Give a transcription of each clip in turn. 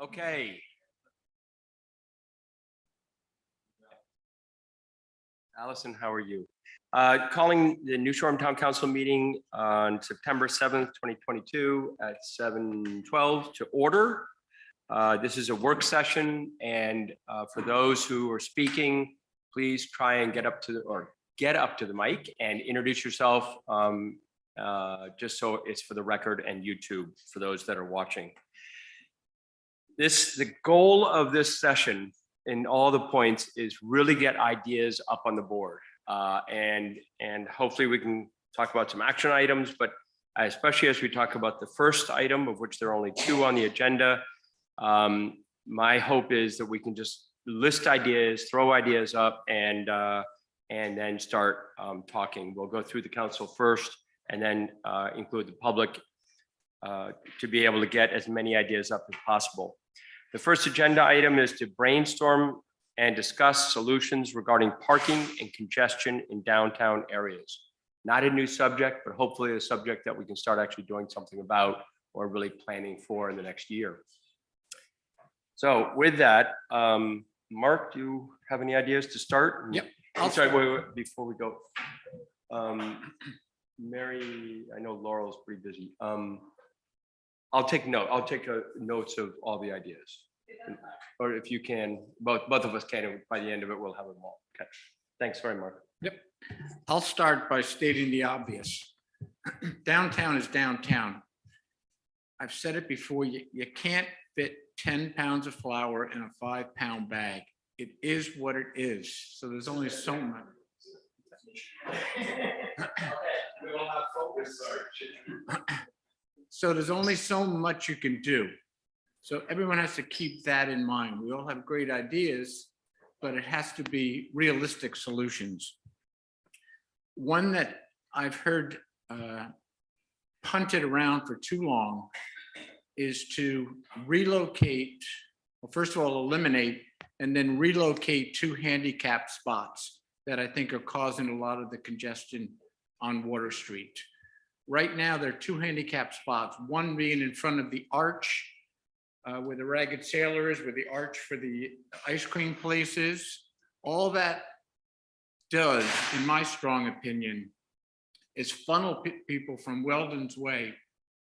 Okay. Allison, how are you? Calling the New Shore Town Council meeting on September 7th, 2022 at 7:12 to order. This is a work session, and for those who are speaking, please try and get up to the mic and introduce yourself, just so it's for the record, and YouTube for those that are watching. The goal of this session in all the points is really get ideas up on the board. And hopefully we can talk about some action items, but especially as we talk about the first item, of which there are only 2 on the agenda, my hope is that we can just list ideas, throw ideas up, and then start talking. We'll go through the council first and then include the public to be able to get as many ideas up as possible. The first agenda item is to brainstorm and discuss solutions regarding parking and congestion in downtown areas. Not a new subject, but hopefully a subject that we can start actually doing something about or really planning for in the next year. So with that, Mark, do you have any ideas to start? Yep. I'm sorry, wait, before we go. Mary, I know Laurel's pretty busy. I'll take notes of all the ideas. Or if you can, both of us can, and by the end of it, we'll have them all. Okay. Thanks very much. Yep. I'll start by stating the obvious. Downtown is downtown. I've said it before, you can't fit 10 pounds of flour in a 5-pound bag. It is what it is. So there's only so much. We will have focus. So there's only so much you can do. So everyone has to keep that in mind. We all have great ideas, but it has to be realistic solutions. One that I've heard punted around for too long is to relocate, well, first of all, eliminate, and then relocate 2 handicap spots that I think are causing a lot of the congestion on Water Street. Right now, there are 2 handicap spots, one being in front of the arch where the Ragged Sailor is, where the arch for the ice cream place is. All that does, in my strong opinion, is funnel people from Weldon's Way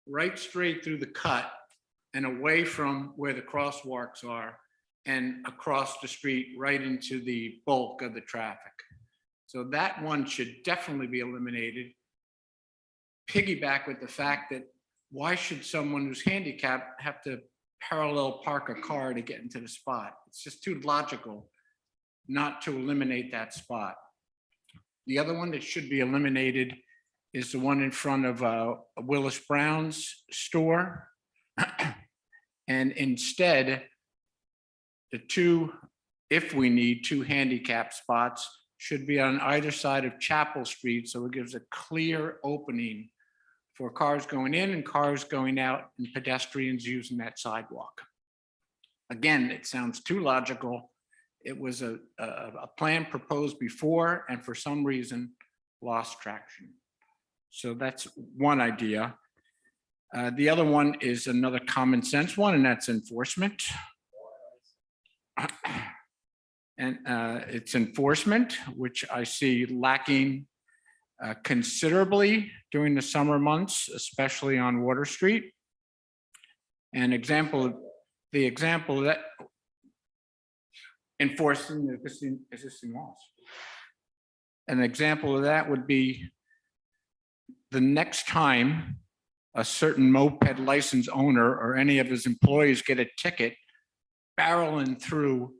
right straight through the cut and away from where the crosswalks are and across the street right into the bulk of the traffic. So that one should definitely be eliminated. Piggyback with the fact that why should someone who's handicapped have to parallel park a car to get into the spot? It's just too logical not to eliminate that spot. The other one that should be eliminated is the one in front of Willis Brown's store. And instead, the 2, if we need 2 handicap spots, should be on either side of Chapel Street, so it gives a clear opening for cars going in and cars going out and pedestrians using that sidewalk. Again, it sounds too logical. It was a plan proposed before and for some reason lost traction. So that's one idea. The other one is another common sense one, and that's enforcement. And it's enforcement, which I see lacking considerably during the summer months, especially on Water Street. The example of that, enforcing the existing laws. An example of that would be the next time a certain moped license owner or any of his employees get a ticket barreling through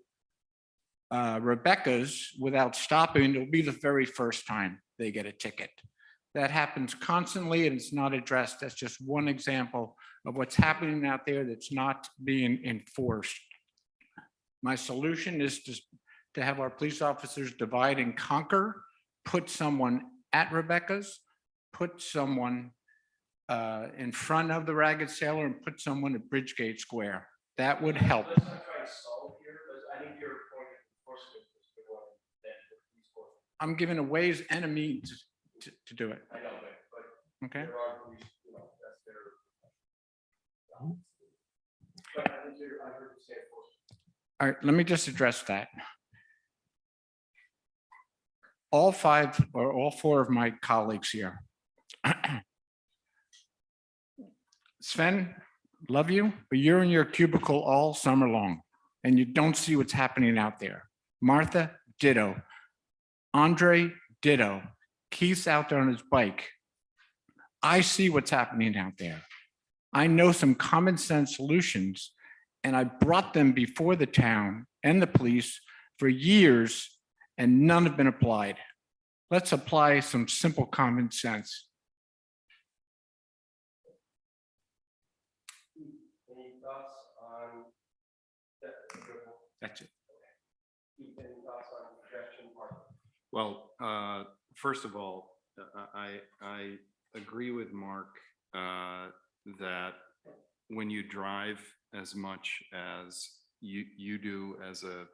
Rebecca's without stopping, it'll be the very first time they get a ticket. That happens constantly and it's not addressed. That's just one example of what's happening out there that's not being enforced. My solution is to have our police officers divide and conquer, put someone at Rebecca's, put someone in front of the Ragged Sailor, and put someone at Bridgegate Square. That would help. I'm giving a ways and a means to do it. I know, but Okay. there are, you know, that's their. All right, let me just address that. All five or all four of my colleagues here. Sven, love you, but you're in your cubicle all summer long and you don't see what's happening out there. Martha, ditto. Andre, ditto. Keith's out there on his bike. I see what's happening out there. I know some common sense solutions, and I brought them before the town and the police for years, and none have been applied. Let's apply some simple common sense. Any thoughts on that? That's it. Any thoughts on suggestion part? Well, first of all, I agree with Mark that when you drive as much as you do as a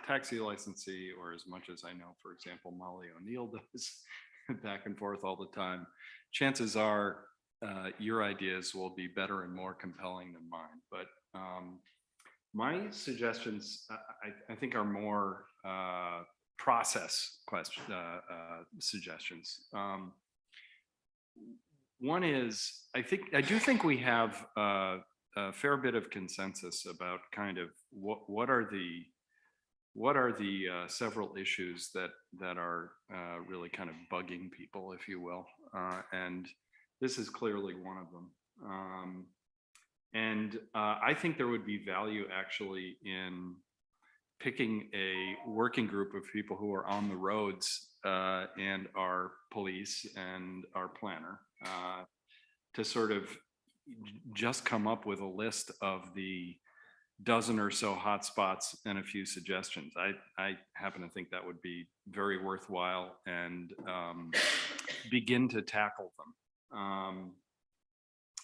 taxi licensee, or as much as I know, for example, Molly O'Neill does back and forth all the time, chances are your ideas will be better and more compelling than mine. But my suggestions, I think, are more process suggestions. One is, I do think we have a fair bit of consensus about kind of what are the several issues that are really kind of bugging people, if you will, and this is clearly one of them. And I think there would be value actually in picking a working group of people who are on the roads and our police and our planner to sort of just come up with a list of the dozen or so hotspots and a few suggestions. I happen to think that would be very worthwhile, and begin to tackle them.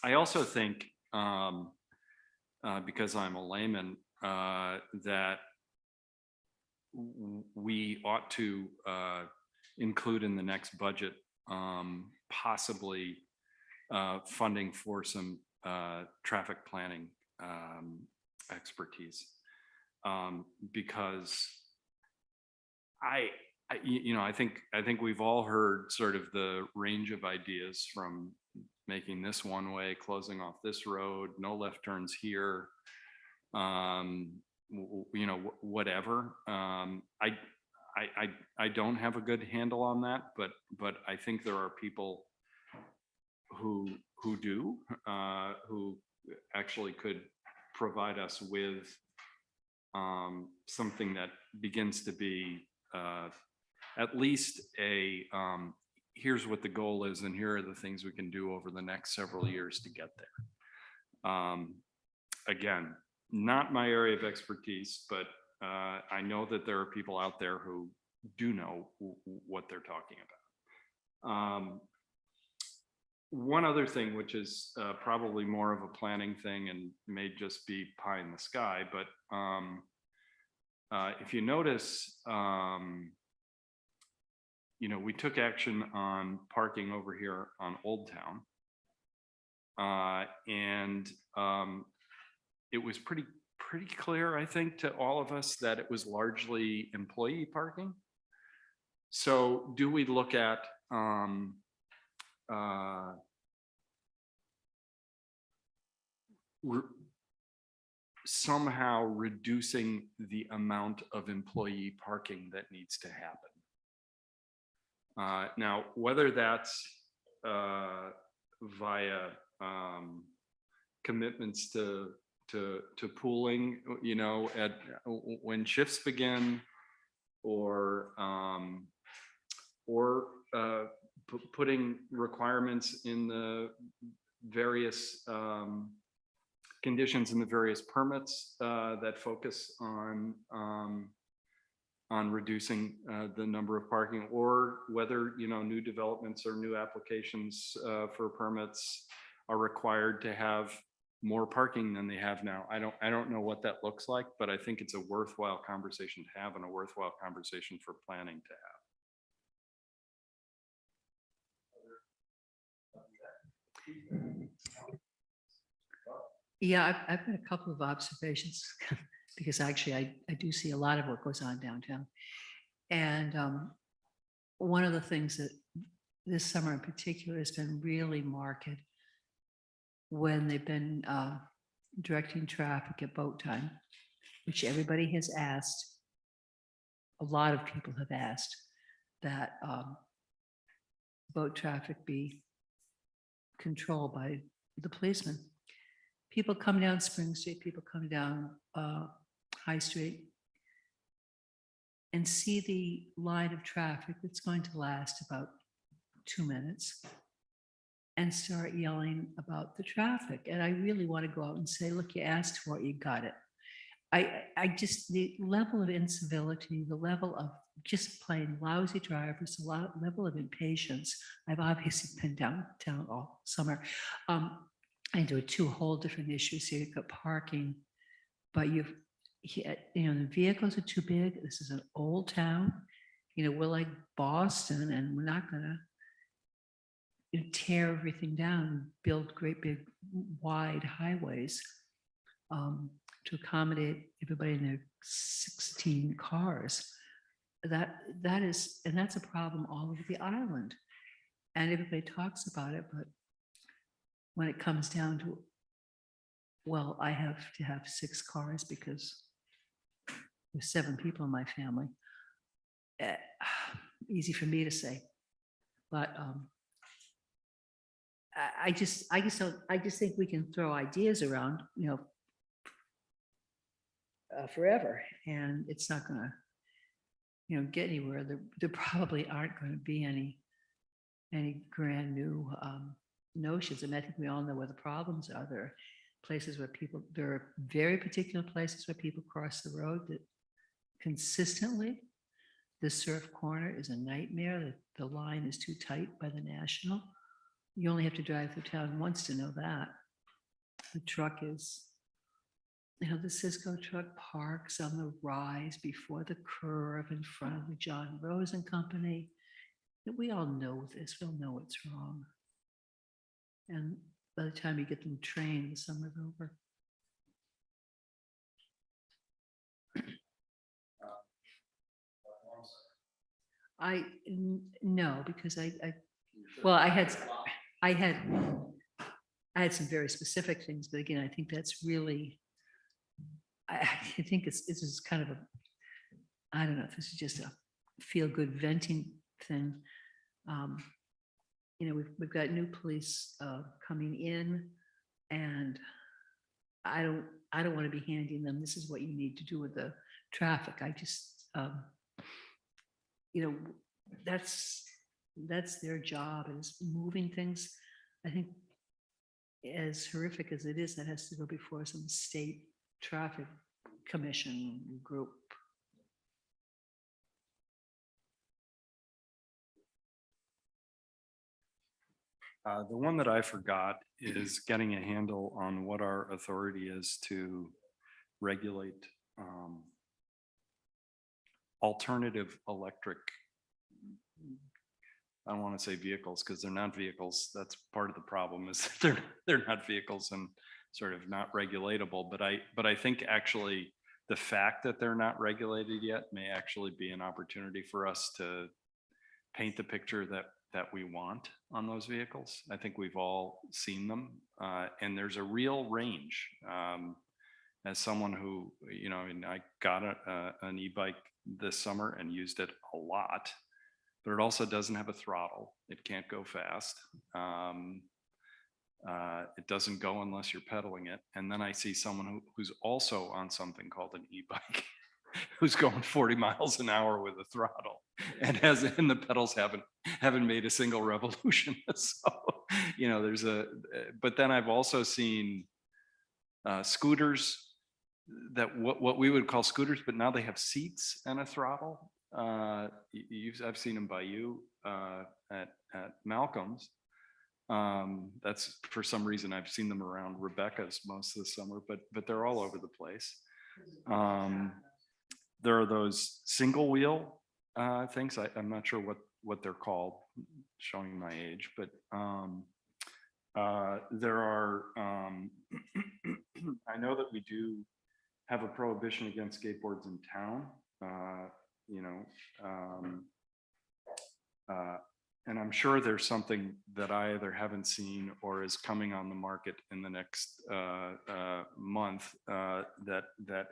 I also think, because I'm a layman, that we ought to include in the next budget possibly funding for some traffic planning expertise, because I think we've all heard sort of the range of ideas, from making this one way, closing off this road, no left turns here, whatever. I don't have a good handle on that, but I think there are people who do, who actually could provide us with something that begins to be at least a here's what the goal is, and here are the things we can do over the next several years to get there. Again, not my area of expertise, but I know that there are people out there who do know what they're talking about. One other thing, which is probably more of a planning thing and may just be pie in the sky, but if you notice, we took action on parking over here on Old Town, and it was pretty clear, I think, to all of us that it was largely employee parking. So do we look at somehow reducing the amount of employee parking that needs to happen? Now, whether that's via commitments to pooling, at when shifts begin, or putting requirements in the various conditions in the various permits that focus on reducing the number of parking, or whether new developments or new applications for permits are required to have more parking than they have now. I don't know what that looks like, but I think it's a worthwhile conversation to have, and a worthwhile conversation for planning to have. Yeah, I've got a couple of observations because actually I do see a lot of what goes on downtown. And one of the things that this summer in particular has been really marked when they've been directing traffic at boat time, which everybody has asked. A lot of people have asked that boat traffic be controlled by the policemen. People come down Spring Street, people come down High Street and see the line of traffic that's going to last about 2 minutes and start yelling about the traffic. And I really want to go out and say, look, you asked for it, you got it. I just, the level of incivility, the level of just plain lousy drivers, the level of impatience. I've obviously been downtown all summer. Into two whole different issues here. You've got parking, but the vehicles are too big. This is an old town. We're like Boston, and we're not gonna tear everything down and build great big wide highways to accommodate everybody in their 16 cars. That's a problem all over the island. And everybody talks about it, but when it comes down to, well, I have to have 6 cars because there's 7 people in my family. Easy for me to say, but I just think we can throw ideas around, forever, and it's not gonna, get anywhere. There probably aren't going to be any grand new notions. And I think we all know where the problems are. There are places where there are very particular places where people cross the road that consistently, the surf corner is a nightmare. The line is too tight by the National. You only have to drive through town once to know that. The truck is, the Cisco truck parks on the rise before the curve in front of the John Rosen Company. We all know this. We all know what's wrong. And by the time you get them trained, the summer's over. No, because I had some very specific things, but again, I think that's really, I think this is kind of I don't know if this is just a feel good venting thing. We've got new police coming in, and I don't want to be handing them, this is what you need to do with the traffic. I just, that's their job, is moving things. I think as horrific as it is, that has to go before some state traffic commission group. The one that I forgot is getting a handle on what our authority is to regulate alternative electric, I don't want to say vehicles because they're not vehicles. That's part of the problem, is they're not vehicles and sort of not regulatable. But I think actually the fact that they're not regulated yet may actually be an opportunity for us to paint the picture that we want on those vehicles. I think we've all seen them, and there's a real range. As someone who, I got an e-bike this summer and used it a lot, but it also doesn't have a throttle. It can't go fast. It doesn't go unless you're pedaling it. And then I see someone who's also on something called an e-bike, who's going 40 miles an hour with a throttle, and the pedals haven't made a single revolution. So, but then I've also seen scooters that what we would call scooters, but now they have seats and a throttle. I've seen them by you at Malcolm's. That's, for some reason, I've seen them around Rebecca's most of the summer, but they're all over the place. There are those single wheel things. I'm not sure what they're called, showing my age, but there are I know that we do have a prohibition against skateboards in town, you know, and I'm sure there's something that I either haven't seen or is coming on the market in the next month that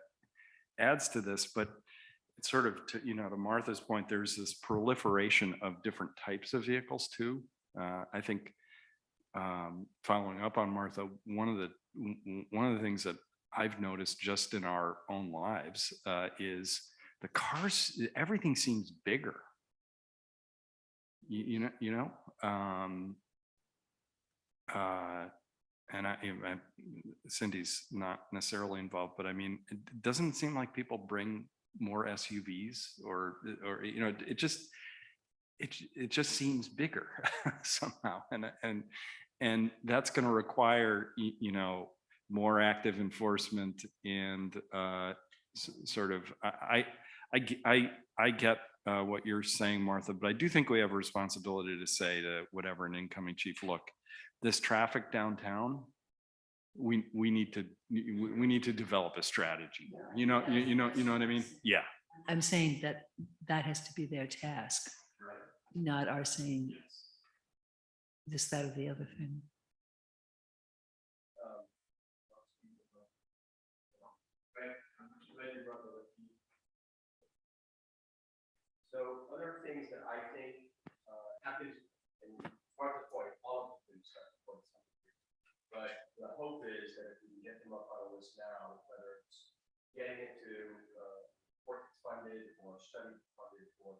adds to this. But it's sort of, to, you know, to Martha's point, there's this proliferation of different types of vehicles too. I think following up on Martha, one of the things that I've noticed just in our own lives is the cars, everything seems bigger. You know, and Cindy's not necessarily involved, but I mean, it doesn't seem like people bring more SUVs or you know, it just seems bigger somehow, and that's going to require you know, more active enforcement and sort of I get what you're saying, Martha, but I do think we have a responsibility to say to whatever an incoming chief, look, this traffic downtown, we need to develop a strategy there. You know what I mean? Yeah. I'm saying that that has to be their task, not our saying this, that, or the other thing. So other things that I think happens, and Martha's point, all of them start to point something. But the hope is that if we can get them up on a list now, whether it's getting into work funded or study funded, or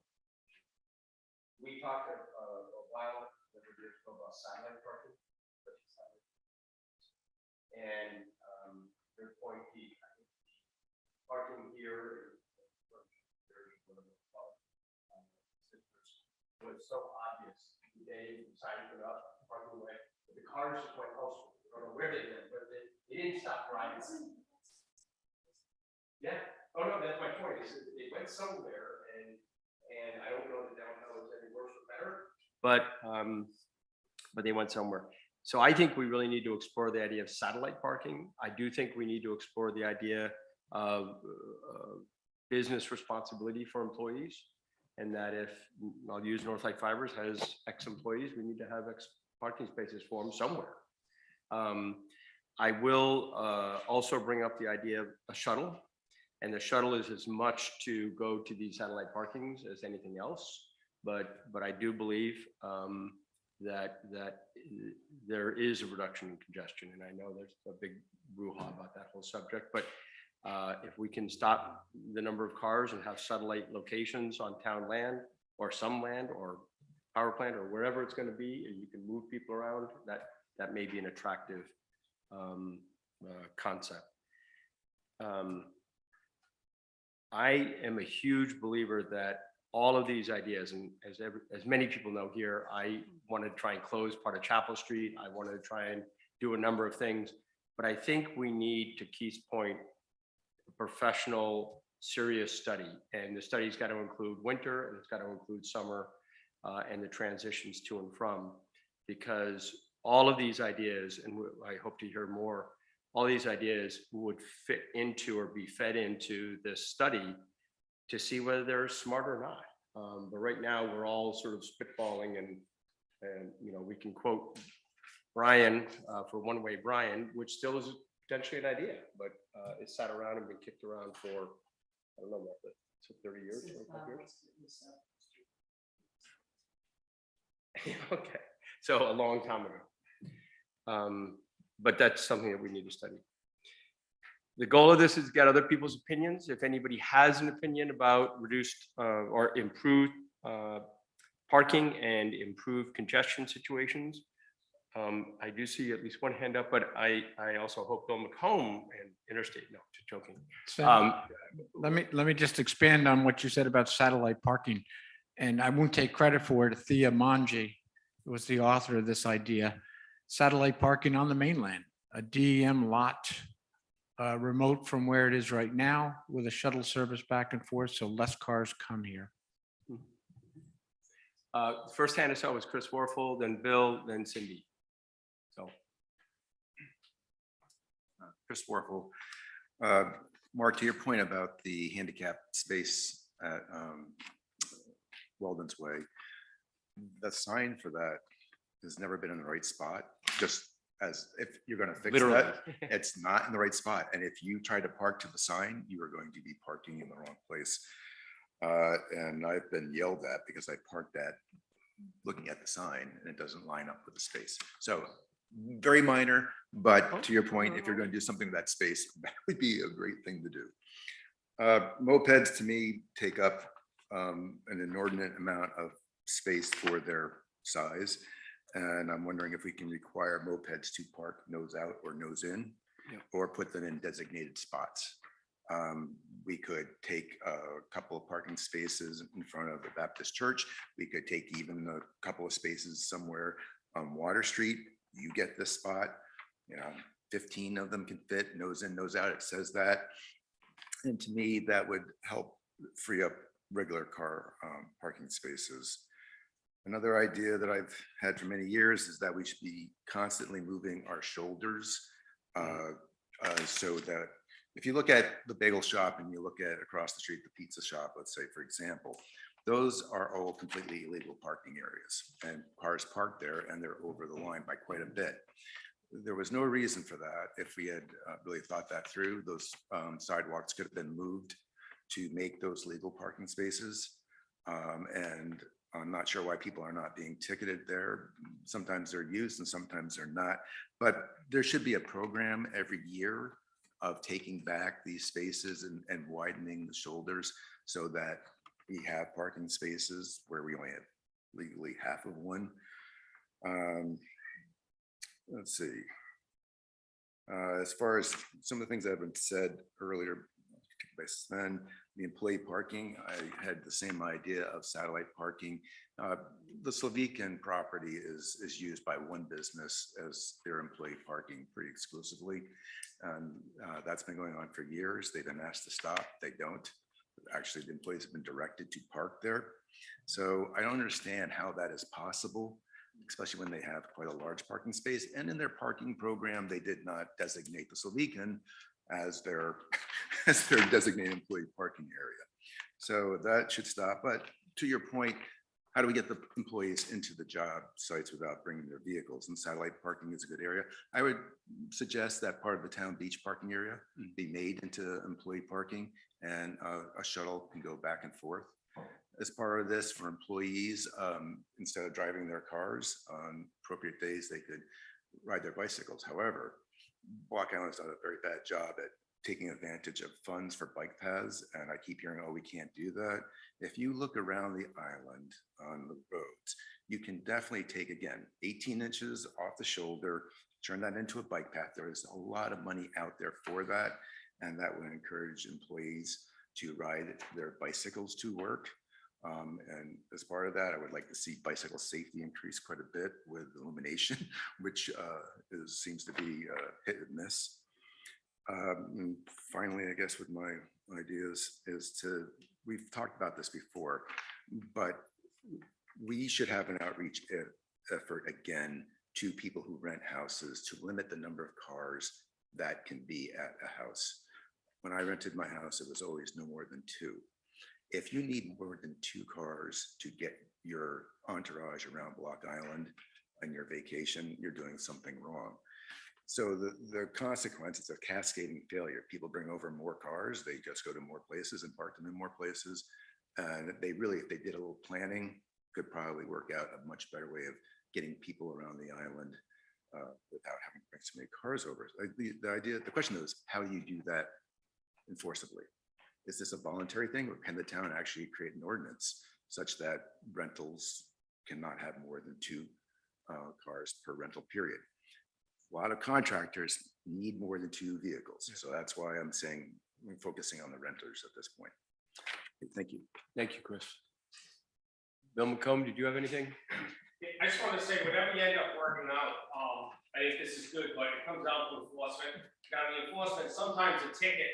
we talked a while ago about satellite parking. And their point, I think parking here was so obvious. They decided to put up parking way, but the cars just went elsewhere. I don't know where they went, but they didn't stop driving. Yeah. Oh no, that's my point. Is they went somewhere, and I don't know that downtown was any worse or better, but they went somewhere. So I think we really need to explore the idea of satellite parking. I do think we need to explore the idea of business responsibility for employees. And that if, I'll use Northlake Fibers has X employees, we need to have X parking spaces for them somewhere. I will also bring up the idea of a shuttle. And the shuttle is as much to go to these satellite parkings as anything else. But I do believe that there is a reduction in congestion. And I know there's a big brouhaha about that whole subject, but if we can stop the number of cars and have satellite locations on town land or some land or power plant or wherever it's going to be, and you can move people around, that may be an attractive concept. I am a huge believer that all of these ideas, and as many people know here, I want to try and close part of Chapel Street. I want to try and do a number of things, but I think we need, to Keith's point, professional, serious study, and the study's got to include winter and it's got to include summer and the transitions to and from, because all of these ideas, and I hope to hear more, all these ideas would fit into or be fed into this study to see whether they're smart or not. But right now we're all sort of spitballing, and you know, we can quote Brian for One Way Brian, which still is potentially an idea, but it's sat around and been kicked around for, I don't know, what, 30 years, 25 years? Okay, so a long time ago. But that's something that we need to study. The goal of this is to get other people's opinions. If anybody has an opinion about reduced or improved parking and improved congestion situations, I do see at least one hand up, but I also hope Bill McComb and Interstate, no, just joking. So let me just expand on what you said about satellite parking. And I won't take credit for it. Thea Manji was the author of this idea. Satellite parking on the mainland, a DEM lot remote from where it is right now with a shuttle service back and forth, so less cars come here. First hand I saw was Chris Warfel, then Bill, then Cindy. So Chris Warfel. Mark, to your point about the handicap space at Weldon's Way, the sign for that has never been in the right spot. Just as if you're going to fix Literally. that, it's not in the right spot. And if you try to park to the sign, you are going to be parking in the wrong place. And I've been yelled at because I parked at looking at the sign and it doesn't line up with the space. So very minor, but to your point, if you're going to do something in that space, that would be a great thing to do. Mopeds to me take up an inordinate amount of space for their size. And I'm wondering if we can require mopeds to park nose out or nose in, or put them in designated spots. We could take a couple of parking spaces in front of the Baptist church. We could take even a couple of spaces somewhere on Water Street. You get this spot, 15 of them can fit nose in, nose out. It says that. And to me, that would help free up regular car parking spaces. Another idea that I've had for many years is that we should be constantly moving our shoulders so that if you look at the bagel shop and you look at across the street, the pizza shop, let's say, for example, those are all completely illegal parking areas and cars parked there and they're over the line by quite a bit. There was no reason for that. If we had really thought that through, those sidewalks could have been moved to make those legal parking spaces. And I'm not sure why people are not being ticketed there. Sometimes they're used and sometimes they're not, but there should be a program every year of taking back these spaces and widening the shoulders so that we have parking spaces where we only have legally half of one. Let's see. As far as some of the things that have been said earlier by Sven, the employee parking, I had the same idea of satellite parking. The Slavican property is used by one business as their employee parking pretty exclusively. And that's been going on for years. They've been asked to stop. They don't. Actually, the employees have been directed to park there. So I don't understand how that is possible, especially when they have quite a large parking space. And in their parking program, they did not designate the Slavican as their designated employee parking area. So that should stop. But to your point, how do we get the employees into the job sites without bringing their vehicles? And satellite parking is a good area. I would suggest that part of the town beach parking area be made into employee parking, and a shuttle can go back and forth. As part of this, for employees, instead of driving their cars on appropriate days, they could ride their bicycles. However, Block Island's done a very bad job at taking advantage of funds for bike paths, and I keep hearing, oh, we can't do that. If you look around the island on the roads, you can definitely take, again, 18 inches off the shoulder, turn that into a bike path. There is a lot of money out there for that, and that would encourage employees to ride their bicycles to work. And as part of that, I would like to see bicycle safety increase quite a bit with illumination, which seems to be hit and miss. And finally, I guess with my ideas is we've talked about this before, but we should have an outreach effort again to people who rent houses to limit the number of cars that can be at a house. When I rented my house, it was always no more than 2. If you need more than 2 cars to get your entourage around Block Island and your vacation, you're doing something wrong. So the consequence is a cascading failure. People bring over more cars, they just go to more places and park them in more places. And they really, if they did a little planning, could probably work out a much better way of getting people around the island without having to bring so many cars over. The question is, how do you do that enforceably? Is this a voluntary thing, or can the town actually create an ordinance such that rentals cannot have more than 2 cars per rental period? A lot of contractors need more than 2 vehicles. So that's why I'm saying we're focusing on the renters at this point. Thank you. Thank you, Chris. Bill McComb, did you have anything? I just want to say, whatever you end up working out, I think this is good, but it comes down to enforcement. Now, the enforcement, sometimes a ticket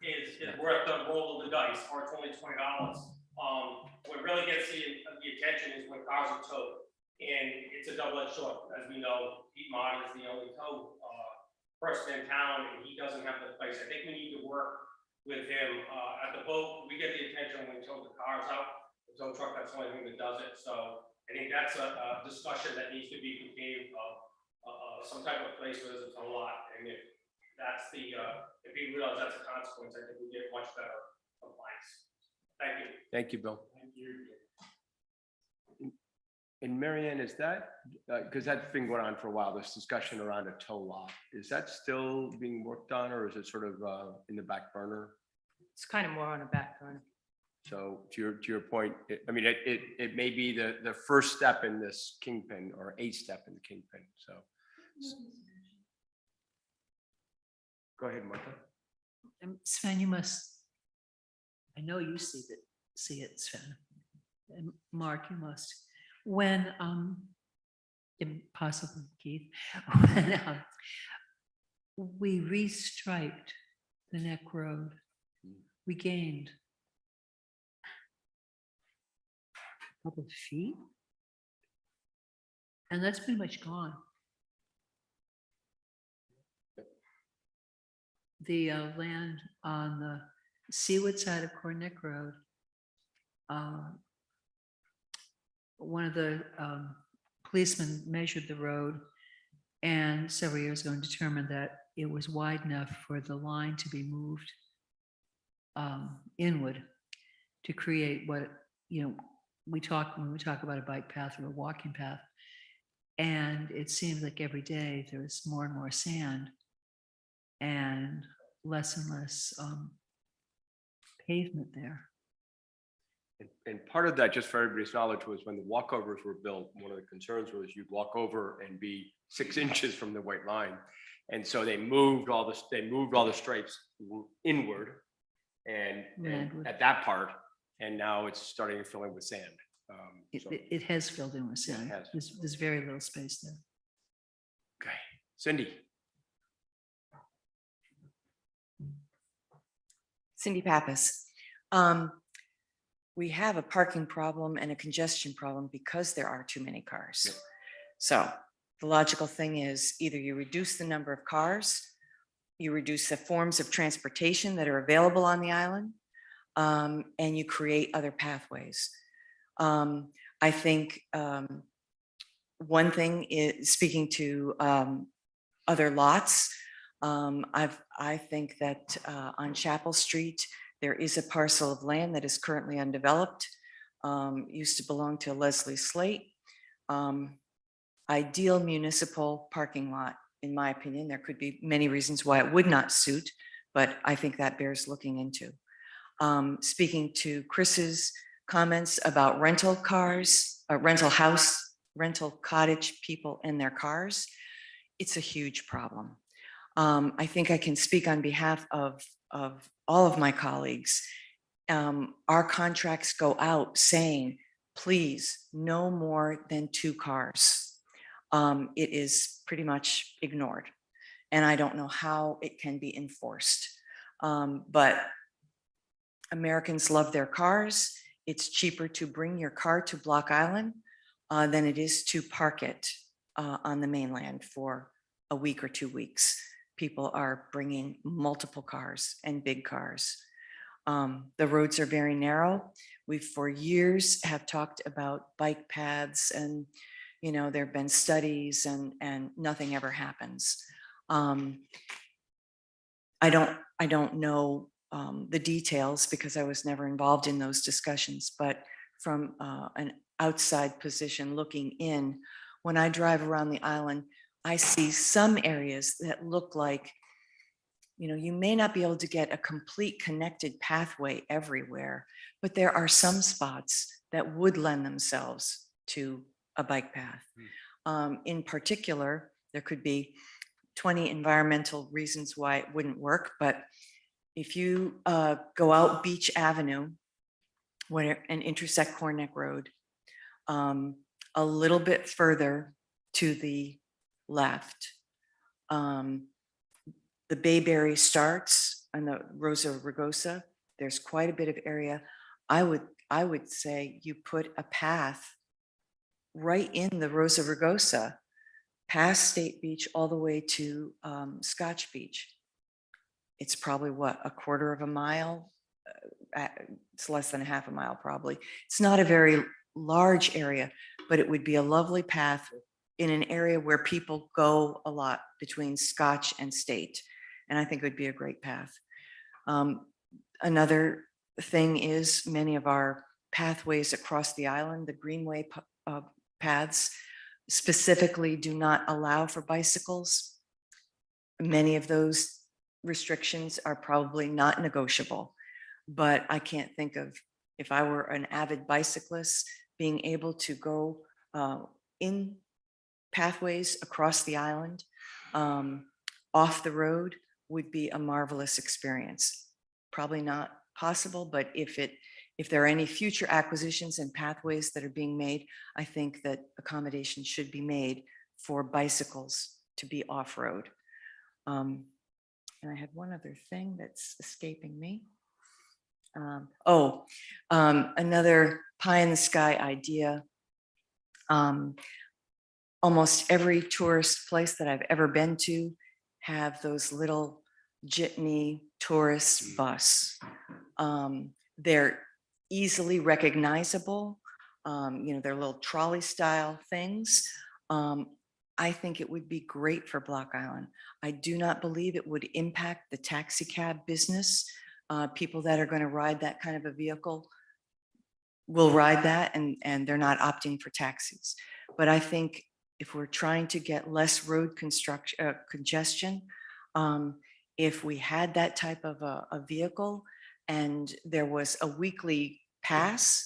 is worth the roll of the dice, or it's only $20. What really gets the attention is when cars are towed. And it's a double-edged sword. As we know, Pete Martin is the only tow person in town, and he doesn't with him, at the boat, we get the attention when we tow the cars out. The tow truck, that's the only thing that does it, so I think that's a discussion that needs to be continued of some type of place where there's a tow lot, and if that's the, if he realizes that's a consequence, I think we get much better compliance. Thank you. Thank you, Bill. Thank you. And Marianne, is that, because that's been going on for a while, this discussion around a tow lot, is that still being worked on, or is it sort of in the back burner? It's kind of more on a back burner. So to your point, I mean, it may be the first step in this kingpin or a step in the kingpin, so. Go ahead, Martha. Sven, you must, I know you see it, Sven. And Mark, you must. When, and possibly Keith, when we restriped the neck road, we gained a couple of feet. And that's pretty much gone. The land on the seaward side of Cornick Road, one of the policemen measured the road and several years ago and determined that it was wide enough for the line to be moved inward to create what, you know, when we talk about a bike path or a walking path. And it seems like every day there's more and more sand and less pavement there. And part of that, just for everybody's knowledge, was when the walkovers were built, one of the concerns was you'd walk over and be 6 inches from the white line. And so they moved all the stripes inward and Landward. at that part, and now it's starting to fill in with sand. So, It has filled in with Yeah, it sand. has. There's very little space there. okay, Cindy. Cindy Pappas. We have a parking problem and a congestion problem because there are too many cars. Yep. So the logical thing is either you reduce the number of cars, you reduce the forms of transportation that are available on the island, and you create other pathways. I think one thing is, speaking to other lots, I think that on Chapel Street, there is a parcel of land that is currently undeveloped, used to belong to Leslie Slate. Ideal municipal parking lot, in my opinion. There could be many reasons why it would not suit, but I think that bears looking into. Speaking to Chris's comments about rental cars, rental house, rental cottage people and their cars, it's a huge problem. I think I can speak on behalf of all of my colleagues. Our contracts go out saying, please, no more than 2 cars. It is pretty much ignored. And I don't know how it can be enforced. But Americans love their cars. It's cheaper to bring your car to Block Island than it is to park it on the mainland for a week or 2 weeks. People are bringing multiple cars and big cars. The roads are very narrow. We for years have talked about bike paths and, you know, there've been studies and nothing ever happens. I don't know the details because I was never involved in those discussions, but from an outside position looking in, when I drive around the island, I see some areas that look like, you know, you may not be able to get a complete connected pathway everywhere, but there are some spots that would lend themselves to a bike path. In particular, there could be 20 environmental reasons why it wouldn't work, but if you go out Beach Avenue and intersect Cornick Road, a little bit further to the left, the Bayberry starts on the Rosa Rugosa. There's quite a bit of area. I would say you put a path right in the Rosa Rugosa, past State Beach all the way to Scotch Beach. It's probably what, a quarter of a mile? It's less than a half a mile probably. It's not a very large area, but it would be a lovely path in an area where people go a lot between Scotch and State. And I think it would be a great path. Another thing is many of our pathways across the island, the greenway paths specifically do not allow for bicycles. Many of those restrictions are probably not negotiable, but I can't think of, if I were an avid bicyclist, being able to go in pathways across the island, off the road, would be a marvelous experience. Probably not possible, but if there are any future acquisitions and pathways that are being made, I think that accommodations should be made for bicycles to be off-road. And I had one other thing that's escaping me. Another pie in the sky idea. Almost every tourist place that I've ever been to have those little jitney tourist bus. They're easily recognizable. They're little trolley style things. I think it would be great for Block Island. I do not believe it would impact the taxi cab business. People that are going to ride that kind of a vehicle will ride that, and they're not opting for taxis. But I think if we're trying to get less road congestion, if we had that type of a vehicle and there was a weekly pass,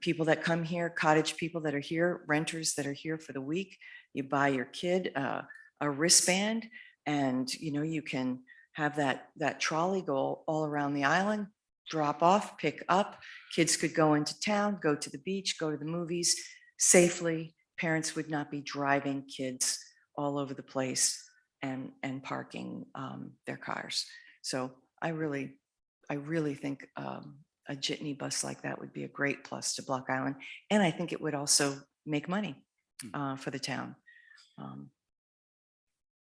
people that come here, cottage people that are here, renters that are here for the week, you buy your kid a wristband, and you can have that trolley go all around the island, drop off, pick up. Kids could go into town, go to the beach, go to the movies safely. Parents would not be driving kids all over the place and parking their cars. So I really think a jitney bus like that would be a great plus to Block Island. And I think it would also make money for the town.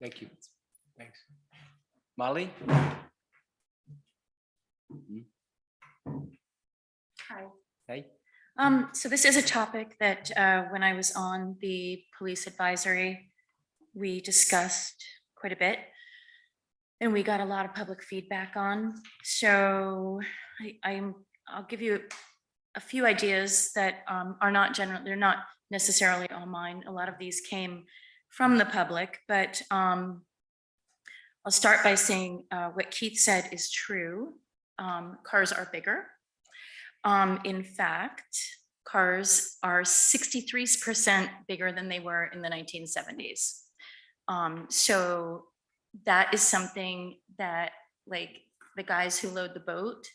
Thank you. Thanks. Molly? Hi. Hey. So this is a topic that when I was on the police advisory, we discussed quite a bit, and we got a lot of public feedback on. So I'll give you a few ideas that are not general. They're not necessarily all mine. A lot of these came from the public, but I'll start by saying what Keith said is true. Cars are bigger. In fact, cars are 63% bigger than they were in the 1970s. So that is something that, like, the guys who load the boat,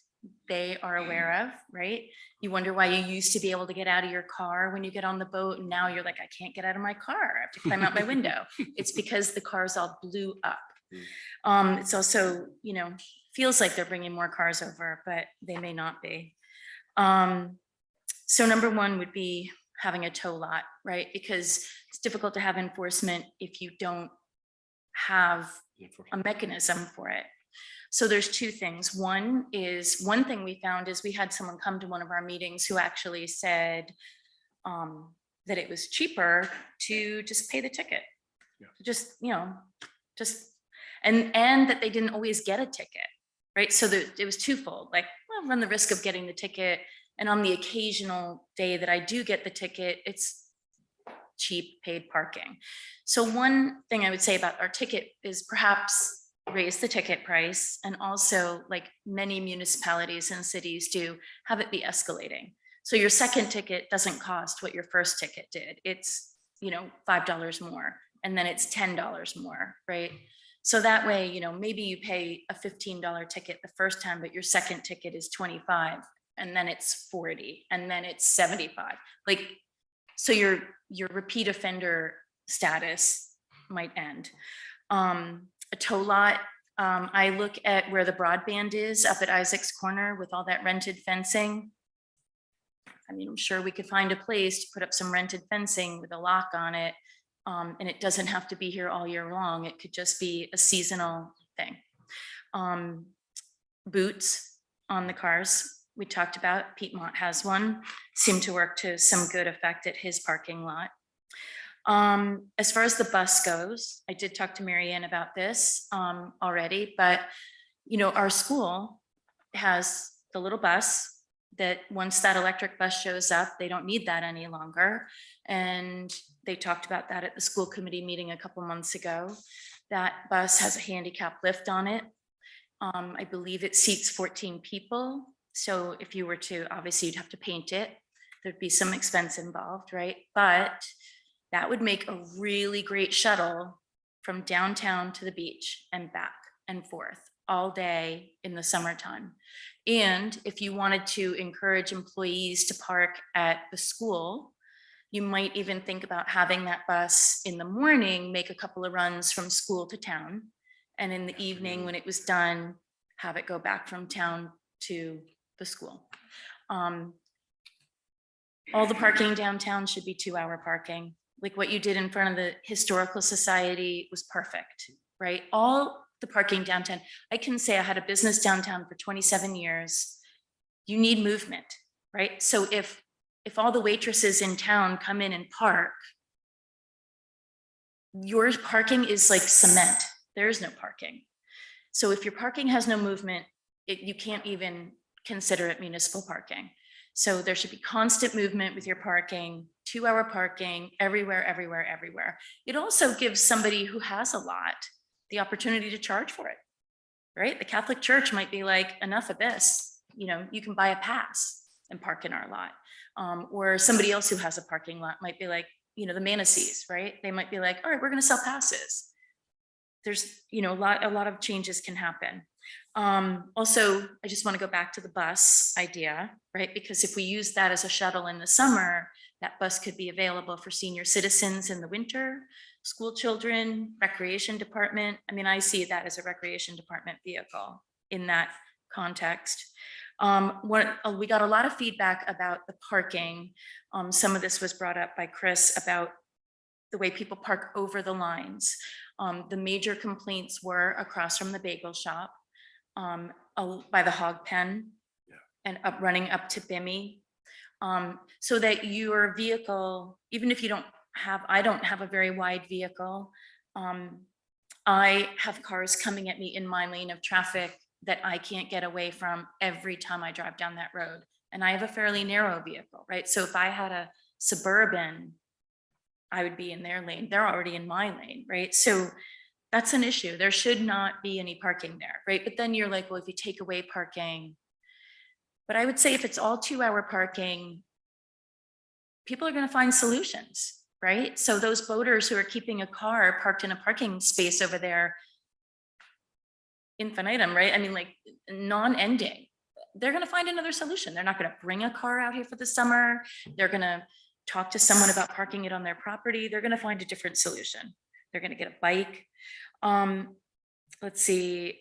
they are aware of, right? You wonder why you used to be able to get out of your car when you get on the boat, and now you're like, I can't get out of my car. I have to climb out my window. It's because the cars all blew up. It's also, feels like they're bringing more cars over, but they may not be. So number one would be having a tow lot, right? Because it's difficult to have enforcement if you don't have a mechanism for it. So there's two things. One thing we found is we had someone come to one of our meetings who actually said that it was cheaper to just pay the ticket. Yeah. And that they didn't always get a ticket, right? So it was twofold, like, well, run the risk of getting the ticket. And on the occasional day that I do get the ticket, it's cheap paid parking. So one thing I would say about our ticket is perhaps raise the ticket price, and also, like many municipalities and cities do, have it be escalating. So your second ticket doesn't cost what your first ticket did. It's, $5 more, and then it's $10 more, right? So that way, maybe you pay a $15 ticket the first time, but your second ticket is $25, and then it's $40, and then it's $75. Like, so your repeat offender status might end. A tow lot, I look at where the broadband is up at Isaac's Corner with all that rented fencing. I mean, I'm sure we could find a place to put up some rented fencing with a lock on it. And it doesn't have to be here all year long. It could just be a seasonal thing. Boots on the cars. We talked about, Piedmont has one, seemed to work to some good effect at his parking lot. As far as the bus goes, I did talk to Mary Ann about this already, but you know, our school has the little bus that once that electric bus shows up, they don't need that any longer. And they talked about that at the school committee meeting a couple months ago. That bus has a handicap lift on it. I believe it seats 14 people. So if you were to, obviously you'd have to paint it. There'd be some expense involved, right? But that would make a really great shuttle from downtown to the beach and back and forth all day in the summertime. And if you wanted to encourage employees to park at the school, you might even think about having that bus in the morning, make a couple of runs from school to town. And in the evening, when it was done, have it go back from town to the school. All the parking downtown should be 2-hour parking. Like what you did in front of the Historical Society was perfect, right? All the parking downtown. I can say I had a business downtown for 27 years. You need movement, right? So if all the waitresses in town come in and park, your parking is like cement. There is no parking. So if your parking has no movement, you can't even consider it municipal parking. So there should be constant movement with your parking, 2-hour parking everywhere, everywhere, everywhere. It also gives somebody who has a lot the opportunity to charge for it, right? The Catholic Church might be like, enough of this, you know, you can buy a pass and park in our lot. Or somebody else who has a parking lot might be like, you know, the Manasees, right? They might be like, all right, we're gonna sell passes. There's, you know, a lot of changes can happen. Also, I just want to go back to the bus idea, right? Because if we use that as a shuttle in the summer, that bus could be available for senior citizens in the winter, school children, recreation department. I mean, I see that as a recreation department vehicle in that context. We got a lot of feedback about the parking. Some of this was brought up by Chris about the way people park over the lines. The major complaints were across from the bagel shop, by the hog pen, and running up to Bimmy, so that your vehicle, even if you don't have, I don't have a very wide vehicle. I have cars coming at me in my lane of traffic that I can't get away from every time I drive down that road. And I have a fairly narrow vehicle, right? So if I had a Suburban, I would be in their lane. They're already in my lane, right? So that's an issue. There should not be any parking there, right? But then you're like, well, if you take away parking, but I would say if it's all 2-hour parking, people are going to find solutions, right? So those boaters who are keeping a car parked in a parking space over there, infinitum, right? I mean, like non-ending, they're going to find another solution. They're not going to bring a car out here for the summer. They're going to talk to someone about parking it on their property. They're going to find a different solution. They're going to get a bike. Let's see.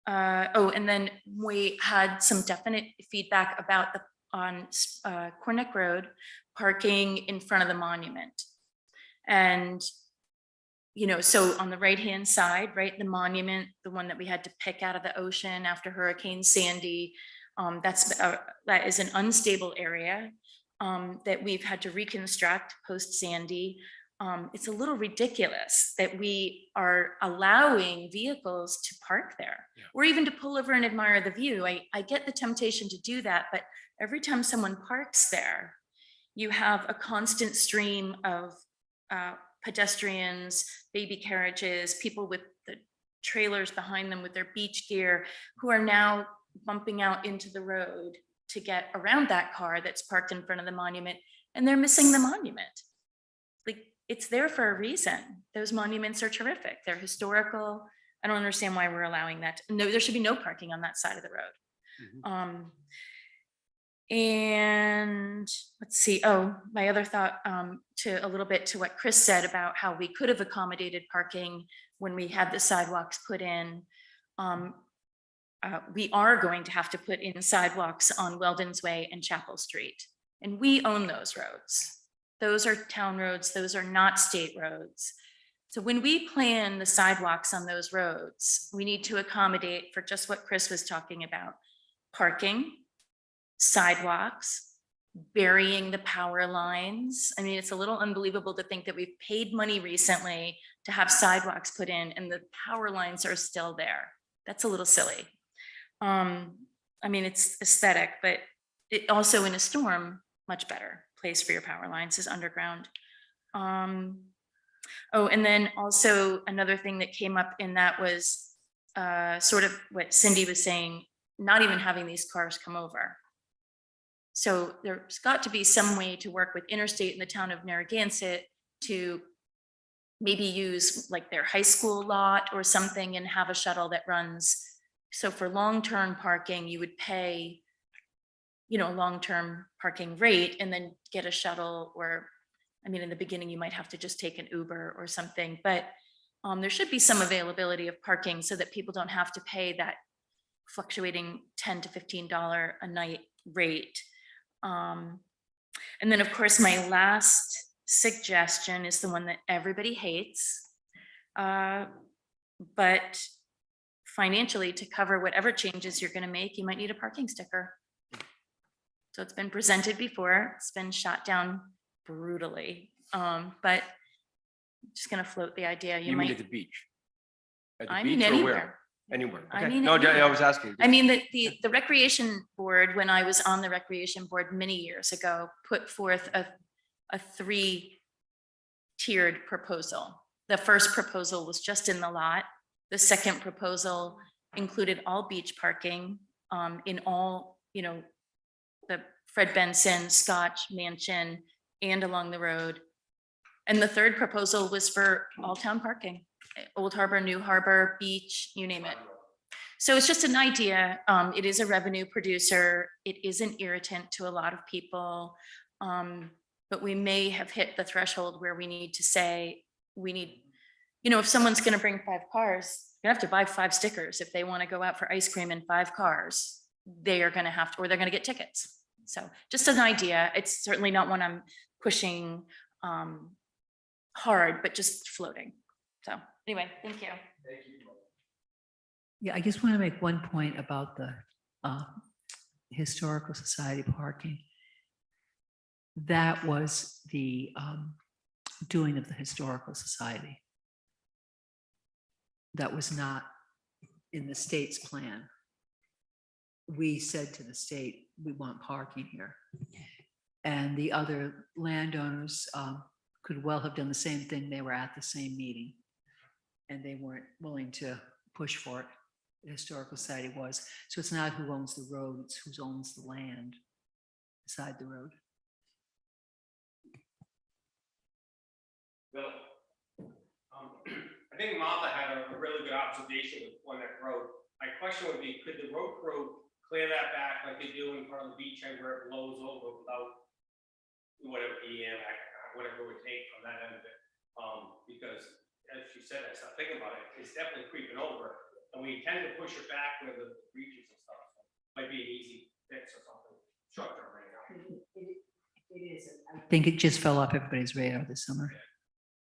And then we had some definite feedback about on Cornick Road, parking in front of the monument. And, you know, so on the right-hand side, right, the monument, the one that we had to pick out of the ocean after Hurricane Sandy, that is an unstable area that we've had to reconstruct post-Sandy. It's a little ridiculous that we are allowing vehicles to park there, or even to pull over and admire the view. I get the temptation to do that, but every time someone parks there, you have a constant stream of pedestrians, baby carriages, people with the trailers behind them with their beach gear, who are now bumping out into the road to get around that car that's parked in front of the monument, and they're missing the monument. Like, it's there for a reason. Those monuments are terrific. They're historical. I don't understand why we're allowing that. No, there should be no parking on that side of the road. And let's see. Oh, my other thought to a little bit to what Chris said about how we could have accommodated parking when we had the sidewalks put in. We are going to have to put in sidewalks on Weldon's Way and Chapel Street, and we own those roads. Those are town roads. Those are not state roads. So when we plan the sidewalks on those roads, we need to accommodate for just what Chris was talking about. Parking, sidewalks, burying the power lines. I mean, it's a little unbelievable to think that we've paid money recently to have sidewalks put in and the power lines are still there. That's a little silly. I mean, it's aesthetic, but it also in a storm, much better place for your power lines is underground. Oh, and then also another thing that came up in that was sort of what Cindy was saying, not even having these cars come over. So there's got to be some way to work with Interstate in the town of Narragansett to maybe use like their high school lot or something and have a shuttle that runs. So for long-term parking, you would pay, you know, a long-term parking rate and then get a shuttle, or, I mean, in the beginning, you might have to just take an Uber or something, but there should be some availability of parking so that people don't have to pay that fluctuating $10 to $15 a night rate. And then of course, my last suggestion is the one that everybody hates. But financially, to cover whatever changes you're going to make, you might need a parking sticker. So it's been presented before, it's been shot down brutally. But I'm just going to float the idea. You mean might. at the beach? At the I mean, beach or where? anywhere. Anywhere. I Okay. mean, No, I anywhere. was asking. I mean, the recreation board, when I was on the recreation board many years ago, put forth a 3-tiered proposal. The first proposal was just in the lot. The second proposal included all beach parking in all, you know, the Fred Benson, Scotch Mansion, and along the road. And the third proposal was for all town parking, Old Harbor, New Harbor, beach, you name it. So it's just an idea. It is a revenue producer. It is an irritant to a lot of people. But we may have hit the threshold where we need to say, we need, you know, if someone's going to bring 5 cars, you have to buy 5 stickers. If they want to go out for ice cream in 5 cars, they are going to have to, or they're going to get tickets. So just an idea. It's certainly not one I'm pushing hard, but just floating. So anyway, thank you. Yeah, I just want to make one point about the Historical Society parking. That was the doing of the Historical Society. That was not in the state's plan. We said to the state, we want parking here. And the other landowners could well have done the same thing. They were at the same meeting and they weren't willing to push for it. The Historical Society was. So it's not who owns the road, it's who owns the land beside the road. Bill, I think Martha had a really good observation with Plymouth Road. My question would be, could the road crew clear that back like they do in front of the beach and where it blows over without whatever whatever it would take from that end of it? Because as she said, I started thinking about it, it's definitely creeping over. And we tend to push it back with the breaches and stuff. So might be an easy fix or something, short term right now. It is. I think it just fell off everybody's radar this summer.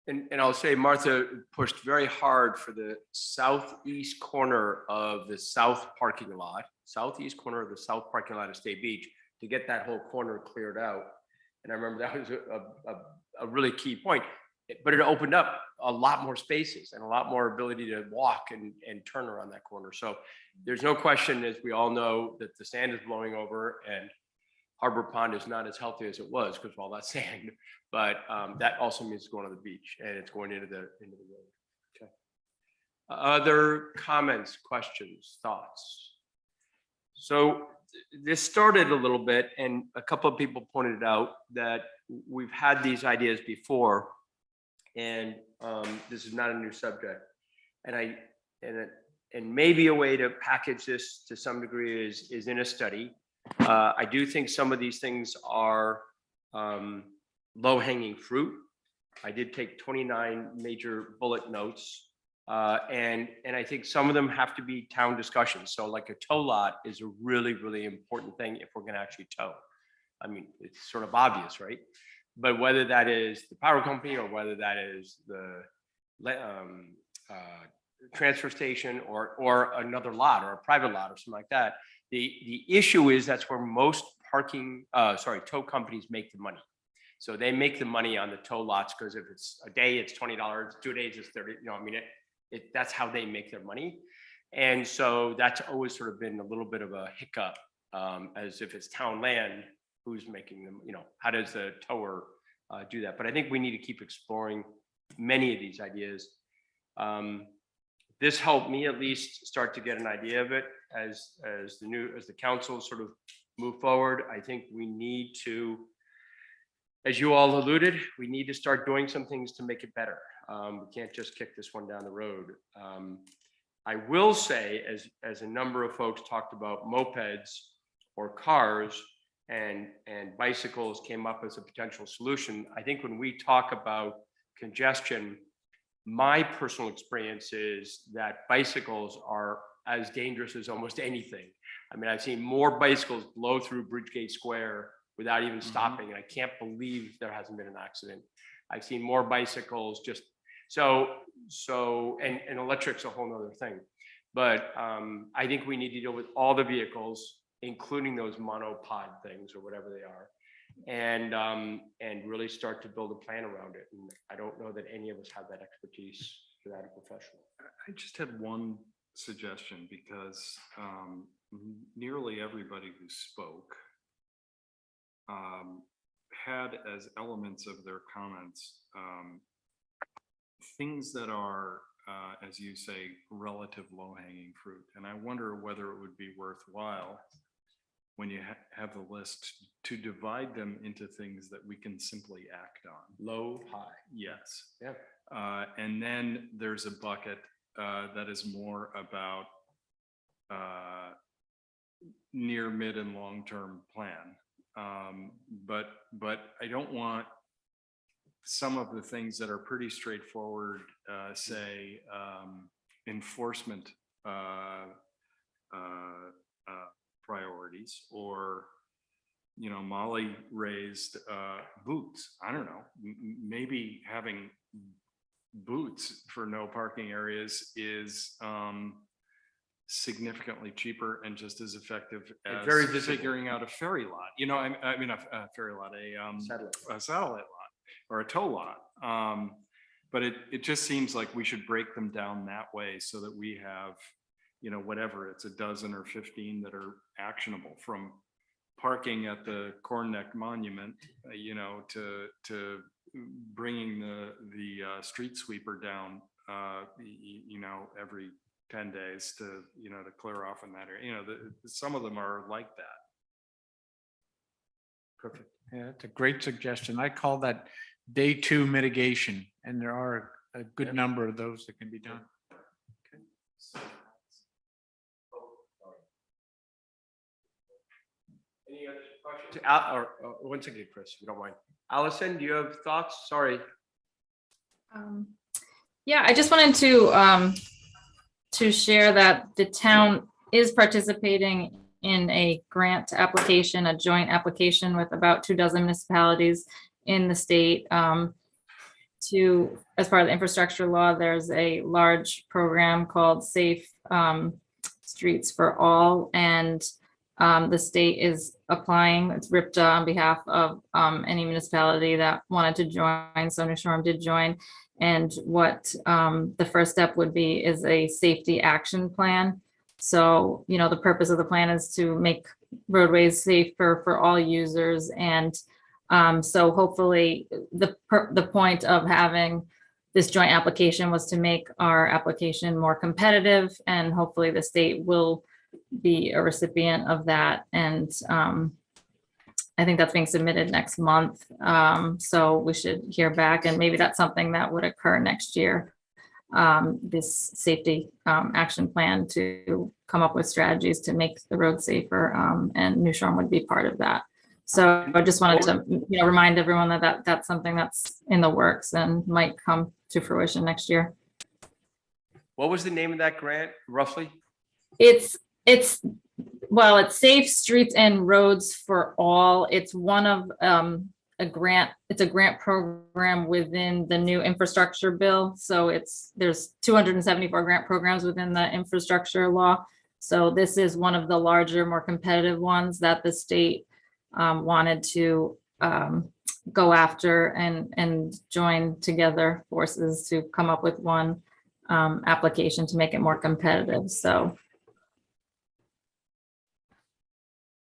And I'll say Martha pushed very hard for the southeast corner of the south parking lot, southeast corner of the south parking lot of State Beach to get that whole corner cleared out. And I remember that was a really key point, but it opened up a lot more spaces and a lot more ability to walk and turn around that corner. So there's no question, as we all know, that the sand is blowing over and Harbor Pond is not as healthy as it was because of all that sand, but that also means it's going to the beach and it's going into the road. Okay. Other comments, questions, thoughts? So this started a little bit and a couple of people pointed out that we've had these ideas before and this is not a new subject. And maybe a way to package this to some degree is in a study. I do think some of these things are low-hanging fruit. I did take 29 major bullet notes, and I think some of them have to be town discussions. So like a tow lot is a really, really important thing if we're going to actually tow. I mean, it's sort of obvious, right? But whether that is the power company or whether that is the transfer station or another lot or a private lot or something like that. The issue is that's where most tow companies make the money. So they make the money on the tow lots because if it's a day, it's $20, 2 days, it's 30, I mean, that's how they make their money. And so that's always sort of been a little bit of a hiccup, as if it's town land, who's making them, how does the tower do that? But I think we need to keep exploring many of these ideas. This helped me at least start to get an idea of it as the council sort of move forward. I think we need to, as you all alluded, we need to start doing some things to make it better. We can't just kick this one down the road. I will say, as a number of folks talked about mopeds or cars and bicycles came up as a potential solution, I think when we talk about congestion, my personal experience is that bicycles are as dangerous as almost anything. I mean, I've seen more bicycles blow through Bridgegate Square without even stopping, and I can't believe there hasn't been an accident. I've seen more bicycles just and electric's a whole nother thing. But I think we need to deal with all the vehicles, including those monopod things or whatever they are, and really start to build a plan around it. And I don't know that any of us have that expertise for that professional. I just had one suggestion because nearly everybody who spoke had as elements of their comments things that are, as you say, relative low-hanging fruit. And I wonder whether it would be worthwhile when you have the list to divide them into things that we can simply act on. Low, high. Yes. Yeah. And then there's a bucket that is more about near, mid, and long-term plan. But I don't want some of the things that are pretty straightforward, say enforcement priorities, or Molly raised boots. I don't know, maybe having boots for no parking areas is significantly cheaper and just as effective And as very visible. figuring out a ferry lot. I mean a ferry lot, Satellite. a satellite lot or a tow lot. But it just seems like we should break them down that way so that we have, whatever, it's a dozen or 15 that are actionable, from parking at the Corn Neck Monument, to bringing the street sweeper down, every 10 days to clear off in that area. Some of them are like that. Perfect. Yeah, that's a great suggestion. I call that day 2 mitigation, and there are a good number of those that can be done. Any other questions? One second, Chris, if you don't mind. Allison, do you have thoughts? Sorry. Yeah, I just wanted to share that the town is participating in a grant application, a joint application with about 24 municipalities in the state. As part of the infrastructure law, there's a large program called Safe Streets for All, and the state is applying. It's RIPTA on behalf of any municipality that wanted to join. So New Shoreham did join. And what the first step would be is a safety action plan. So, the purpose of the plan is to make roadways safer for all users. And so hopefully the point of having this joint application was to make our application more competitive, and hopefully the state will be a recipient of that. And I think that's being submitted next month. So we should hear back, and maybe that's something that would occur next year. This safety action plan to come up with strategies to make the road safer, and New Shoreham would be part of that. So I just wanted to remind everyone that that's something that's in the works and might come to fruition next year. What was the name of that grant, roughly? It's Safe Streets and Roads for All. It's one of a grant, it's a grant program within the new infrastructure bill. So there's 274 grant programs within the infrastructure law. So this is one of the larger, more competitive ones that the state wanted to go after and join together forces to come up with one application to make it more competitive. So,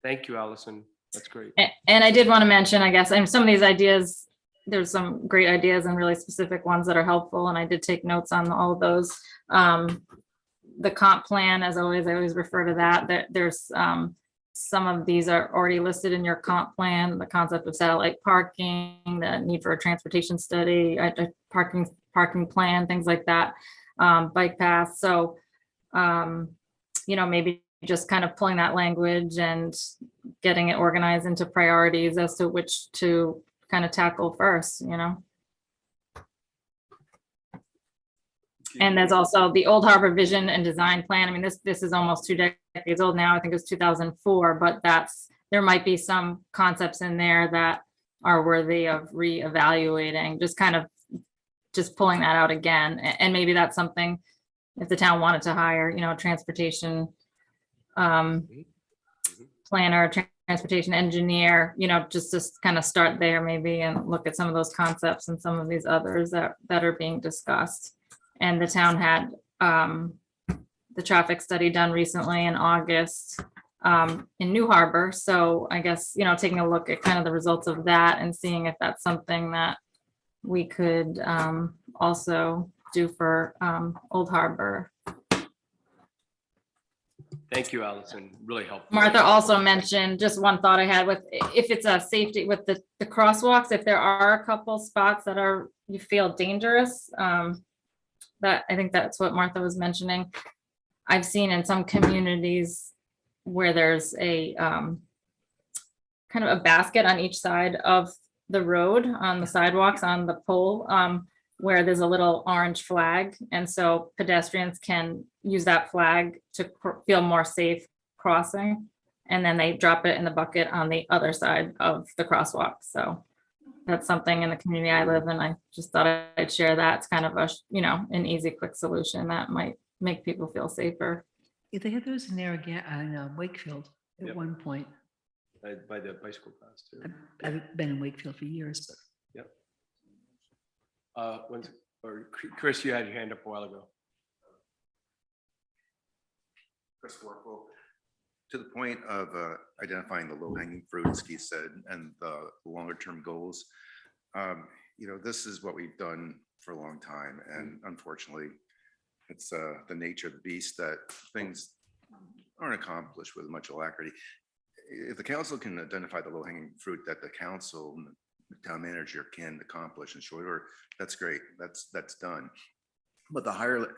Thank you, Allison. That's great. and I did want to mention, I guess, and some of these ideas, there's some great ideas and really specific ones that are helpful. And I did take notes on all of those. The comp plan, as always, I always refer to that there's some of these are already listed in your comp plan, the concept of satellite parking, the need for a transportation study, a parking plan, things like that, bike paths. So, maybe just kind of pulling that language and getting it organized into priorities as to which to kind of tackle first, And there's also the Old Harbor Vision and Design Plan. I mean, this is almost 2 decades old now. I think it was 2004, but there might be some concepts in there that are worthy of reevaluating, just pulling that out again. And maybe that's something, if the town wanted to hire, a transportation planner, transportation engineer, just to kind of start there maybe and look at some of those concepts and some of these others that are being discussed. And the town had the traffic study done recently in August in New Harbor. So I guess, taking a look at kind of the results of that and seeing if that's something that we could also do for Old Harbor. Thank you, Allison. Really helpful. Martha also mentioned, just one thought I had with, if it's a safety with the crosswalks, if there are a couple spots that you feel dangerous, that I think that's what Martha was mentioning. I've seen in some communities where there's a kind of a basket on each side of the road, on the sidewalks, on the pole, where there's a little orange flag. And so pedestrians can use that flag to feel more safe crossing. And then they drop it in the bucket on the other side of the crosswalk. So that's something in the community I live in. I just thought I'd share that. It's kind of an easy, quick solution that might make people feel safer. Yeah, they had those in Wakefield at Yep. one point. By the bicycle paths too. I've been in Wakefield for years, but Chris, you had your hand up a while ago. Chris Warfel, to the point of identifying the low-hanging fruit, as Keith said, and the longer-term goals. This is what we've done for a long time, and unfortunately, it's the nature of the beast that things aren't accomplished with much alacrity. If the council can identify the low-hanging fruit that the council and the town manager can accomplish in short order, that's great. That's done. But the higher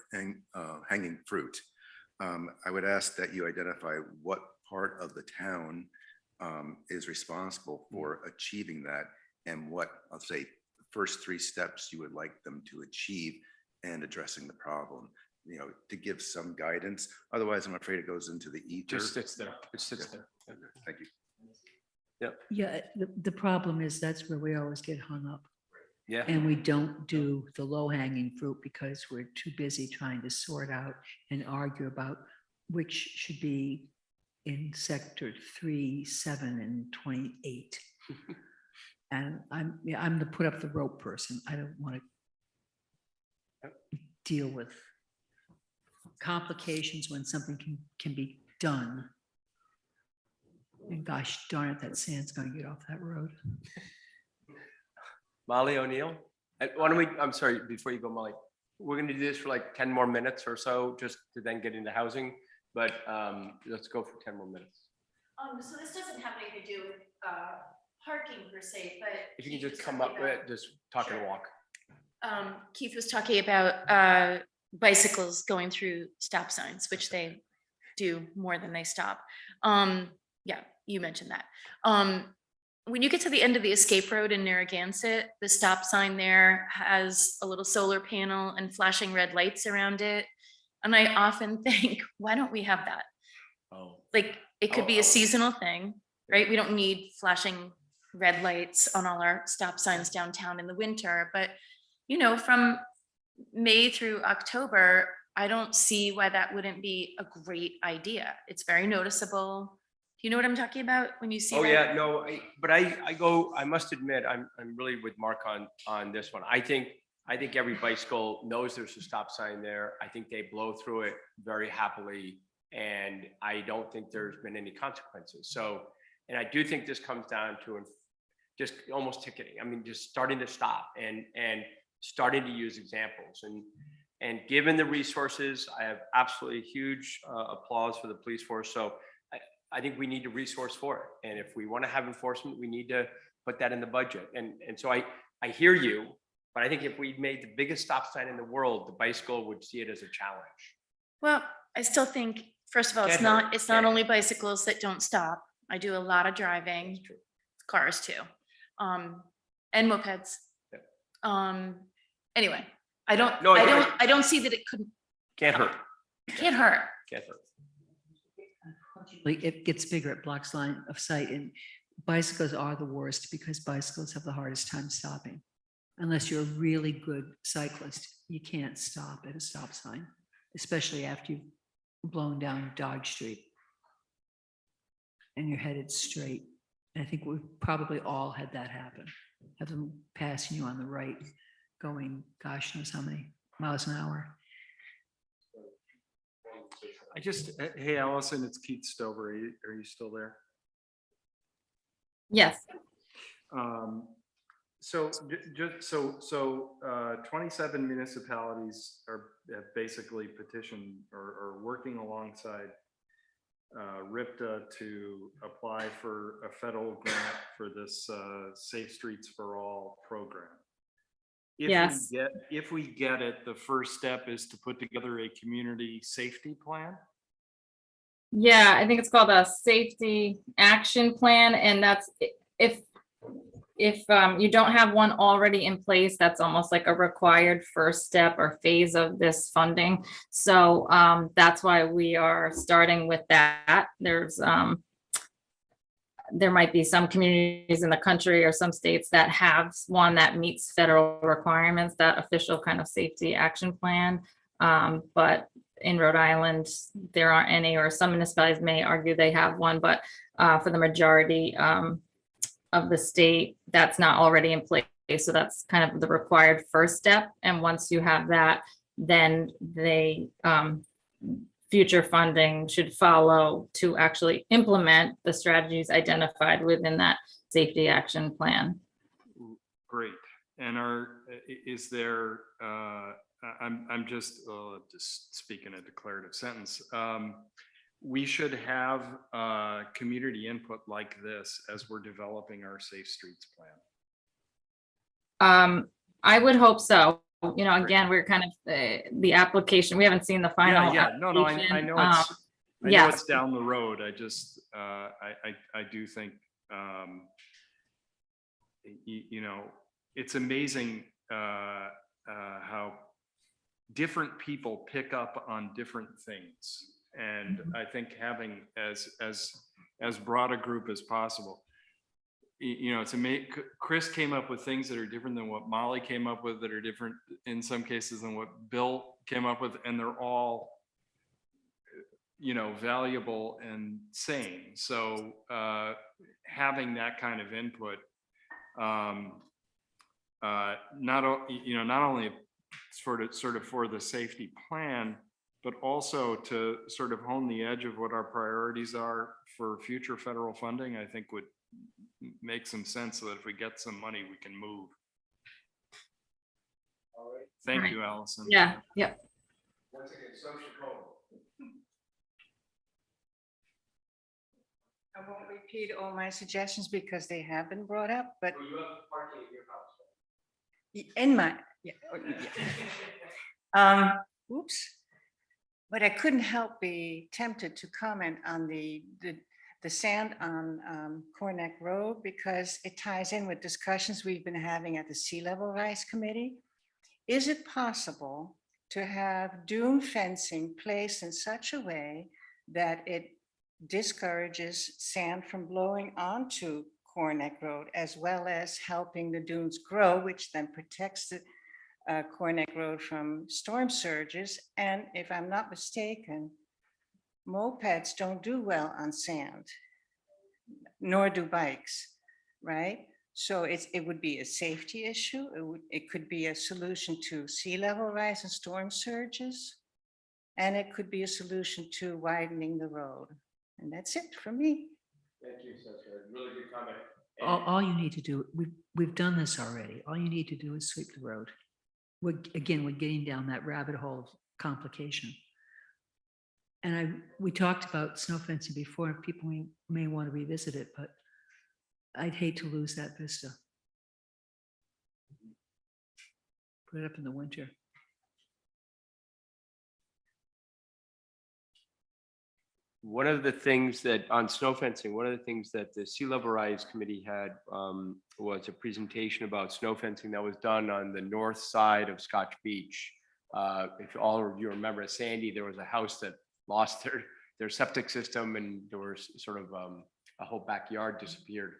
hanging fruit, I would ask that you identify what part of the town is responsible for achieving that, and what, I'll say, the first 3 steps you would like them to achieve and addressing the problem, to give some guidance. Otherwise, I'm afraid it goes into the ether. Just sits there. It sits there. Thank you. yeah, the problem is that's where we always get hung up. Yeah. And we don't do the low hanging fruit because we're too busy trying to sort out and argue about which should be in sector 3, 7, and 28. And I'm the put up the rope person. I don't want to deal with complications when something can be done. And gosh darn it, that sand's going to get off that road. Molly O'Neill. Why don't we, I'm sorry, before you go, Molly, we're going to do this for like 10 more minutes or so, just to then get into housing. But let's go for 10 more minutes. So this doesn't have anything to do with parking per se, but. If you can just come up with, just talk and walk. Keith was talking about bicycles going through stop signs, which they do more than they stop. Yeah, you mentioned that. When you get to the end of the escape road in Narragansett, the stop sign there has a little solar panel and flashing red lights around it. And I often think, why don't we have that? Oh. Like, it could be a seasonal thing, right? We don't need flashing red lights on all our stop signs downtown in the winter, but you know, from May through October, I don't see why that wouldn't be a great idea. It's very noticeable. Do you know what I'm talking about when you see Oh, that? yeah, no, I must admit, I'm really with Mark on this one. I think every bicycle knows there's a stop sign there. I think they blow through it very happily. And I don't think there's been any consequences. So, and I do think this comes down to just almost ticketing. I mean, just starting to stop and starting to use examples. And given the resources, I have absolutely huge applause for the police force. So I think we need to resource for it. And if we want to have enforcement, we need to put that in the budget. And so I hear you, but I think if we made the biggest stop sign in the world, the bicycle would see it as a challenge. Well, I still think, first of all, it's Can't not, hurt, it's can't not hurt. only bicycles that don't stop. I do a lot of driving, cars too, and mopeds. Anyway, I don't, No, you're right. I don't see that it couldn't, Can't hurt, it can't hurt. can't hurt. Like, it gets bigger, it blocks line of sight, and bicycles are the worst because bicycles have the hardest time stopping. Unless you're a really good cyclist, you can't stop at a stop sign, especially after you've blown down Dodge Street and you're headed straight. And I think we've probably all had that happen. Have them passing you on the right, going, gosh knows how many miles an hour. Hey, Allison, it's Keith Stover. Are you still there? Yes. So just so 27 municipalities have basically petitioned or are working alongside RIPTA to apply for a federal grant for this Safe Streets for All program. Yes. If we get it, the first step is to put together a community safety plan. Yeah, I think it's called a safety action plan, and that's if you don't have one already in place, that's almost like a required first step or phase of this funding. So that's why we are starting with that. There might be some communities in the country or some states that have one that meets federal requirements, that official kind of safety action plan. But in Rhode Island, there aren't any, or some municipalities may argue they have one, but for the majority of the state, that's not already in place. So that's kind of the required first step. And once you have that, then they future funding should follow to actually implement the strategies identified within that safety action plan. Great. And is there, I'm just speaking a declarative sentence. We should have community input like this as we're developing our Safe Streets plan. I would hope so. You know, again, we're kind of the application. We haven't seen the final. Yeah, no, I application. know it's, I know yes. it's down the road. I just, I do think, you know, it's amazing how different people pick up on different things. And I think having as broad a group as possible. You know, it's amazing. Chris came up with things that are different than what Molly came up with, that are different in some cases than what Bill came up with, and they're all, you know, valuable and sane. So having that kind of input, not only sort of for the safety plan, but also to sort of hone the edge of what our priorities are for future federal funding, I think would make some sense, so that if we get some money, we can move. All right. Thank Right. you, Allison. Yeah, yep. Once again, social code. I won't repeat all my suggestions because they have been brought up, but So you have parking at your house. in my, oops. But I couldn't help be tempted to comment on the sand on Corneck Road, because it ties in with discussions we've been having at the Sea Level Rise Committee. Is it possible to have dune fencing placed in such a way that it discourages sand from blowing onto Corneck Road, as well as helping the dunes grow, which then protects the Corneck Road from storm surges. And if I'm not mistaken, mopeds don't do well on sand, nor do bikes, right? So it would be a safety issue. It could be a solution to sea level rise and storm surges. And it could be a solution to widening the road. And that's it for me. Thank you, Sasha. Really good comment. All you need to do, we've done this already. All you need to do is sweep the road. We're getting down that rabbit hole of complication. And we talked about snow fencing before, and people may want to revisit it, but I'd hate to lose that vista. Put it up in the winter. One of the things that on snow fencing, one of the things that the Sea Level Rise Committee had was a presentation about snow fencing that was done on the north side of Scotch Beach. If all of you remember at Sandy, there was a house that lost their septic system, and there was sort of a whole backyard disappeared.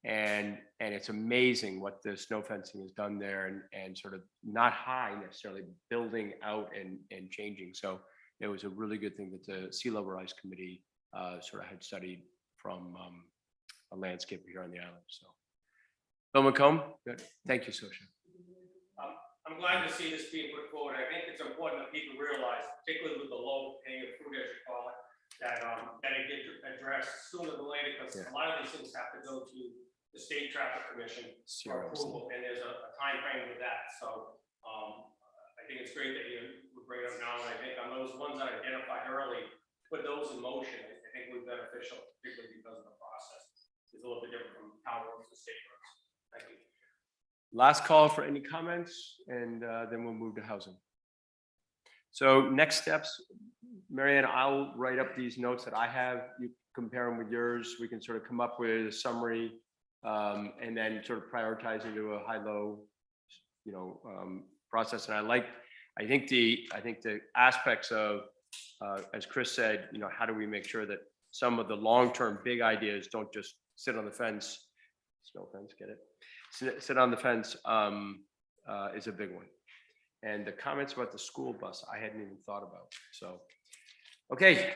And it's amazing what the snow fencing has done there, and sort of not high necessarily, building out and changing. So it was a really good thing that the Sea Level Rise Committee sort of had studied from a landscaper here on the island. So, Bill McComb, good. Thank you, Sosha. I'm glad to see this being put forward. I think it's important that people realize, particularly with the low hanging fruit, as you call it, that it gets addressed sooner than later, because a lot of these things have to go to the State Traffic Commission for approval, and there's a time frame with that. So I think it's great that you would bring it up now, and I think on those ones that I identified early, put those in motion. I think would be beneficial, particularly because of the process. It's a little bit different from town roads to state roads. Thank you. Last call for any comments, and then we'll move to housing. So next steps, Marianne, I'll write up these notes that I have. You compare them with yours. We can sort of come up with a summary, and then sort of prioritize into a high-low, process. And I think the aspects of, as Chris said, how do we make sure that some of the long-term big ideas don't just sit on the fence, snow fence, get it? Sit on the fence is a big one. And the comments about the school bus, I hadn't even thought about. So, okay,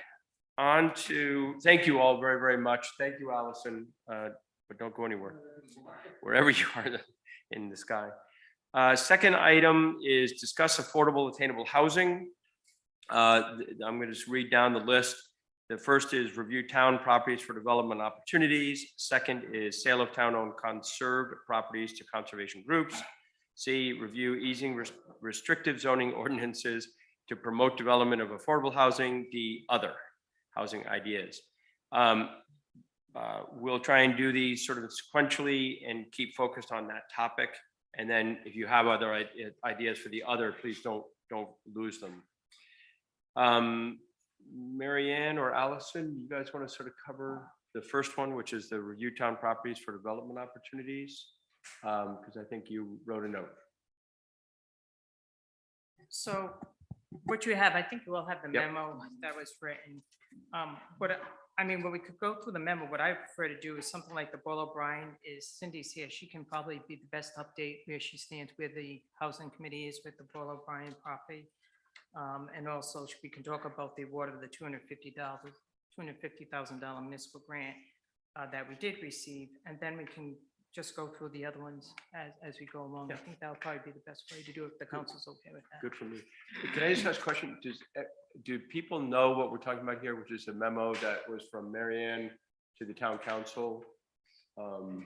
on to, thank you all very, very much. Thank you, Allison, but don't go anywhere, wherever you are in the sky. Second item is discuss affordable attainable housing. I'm going to just read down the list. The first is review town properties for development opportunities. Second is sale of town-owned conserved properties to conservation groups. C, review easing restrictive zoning ordinances to promote development of affordable housing. D, other housing ideas. We'll try and do these sort of sequentially and keep focused on that topic. And then if you have other ideas for the other, please don't lose them. Marianne or Allison, you guys want to sort of cover the first one, which is the review town properties for development opportunities? Because I think you wrote a note. So what you have, I think you all have the Yep. memo that was written. When we could go through the memo, what I prefer to do is something like the Boyle O'Brien is Cindy's here. She can probably be the best update where she stands, where the housing committee is with the Boyle O'Brien property. And also we can talk about the award of the $250,000 municipal grant that we did receive. And then we can just go through the other ones as we go along. I think that'll probably be the best way to do it if the council's okay with that. Good for me. Can I just ask a question? Do people know what we're talking about here, which is a memo that was from Marianne to the town council? And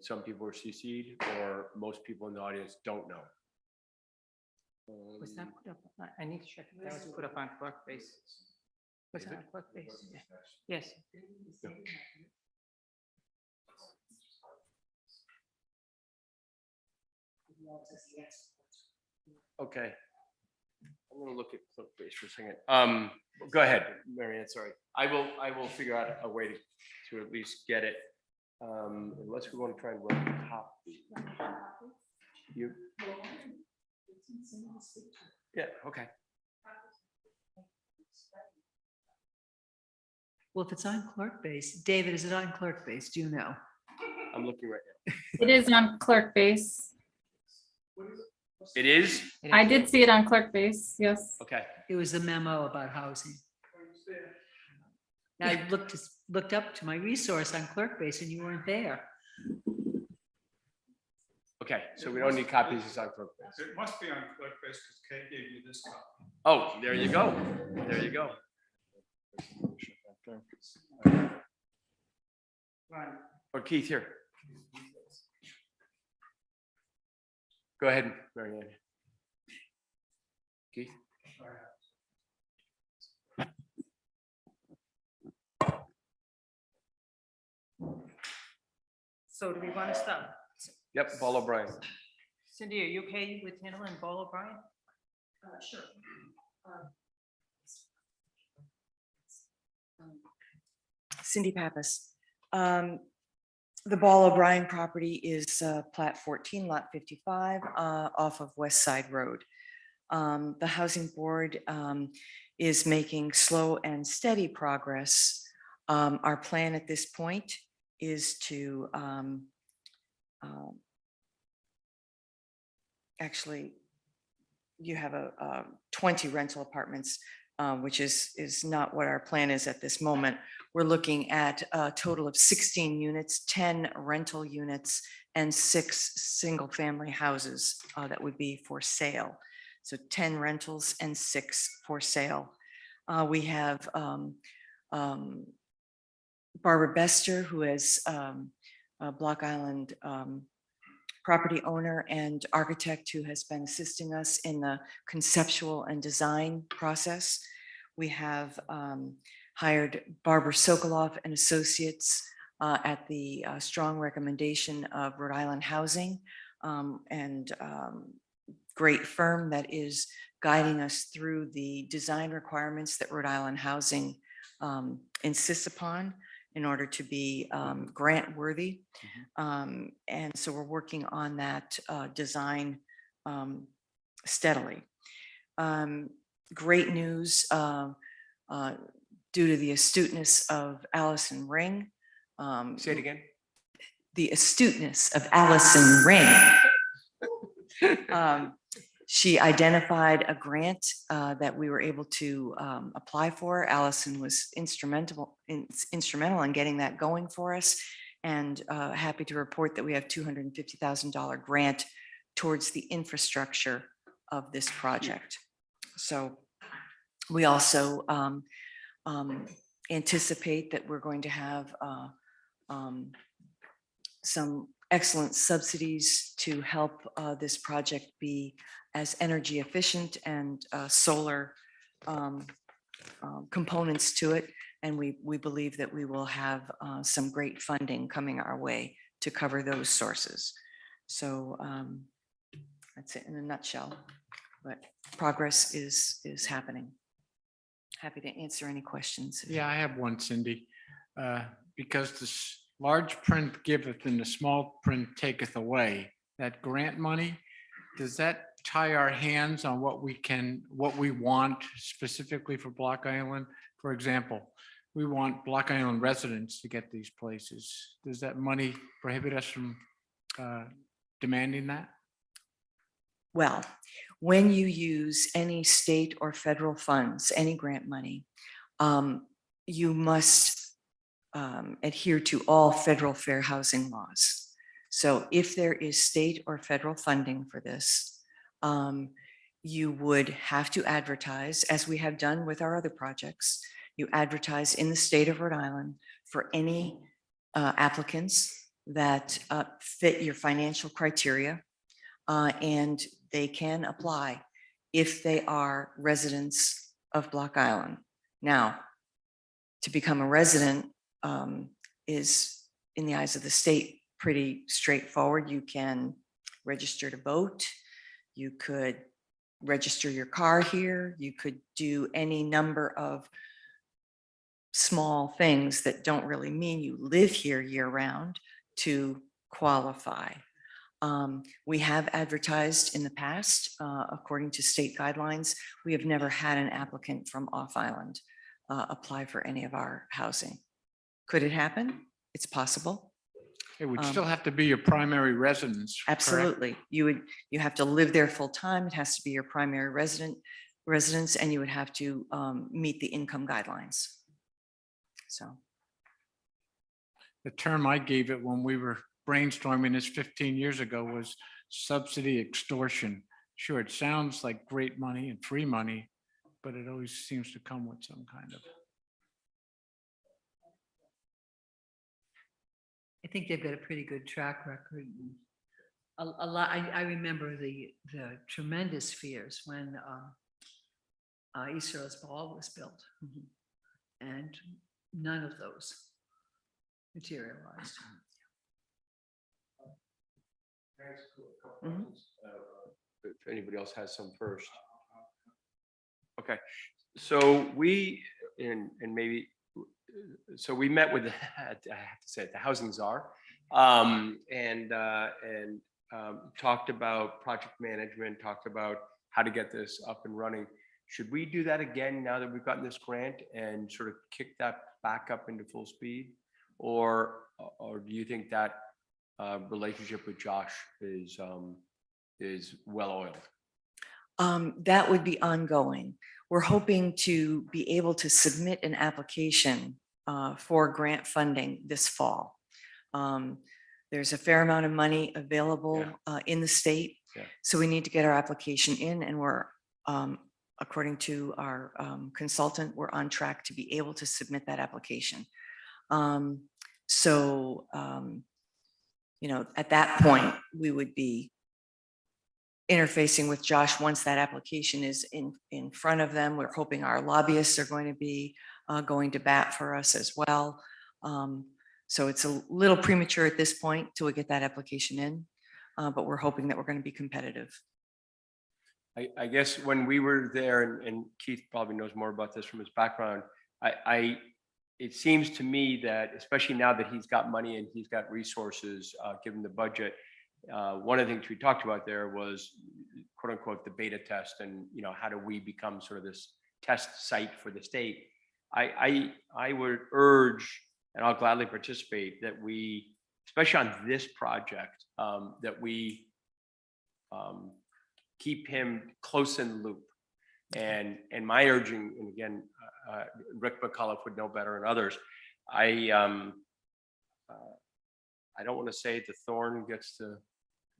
some people were CC'd, or most people in the audience don't know? Was that put up? I need to check if that was put up on Clerkbase. Was that on Clerkbase? Yeah. Yes. Okay. I'm gonna look at Clerkbase for a second. Go ahead, Marianne, sorry. I will figure out a way to at least get it. Unless we want to try and run a copy. You? Yeah, okay. Well, if it's on clerk base, David, is it on clerk base? Do you know? I'm looking right It is on clerk base. now. It is? I did see it on clerk base, yes. Okay. It was a memo about housing. I looked up to my resource on clerk base and you weren't there. Okay, so we don't need copies, it's on clerk base. It must be on clerk base because Kay gave you this copy. Oh, there you go. There you go. Or Keith, here. Go ahead, Mary Ann. Keith? So do we want to start? Yep, Paul O'Brien. Cindy, are you okay with handling Paul O'Brien? Sure. Cindy Pappas. The Ball O'Brien property is plat 14, lot 55, off of West Side Road. The Housing Board is making slow and steady progress. Our plan at this point is to actually, you have a 20 rental apartments, which is not what our plan is at this moment. We're looking at a total of 16 units, 10 rental units, and 6 single-family houses that would be for sale. So 10 rentals and 6 for sale. We have Barbara Bester, who is a Block Island property owner and architect who has been assisting us in the conceptual and design process. We have hired Barbara Sokoloff and Associates at the strong recommendation of Rhode Island Housing, and great firm that is guiding us through the design requirements that Rhode Island Housing insists upon in order to be grant worthy. And so we're working on that design steadily. Great news due to the astuteness of Allison Ring. Say it again. The astuteness of Allison Ring. She identified a grant that we were able to apply for. Allison was instrumental in getting that going for us, and happy to report that we have $250,000 grant towards the infrastructure of this project. So we also anticipate that we're going to have some excellent subsidies to help this project be as energy efficient, and solar components to it. And we believe that we will have some great funding coming our way to cover those sources. So that's it in a nutshell, but progress is happening. Happy to answer any questions. Yeah, I have one, Cindy. Because the large print giveth and the small print taketh away, that grant money, does that tie our hands on what we want specifically for Block Island? For example, we want Block Island residents to get these places. Does that money prohibit us from demanding that? Well, when you use any state or federal funds, any grant money, you must adhere to all federal fair housing laws. So if there is state or federal funding for this, you would have to advertise, as we have done with our other projects. You advertise in the state of Rhode Island for any applicants that fit your financial criteria, and they can apply if they are residents of Block Island. Now, to become a resident is, in the eyes of the state, pretty straightforward. You can register to vote. You could register your car here. You could do any number of small things that don't really mean you live here year round to qualify. We have advertised in the past, according to state guidelines. We have never had an applicant from off island. apply for any of our housing. Could it happen? It's possible. It would Um, still have to be your primary residence. correct? Absolutely. You have to live there full time. It has to be your primary residence, and you would have to meet the income guidelines. So, The term I gave it when we were brainstorming this 15 years ago was subsidy extortion. Sure, it sounds like great money and free money, but it always seems to come with some kind of. I think they've got a pretty good track record. A lot, I remember the tremendous fears when East Earl's Ball was built. And none of those materialized. Mhm. If anybody else has some first. Okay, so we, and maybe, so we met with, I have to say it, the housing czar, and talked about project management, talked about how to get this up and running. Should we do that again now that we've gotten this grant and sort of kick that back up into full speed? Or do you think that relationship with Josh is well oiled? That would be ongoing. We're hoping to be able to submit an application for grant funding this fall. There's a fair amount of money available in the state. Yeah. So we need to get our application in, and we're, according to our consultant, we're on track to be able to submit that application. You know, at that point, we would be interfacing with Josh once that application is in front of them. We're hoping our lobbyists are going to be going to bat for us as well. So it's a little premature at this point till we get that application in, but we're hoping that we're going to be competitive. I guess when we were there, and Keith probably knows more about this from his background, it seems to me that, especially now that he's got money and he's got resources, given the budget, one of the things we talked about there was quote unquote the beta test, and you know, how do we become sort of this test site for the state? I would urge, and I'll gladly participate, that we, especially on this project, that we keep him close in the loop. And my urging, and again, Rick McCullough would know better and others, I don't want to say the thorn gets to,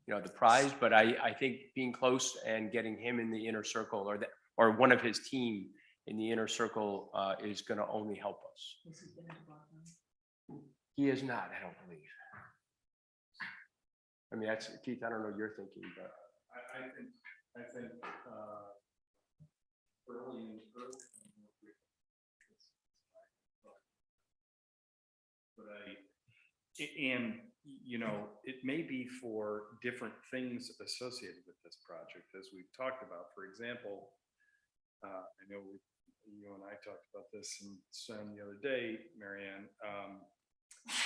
you know, the prize, but I think being close and getting him in the inner circle, or one of his team in the inner circle, is going to only help us. He is not, I don't believe. I mean, that's, Keith, I don't know what you're thinking, but I think early. And, you know, it may be for different things associated with this project, as we've talked about. For example, I know you and I talked about this and Sam the other day, Marianne,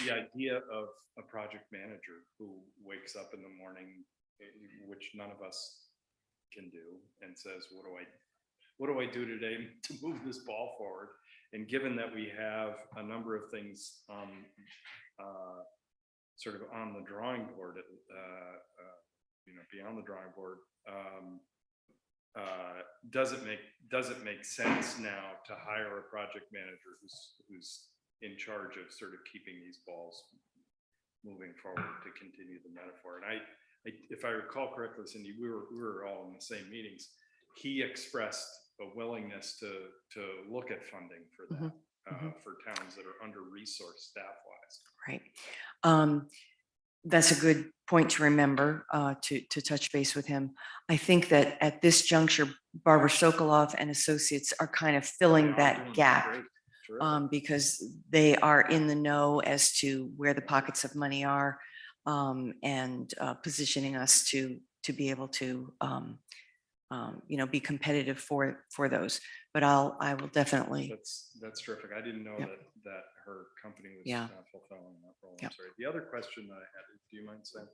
the idea of a project manager who wakes up in the morning, which none of us can do, and says, what do I do today to move this ball forward? And given that we have a number of things sort of on the drawing board, you know, beyond the drawing board, does it make sense now to hire a project manager who's in charge of sort of keeping these balls moving forward, to continue the metaphor? And if I recall correctly, Cindy, we were all in the same meetings. He expressed a willingness to look at funding for that, for towns that are under-resourced staff-wise. Right. That's a good point to remember, to touch base with him. I think that at this juncture, Barbara Sokoloff and Associates are kind of filling that gap, because they are in the know as to where the pockets of money are, and positioning us to be able to you know, be competitive for those. But I will definitely. That's terrific. I didn't know that her company was fulfilling that role. I'm sorry. The other question that I had, do you mind saying?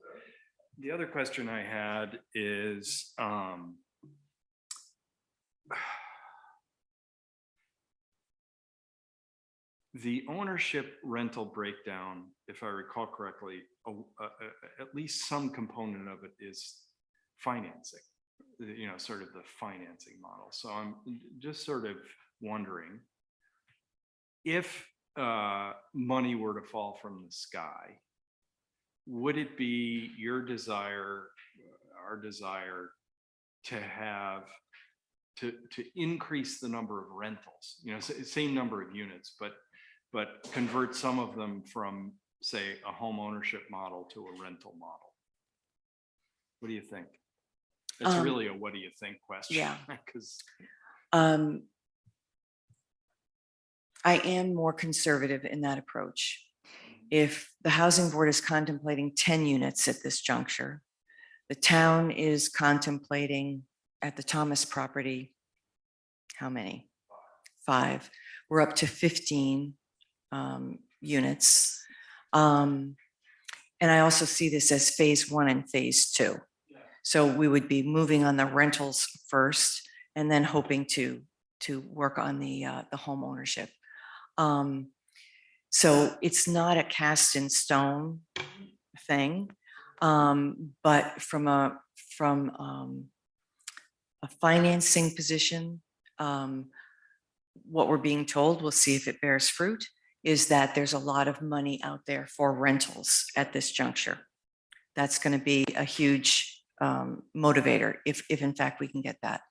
The other question I had is, the ownership rental breakdown, if I recall correctly, at least some component of it is financing, sort of the financing model. So I'm just sort of wondering if money were to fall from the sky, would it be your desire, our desire, to have to increase the number of rentals, same number of units, but convert some of them from, say, a home ownership model to a rental model? What do you think? It's really a what do you think question. Yeah. Because I am more conservative in that approach. If the housing board is contemplating 10 units at this juncture, the town is contemplating at the Thomas property, how many? 5. We're up to 15 units. And I also see this as phase 1 and phase 2. So we would be moving on the rentals first and then hoping to work on the home ownership. So it's not a cast in stone thing, but from a financing position, what we're being told, we'll see if it bears fruit, is that there's a lot of money out there for rentals at this juncture. That's going to be a huge motivator if in fact we can get that.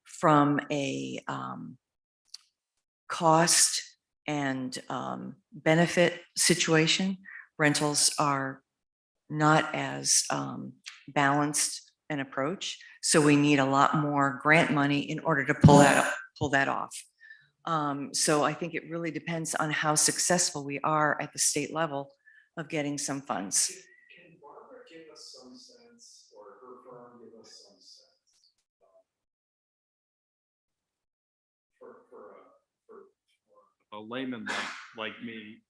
From a cost and benefit situation, rentals are not as balanced an approach. So we need a lot more grant money in order to pull that off. So I think it really depends on how successful we are at the state level of getting some funds. Can Barbara give us some sense, or her firm give us some sense, for a layman like me,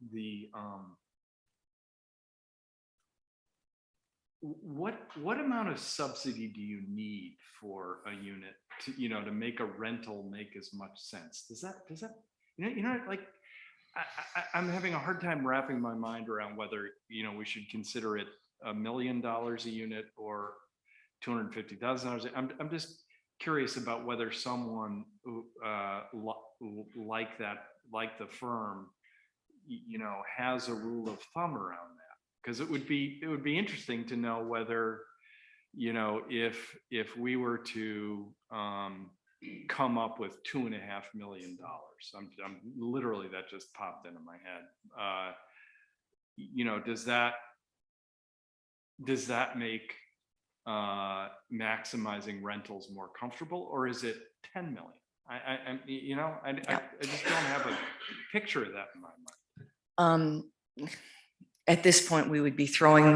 what amount of subsidy do you need for a unit to make a rental make as much sense? Does that like I'm having a hard time wrapping my mind around whether we should consider it $1 million a unit or $250,000. I'm just curious about whether someone like the firm has a rule of thumb around that, because it would be interesting to know whether if we were to come up with $2.5 million. I'm literally, that just popped into my head. Does that make maximizing rentals more comfortable, or is it 10 million? I just don't have a picture of that in my mind. At this point, we would be throwing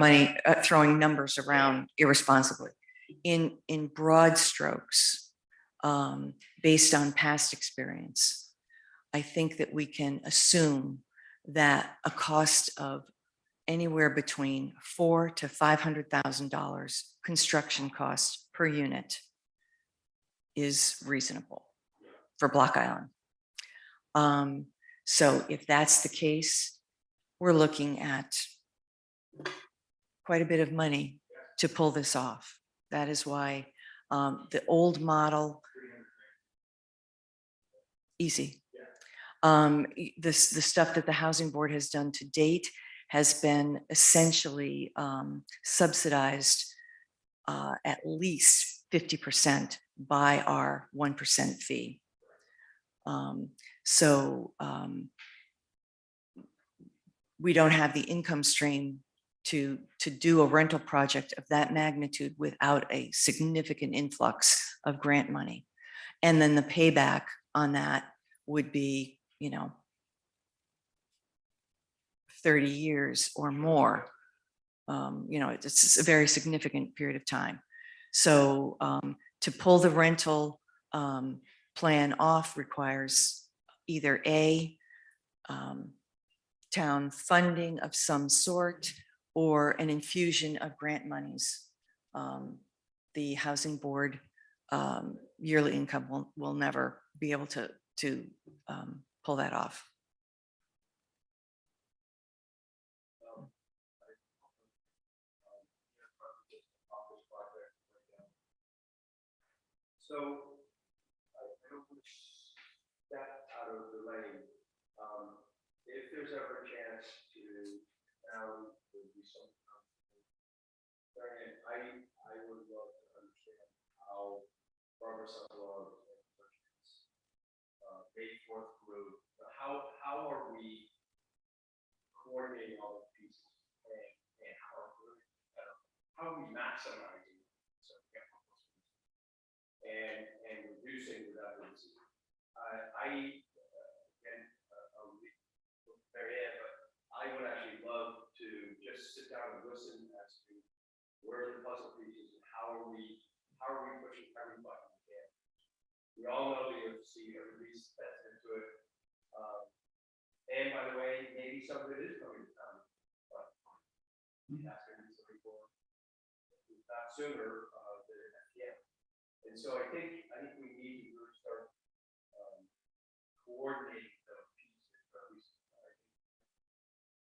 numbers around irresponsibly. In broad strokes, based on past experience, I think that we can assume that a cost of anywhere between $400,000 to $500,000 construction cost per unit is reasonable for Block Island. So if that's the case, we're looking at quite a bit of money to pull this off. That is why the old model, easy. The stuff that the Housing Board has done to date has been essentially subsidized at least 50% by our 1% fee. We don't have the income stream to do a rental project of that magnitude without a significant influx of grant money. And then the payback on that would be, 30 years or more. It's a very significant period of time. So to pull the rental plan off requires either a town funding of some sort or an infusion of grant monies. The Housing Board yearly income will never be able to pull that off. So I don't want to step out of the lane. If there's ever a chance to would be some. I would love to understand how Barbara Sutherland May 4th group, how are we coordinating all the pieces and how are we maximizing so and reducing redundancy? Marianne, but I would actually love to just sit down and listen as to where the puzzle pieces and how are we pushing every button we can. We all know the UFC, everybody's that's into it. And by the way, maybe some of it is coming to town, but that's going to be something for not sooner than FPM. And so I think we need to really start coordinating the pieces, at least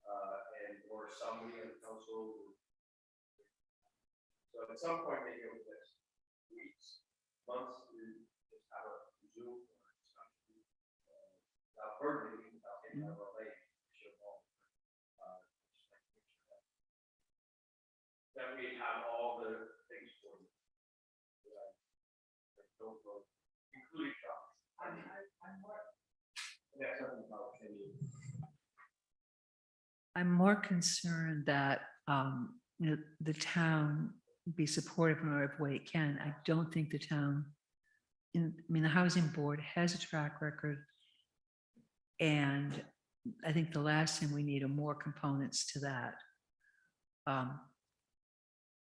and or somebody on the council. So at some point, maybe over the next weeks, months, we just have a Zoom or discussion without burdening, without getting out of our way. That we have all the things for you. Including jobs. That's something about I'm more concerned that, you know, the town be supportive in whatever way it can. I don't think the town, I mean, the housing board has a track record. And I think the last thing we need are more components to that.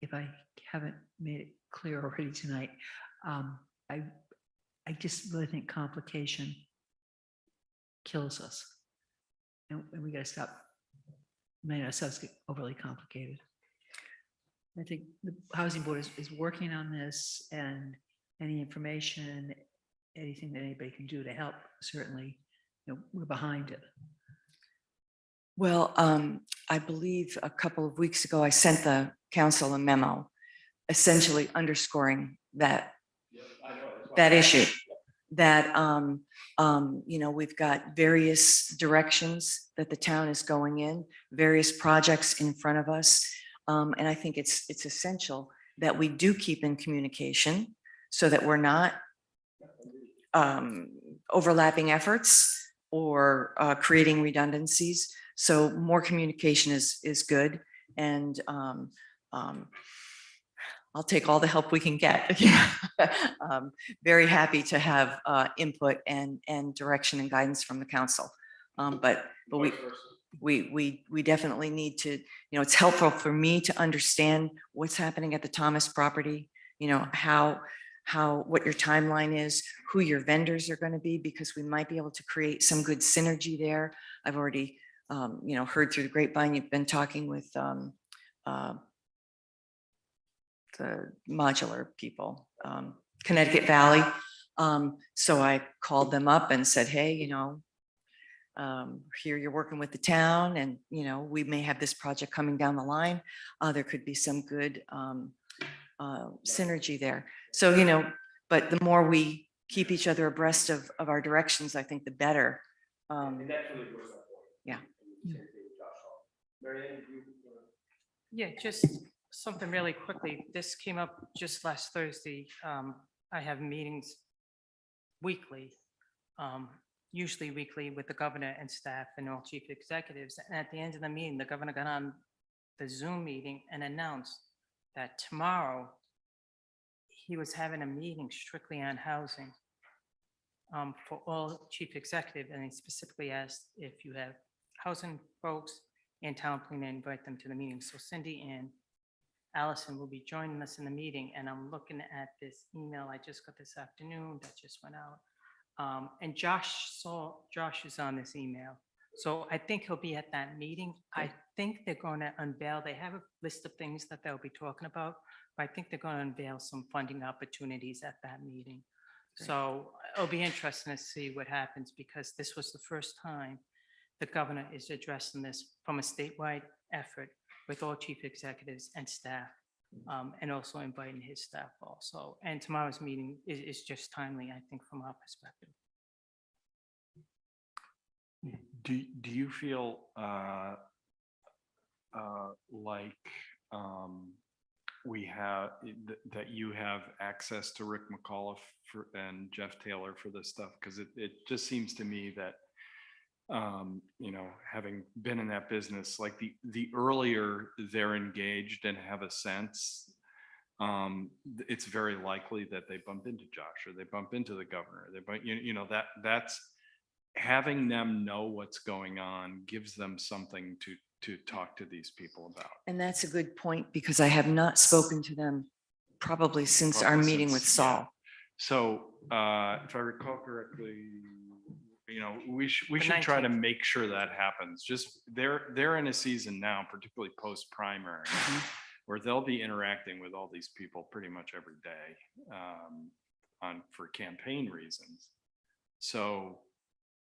If I haven't made it clear already tonight, I just really think complication kills us. And we gotta stop making ourselves get overly complicated. I think the housing board is working on this, and any information, anything that anybody can do to help, certainly, you know, we're behind it. Well, I believe a couple of weeks ago, I sent the council a memo essentially underscoring that issue. That, you know, we've got various directions that the town is going in, various projects in front of us. And I think it's essential that we do keep in communication so that we're not overlapping efforts or creating redundancies. So more communication is good. And I'll take all the help we can get. Very happy to have input and direction and guidance from the council. But we definitely need to, you know, it's helpful for me to understand what's happening at the Thomas property, you know, what your timeline is, who your vendors are going to be, because we might be able to create some good synergy there. I've already, you know, heard through the grapevine, you've been talking with the modular people, Connecticut Valley. So I called them up and said, hey, you know, here you're working with the town, and, you know, we may have this project coming down the line. There could be some good synergy there. So, you know, but the more we keep each other abreast of our directions, I think the better. and that's really what's that for. Yeah. Marianne, Yeah, just something really quickly. This came up just last Thursday. I have meetings weekly, usually weekly, with the governor and staff and all chief executives. And at the end of the meeting, the governor got on the Zoom meeting and announced that tomorrow he was having a meeting strictly on housing for all chief executive. And he specifically asked if you have housing folks in town, please invite them to the meeting. So Cindy and Allison will be joining us in the meeting, and I'm looking at this email I just got this afternoon that just went out. And Josh is on this email. So I think he'll be at that meeting. I think they're going to unveil, they have a list of things that they'll be talking about, but I think they're going to unveil some funding opportunities at that meeting. So it'll be interesting to see what happens because this was the first time the governor is addressing this from a statewide effort with all chief executives and staff, and also inviting his staff also. And tomorrow's meeting is just timely, I think, from our perspective. Do you feel like we have, that you have access to Rick McAuliffe and Jeff Taylor for this stuff? Because it just seems to me that, you know, having been in that business, like the earlier they're engaged and have a sense, it's very likely that they bump into Josh or they bump into the governor. You know, that's having them know what's going on gives them something to talk to these people about. And that's a good point because I have not spoken to them probably since our meeting with Saul. So if I recall correctly, you know, we should The try to 19th. make sure that happens. Just they're in a season now, particularly post primary, where they'll be interacting with all these people pretty much every day for campaign reasons. So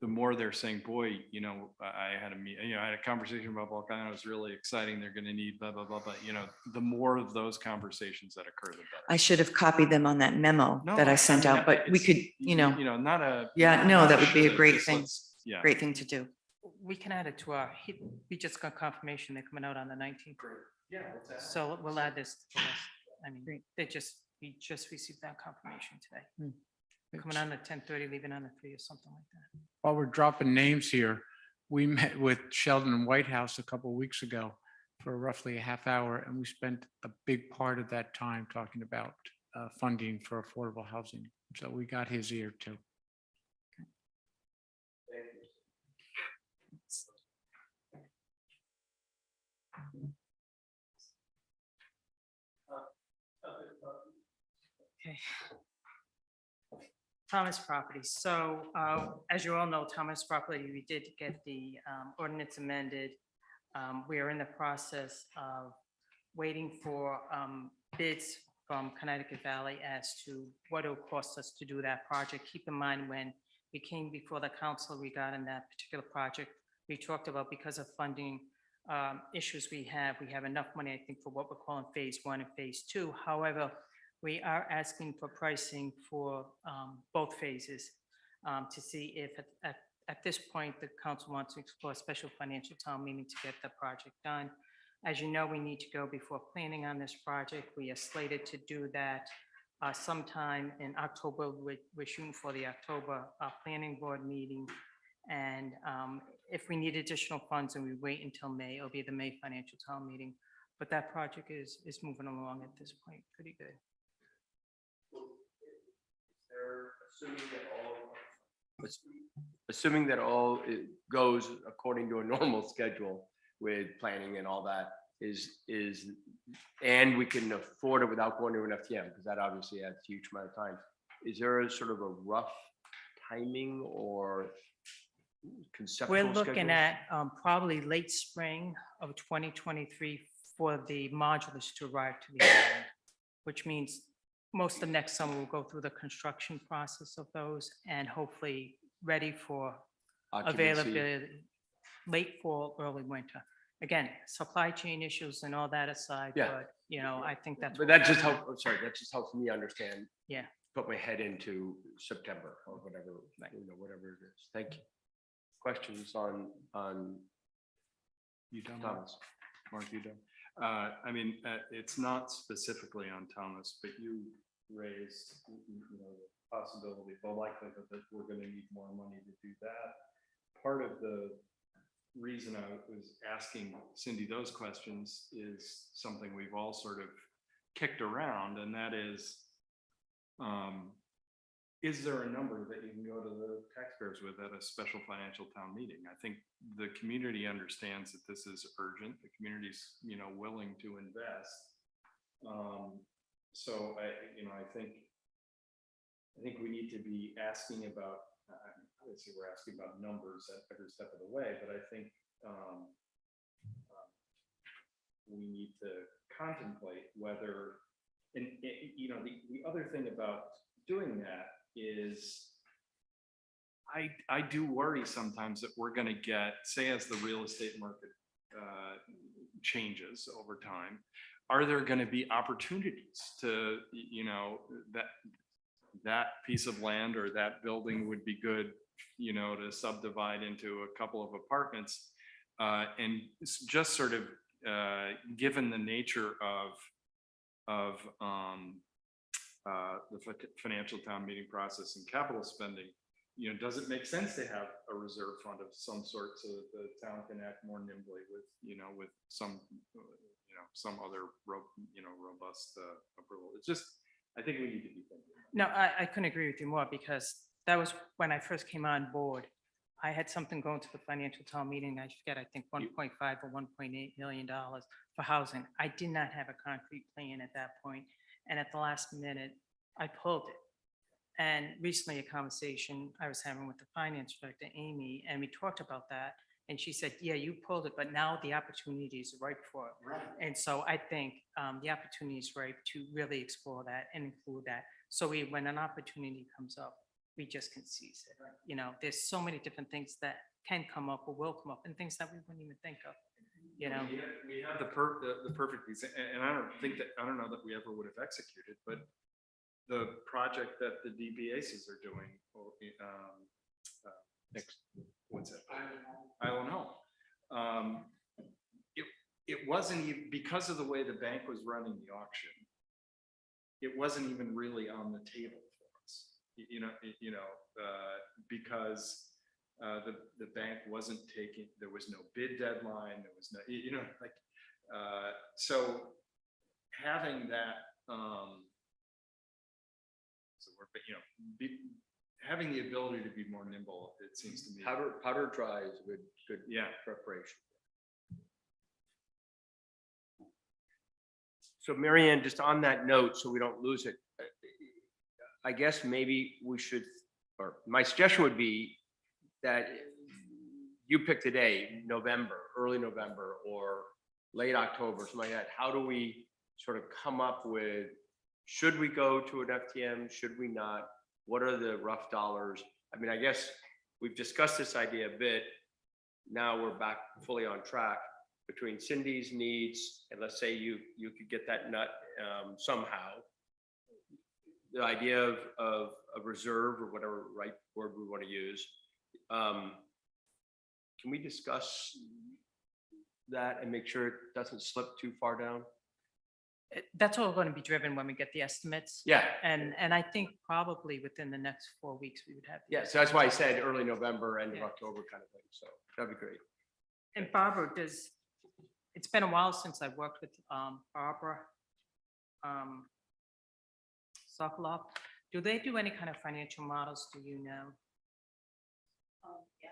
the more they're saying, boy, you know, I had a conversation about Balkan. It was really exciting. They're going to need blah, blah, blah, blah. You know, the more of those conversations that occur, the better. I should have copied them on that memo No, that I sent mean, out, but we it's, could, you know, not a. yeah, no, not that would be a shoulda, great just thing. let's- Yeah. great thing to do. We can add it to our, we just got confirmation they're coming out on the 19th. Yeah. So we'll add this to the list. I mean, Great. we just received that confirmation today. Hmm. Coming on at 10:30, leaving on at 3 or something like that. While we're dropping names here, we met with Sheldon White House a couple of weeks ago for roughly a half hour, and we spent a big part of that time talking about funding for affordable housing. So we got his ear too. Okay. Thomas Properties. So as you all know, Thomas Property, we did get the ordinance amended. We are in the process of waiting for bids from Connecticut Valley as to what it will cost us to do that project. Keep in mind, when we came before the council regarding that particular project, we talked about, because of funding issues we have enough money, I think, for what we're calling phase 1 and phase 2. However, we are asking for pricing for both phases to see if at this point the council wants to explore a special financial town meeting to get the project done. As you know, we need to go before planning on this project. We are slated to do that sometime in October. We're shooting for the October planning board meeting. And if we need additional funds and we wait until May, it'll be the May financial town meeting. But that project is moving along at this point pretty good. Assuming that all it goes according to a normal schedule with planning and all that and we can afford it without going to an FTM, because that obviously adds a huge amount of time. Is there a sort of a rough timing or conceptual We're looking schedule? at probably late spring of 2023 for the modulars to arrive to the island, which means most of next summer we'll go through the construction process of those and hopefully ready for Occupancy? availability, late fall, early winter. Again, supply chain issues and all that aside, Yeah. but you know, I think that's. But what that just we're- helps, I'm sorry, that just helps me understand. Yeah. Put my head into September or whatever, you know, whatever it is. Thank you. Questions on You done? Thomas? Mark, you done? I mean, it's not specifically on Thomas, but you raised, you know, the possibility, the likelihood that we're going to need more money to do that. Part of the reason I was asking Cindy those questions is something we've all sort of kicked around, and that is there a number that you can go to the taxpayers with at a special financial town meeting? I think the community understands that this is urgent. The community's, you know, willing to invest. So I think we need to be asking about, obviously we're asking about numbers at every step of the way, but I think we need to contemplate whether, and you know, the other thing about doing that is I do worry sometimes that we're gonna get, say, as the real estate market changes over time, are there gonna be opportunities to, you know, that piece of land or that building would be good, you know, to subdivide into a couple of apartments. And it's just sort of, given the nature of the financial town meeting process and capital spending, you know, does it make sense to have a reserve fund of some sort so that the town can act more nimbly with, you know, with some, you know, some other, robust approval? It's just, I think we need to be thinking. No, I couldn't agree with you more because that was when I first came on board. I had something going to the financial town meeting. I forget, I think 1.5 or 1.8 million dollars for housing. I did not have a concrete plan at that point, and at the last minute, I pulled it. And recently, a conversation I was having with the finance director, Amy, and we talked about that. And she said, yeah, you pulled it, but now the opportunity is ripe for it. Right. And so I think the opportunity is ripe to really explore that and include that. So when an opportunity comes up, we just can seize it. You know, there's so many different things that can come up or will come up and things that we wouldn't even think of, you know? We have the perfect example, and I don't know that we ever would have executed, but the project that the DBAs are doing, what's it? I don't know. It wasn't even, because of the way the bank was running the auction, it wasn't even really on the table for us. Because the bank wasn't taking, there was no bid deadline, there was no, so having that, having the ability to be more nimble, it seems to me. Powder dry is good Yeah. preparation. So Mary Ann, just on that note, so we don't lose it, I guess maybe we should, or my suggestion would be that you pick today, November, early November, or late October, something like that. How do we sort of come up with, should we go to an FTM? Should we not? What are the rough dollars? I mean, I guess we've discussed this idea a bit. Now we're back fully on track between Cindy's needs, and let's say you could get that nut somehow. The idea of a reserve or whatever right word we want to use. Can we discuss that and make sure it doesn't slip too far down? That's all going to be driven when we get the estimates. Yeah. And I think probably within the next 4 weeks, we would have. the Yeah, so that's why I estimates. said early November, end of Yeah. October kind of thing. So that'd be great. And Barbara, it's been a while since I worked with Barbara Sokoloff. Do they do any kind of financial models? Do you know? Yeah.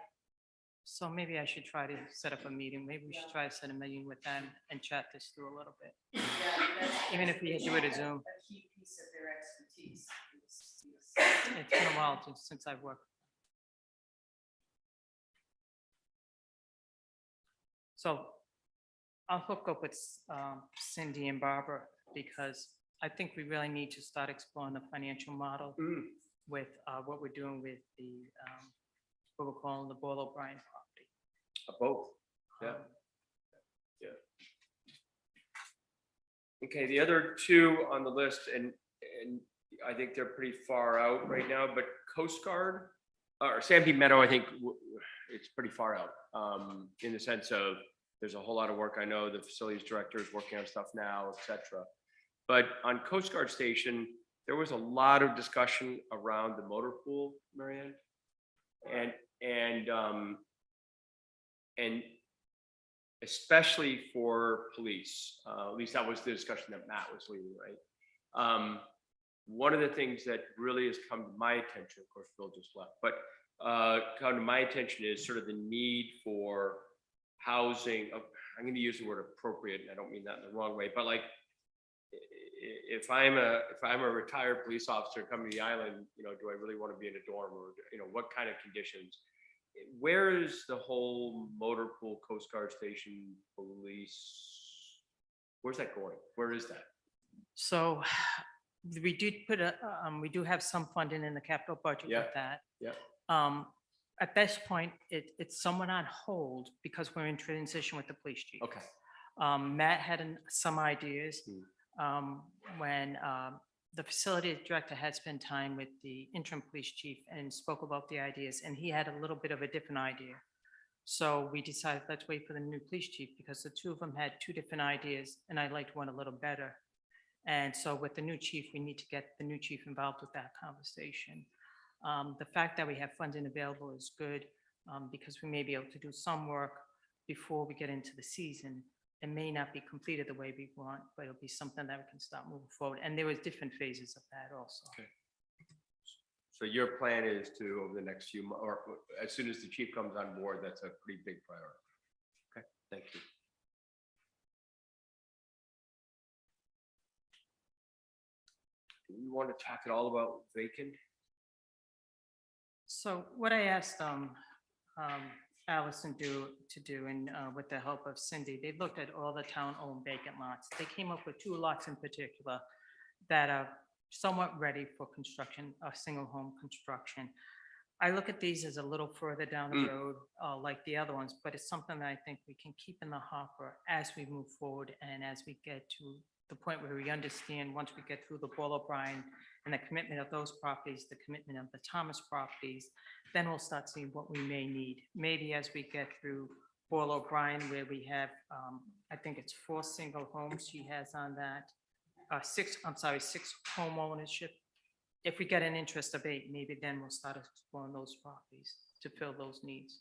So maybe I should try to set up a meeting. Maybe we should try to set a meeting with them and chat this through a little bit. Even if we do it as Zoom. A key piece of their expertise. It's been a while since I've worked. So I'll hook up with Cindy and Barbara because I think we really need to start exploring the financial model with what we're doing with the, what we're calling the Boyle O'Brien property. Both. Yeah. Um, Okay, the other two on the list, and I think they're pretty far out right now, but Coast Guard or Sanpete Meadow, I think it's pretty far out in the sense of there's a whole lot of work. I know the facilities director is working on stuff now, et cetera. But on Coast Guard Station, there was a lot of discussion around the motor pool, Marianne. And especially for police, at least that was the discussion that Matt was leading, right? One of the things that really has come to my attention, of course, Phil just left, but come to my attention is sort of the need for housing. I'm going to use the word appropriate, and I don't mean that in the wrong way, but like, if I'm a retired police officer coming to the island, do I really want to be in a dorm, or what kind of conditions? Where is the whole motor pool Coast Guard Station police? Where's that going? Where is that? So we did put we do have some funding in the capital budget Yeah, with that. yeah. At this point, it's somewhat on hold because we're in transition with the police chief. Okay. Matt had some ideas. Hmm. When the facility director had spent time with the interim police chief and spoke about the ideas, and he had a little bit of a different idea. So we decided, let's wait for the new police chief, because the two of them had two different ideas, and I liked one a little better. And so with the new chief, we need to get the new chief involved with that conversation. The fact that we have funding available is good, because we may be able to do some work before we get into the season. It may not be completed the way we want, but it'll be something that we can start moving forward. And there was different phases of that also. Okay. So your plan is to, over the next few months, or as soon as the chief comes on board, that's a pretty big priority. Okay, thank you. Do we want to talk at all about vacant? So what I asked Allison to do, and with the help of Cindy, they looked at all the town-owned vacant lots. They came up with 2 lots in particular that are somewhat ready for construction, a single home construction. I look at these as a little further down the road, like the other ones, but it's something that I think we can keep in the hopper as we move forward and as we get to the point where we understand, once we get through the Paul O'Brien and the commitment of those properties, the commitment of the Thomas properties, then we'll start seeing what we may need. Maybe as we get through Paul O'Brien, where we have, I think it's 4 single homes she has on that, 6 home ownership. If we get an interest of 8, maybe then we'll start exploring those properties to fill those needs.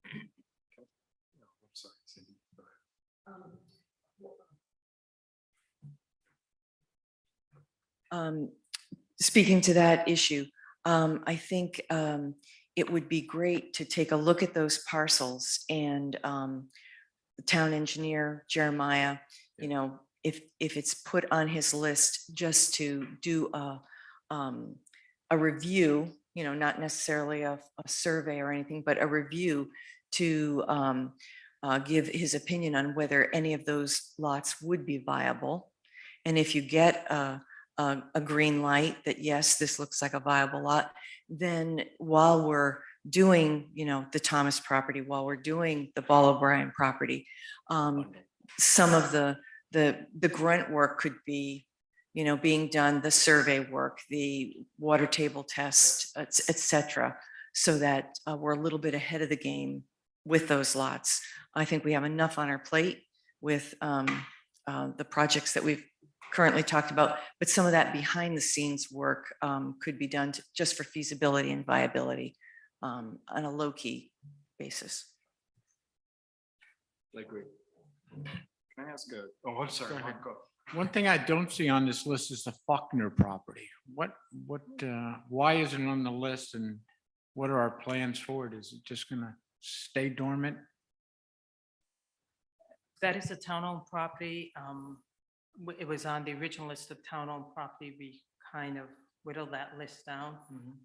I'm sorry, Cindy. Go ahead. Speaking to that issue, I think it would be great to take a look at those parcels and the town engineer, Jeremiah, you know, if it's put on his list, just to do a review, you know, not necessarily a survey or anything, but a review to give his opinion on whether any of those lots would be viable. And if you get a green light that, yes, this looks like a viable lot, then while we're doing, you know, the Thomas property, while we're doing the Paul O'Brien property, some of the grunt work could be, you know, being done, the survey work, the water table test, et cetera, so that we're a little bit ahead of the game with those lots. I think we have enough on our plate with the projects that we've currently talked about, but some of that behind the scenes work could be done just for feasibility and viability on a low key basis. I agree. Can I ask oh, I'm sorry. Go ahead. Mark, go. One thing I don't see on this list is the Faulkner property. Why isn't it on the list, and what are our plans for it? Is it just gonna stay dormant? That is a town-owned property. It was on the original list of town-owned property. We kind of whittled that list down.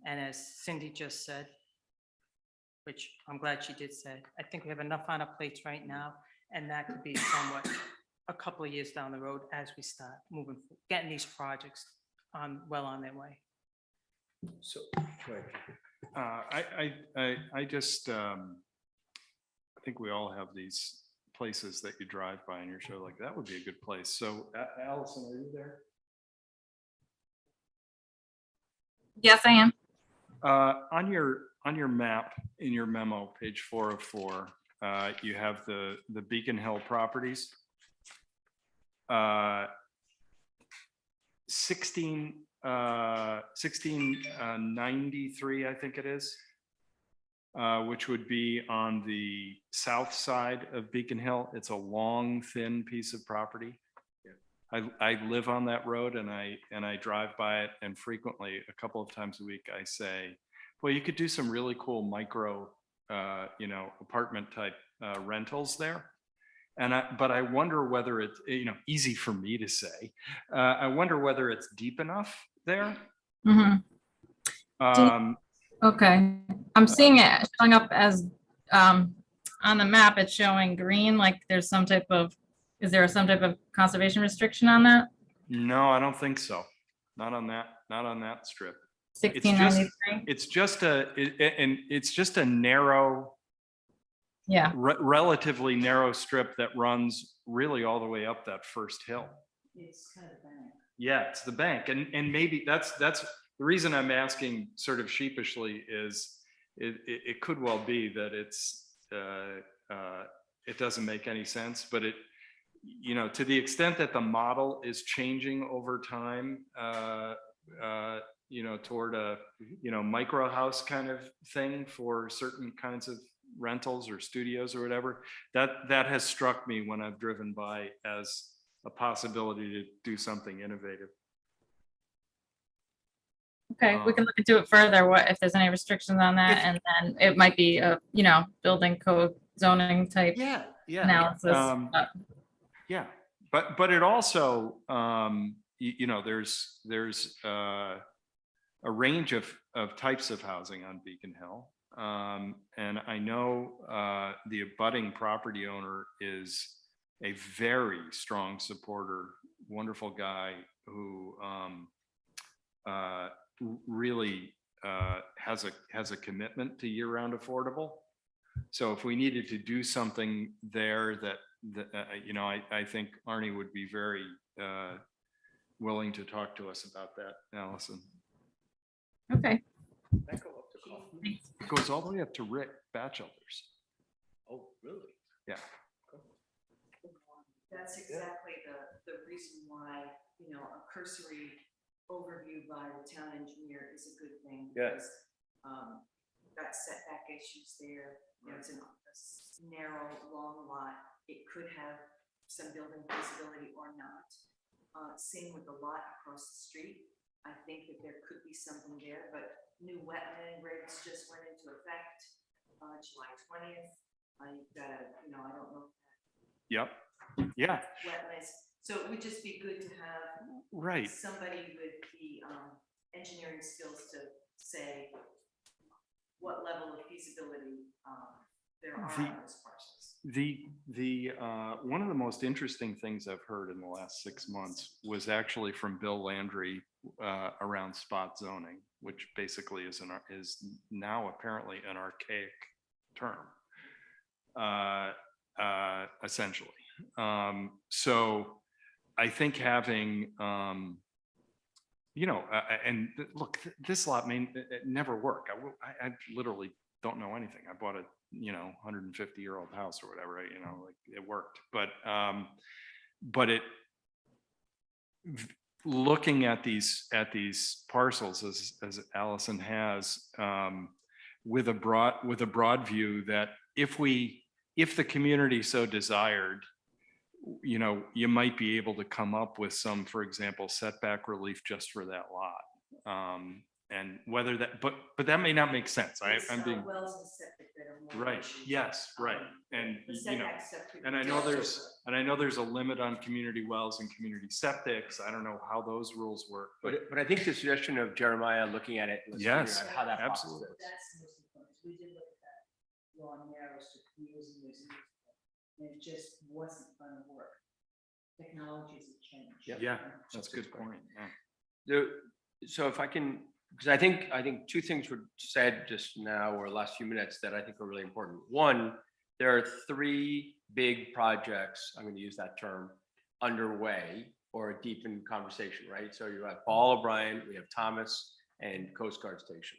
And as Cindy just said, which I'm glad she did say, I think we have enough on our plates right now, and that could be somewhat a couple of years down the road as we start moving, getting these projects well on their way. So, go ahead. I just, I think we all have these places that you drive by in your show, like that would be a good place. So Allison, are you there? Yes, I am. On your map, in your memo, page 4 of 4, you have the Beacon Hill properties. 1693, I think it is, which would be on the south side of Beacon Hill. It's a long, thin piece of property. I live on that road, and I drive by it, and frequently, a couple of times a week, I say, well, you could do some really cool micro, you know, apartment type rentals there. But I wonder whether it's, you know, easy for me to say. I wonder whether it's deep enough there. Mhm. Okay, I'm seeing it showing up as, on the map, it's showing green, like there's some type of, is there some type of conservation restriction on that? No, I don't think so. Not on that strip. It's just, 1693. it's just a narrow, Yeah, relatively narrow strip that runs really all the way up that first hill. It's kind of bad. Yeah, it's the bank. And maybe that's the reason I'm asking sort of sheepishly is it could well be that it doesn't make any sense, but it, you know, to the extent that the model is changing over time, you know, toward a, you know, micro house kind of thing for certain kinds of rentals or studios or whatever, that has struck me when I've driven by as a possibility to do something innovative. okay, we can look into it further, what, if there's any restrictions on that, If- and then it might be a, you know, building code zoning type Yeah, yeah. analysis. Yeah, but it also, you know, there's a range of types of housing on Beacon Hill. And I know the abutting property owner is a very strong supporter, wonderful guy who really has a commitment to year-round affordable. So if we needed to do something there that you know, I think Arnie would be very willing to talk to us about that, Allison. Okay, It goes all the way up to Rick Batchelder's. Oh, really? Yeah. That's exactly the reason why, you know, a cursory overview by the town engineer is a good thing. Yeah. Because, got setback issues there, you know, it's a narrow, long lot, it could have some building feasibility or not. Same with the lot across the street, I think that there could be something there, but new wetland regs just went into effect, July 20th. You've got a, you know, I don't know. Yep. Yeah. Wetlands, so it would just be good to have Right. somebody with the engineering skills to say what level of feasibility there are on those parcels. The one of the most interesting things I've heard in the last 6 months was actually from Bill Landry around spot zoning, which basically is now apparently an archaic term, essentially. So I think having, you know, and look, this lot may never work. I literally don't know anything. I bought a, you know, 150-year-old house or whatever, you know, like it worked, but it, looking at these parcels as Allison has, with a broad view that if the community so desired, you know, you might be able to come up with some, for example, setback relief just for that lot. And whether that, but that may not make sense. I'm being Wells and septic that are more right. issues. Yes, right. And The you know, setback stuff could and be I know dealt with. there's a limit on community wells and community septics. I don't know how those rules work, but But I think the suggestion of Jeremiah looking at it. let's figure Yes, out how that process absolutely. is. That's the most important. We did look at that law narrows to years and years and years ago, and it just wasn't gonna work. Technologies have changed. yeah, that's a good point. Yeah. So if I can, because I think two things were said just now or last few minutes that I think are really important. One, there are 3 big projects, I'm going to use that term, underway or a deepened conversation, right? So you have Paul O'Brien, we have Thomas, and Coast Guard Station.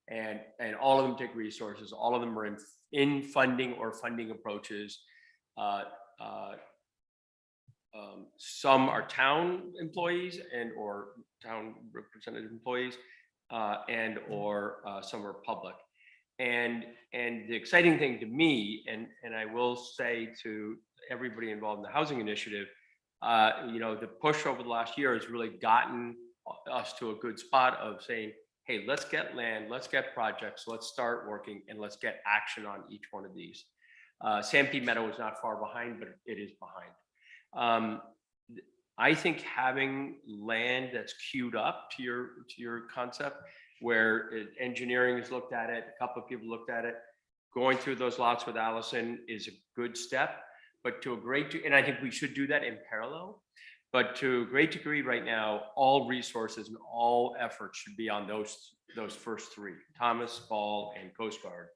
And all of them take resources, all of them are in funding or funding approaches. Some are town employees and or town representative employees, and or some are public. And the exciting thing to me, and I will say to everybody involved in the housing initiative, you know, the push over the last year has really gotten us to a good spot of saying, hey, let's get land, let's get projects, let's start working, and let's get action on each one of these. Sanpete Meadow is not far behind, but it is behind. I think having land that's queued up to your concept, where engineering has looked at it, a couple of people looked at it, going through those lots with Allison is a good step, but to a great, and I think we should do that in parallel. But to a great degree right now, all resources and all efforts should be on those first three, Thomas, Ball, and Coast Guard.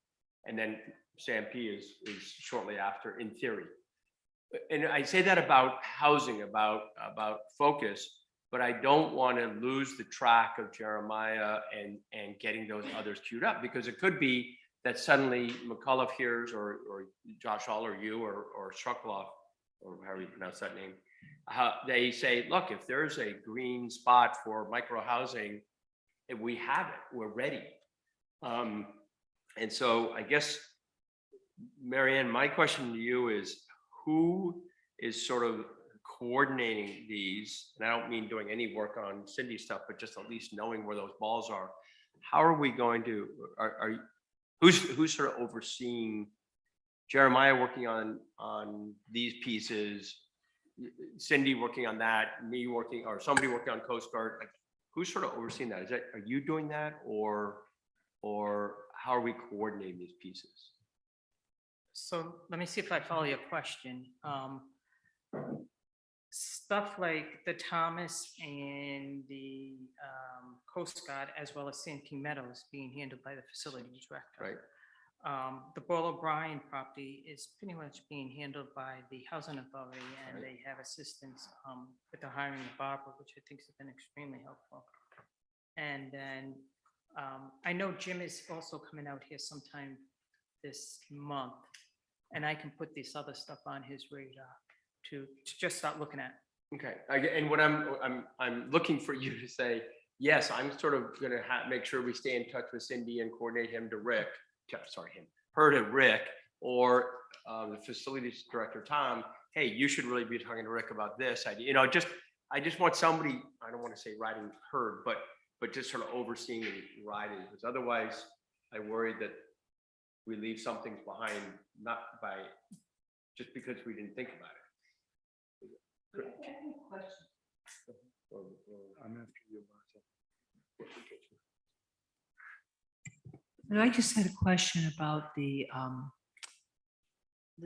And then Stampede is shortly after, in theory. And I say that about housing, about focus, but I don't want to lose the track of Jeremiah and getting those others queued up, because it could be that suddenly McCullough hears, or Josh Hall, or you, or Struckloff, or however you pronounce that name, they say, look, if there's a green spot for micro housing, if we have it, we're ready. And so I guess, Marianne, my question to you is, who is sort of coordinating these? And I don't mean doing any work on Cindy stuff, but just at least knowing where those balls are. How are we going to, who's sort of overseeing Jeremiah working on these pieces, Cindy working on that, me working, or somebody working on Coast Guard? Like, who's sort of overseeing that? Are you doing that, or how are we coordinating these pieces? So let me see if I follow your question. Stuff like the Thomas and the Coast Guard, as well as Santee Meadows, being handled by the facilities director. Right. The Paul O'Brien property is pretty much being handled by the Housing Authority, and they have assistance with the hiring of Barbara, which I think has been extremely helpful. And then I know Jim is also coming out here sometime this month, and I can put this other stuff on his radar to just start looking at. Okay, and what I'm looking for you to say, yes, I'm sort of gonna make sure we stay in touch with Cindy and coordinate her to Rick, or the facilities director, Tom. Hey, you should really be talking to Rick about this idea. I just want somebody, I don't want to say riding herd, but just sort of overseeing and riding, because otherwise I worry that we leave some things behind, not by, just because we didn't think about it. I'm after you, Martha. And I just had a question about the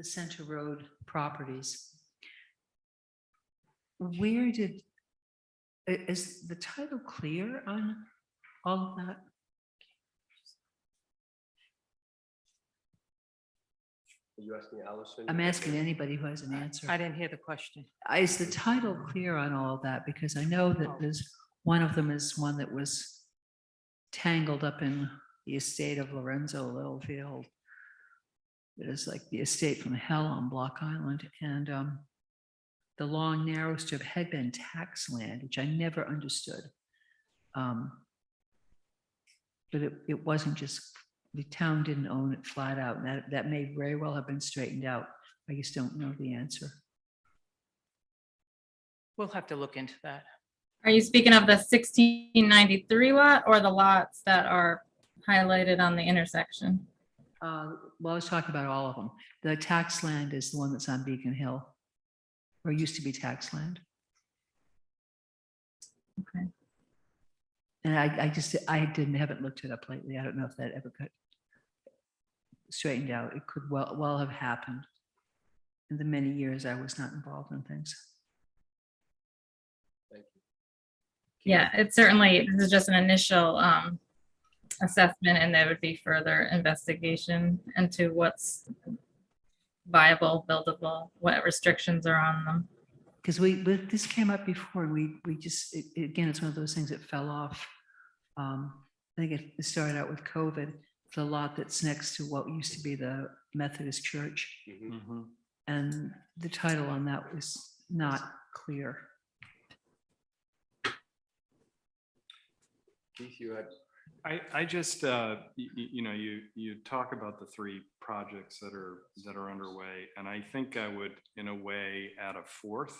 Center Road properties. Where is the title clear on all of that? Are you asking Allison? I'm asking anybody who has an answer. I didn't hear the question. Is the title clear on all of that? Because I know that there's, one of them is one that was tangled up in the estate of Lorenzo Littlefield. It is like the estate from hell on Block Island, and the long narrow strip had been tax land, which I never understood. But it wasn't just, the town didn't own it flat out, and that may very well have been straightened out. I just don't know the answer. We'll have to look into that. Are you speaking of the 1693 lot or the lots that are highlighted on the intersection? Well, I was talking about all of them. The tax land is the one that's on Beacon Hill, or used to be tax land. Okay. And I haven't looked it up lately. I don't know if that ever got straightened out. It could well have happened in the many years I was not involved in things. Yeah, it's certainly, this is just an initial assessment, and there would be further investigation into what's viable, buildable, what restrictions are on them. Because this came up before, and we just, again, it's one of those things that fell off. I think it started out with COVID, the lot that's next to what used to be the Methodist Church. Mhm. And the title on that was not clear. Keith, you had. I just, you talk about the three projects that are underway, and I think I would, in a way, add a fourth,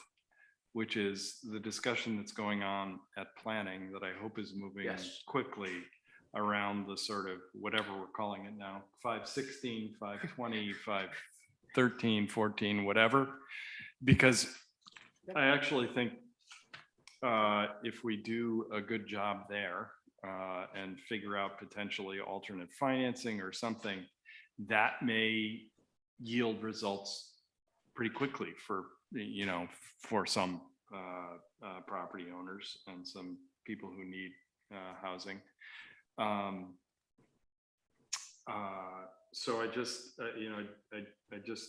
which is the discussion that's going on at planning that I hope is moving Yes. quickly around the sort of whatever we're calling it now, 516, 520, 513, 14, whatever. Because I actually think if we do a good job there and figure out potentially alternate financing or something, that may yield results pretty quickly for some property owners and some people who need housing. So I just, I just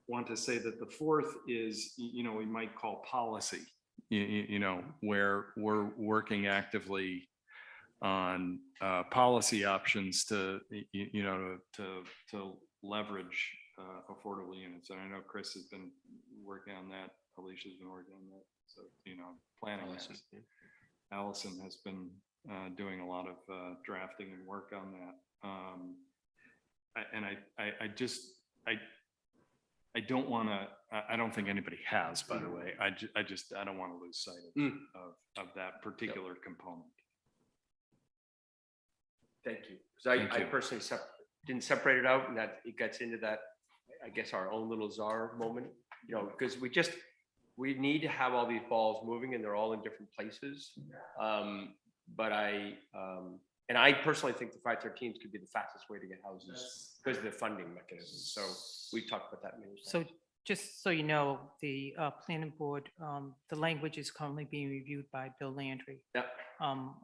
want to say that the fourth is, we might call policy, where we're working actively on policy options to leverage affordable units. And I know Chris has been working on that. Alicia's been working on that. So, planning. Allison has been doing a lot of drafting and work on that. I don't want to, I don't think anybody has, by the way. I don't want to lose sight of that particular component. Thank you. Thank Because I you. personally didn't separate it out, and that it gets into that, I guess, our own little czar moment, because we need to have all these balls moving, and they're all in different places. But I personally think the 513s could be the fastest way to get houses because of the funding mechanism. So we've talked about that many times. So just so you know, the planning board, the language is currently being reviewed by Bill Landry. Yeah.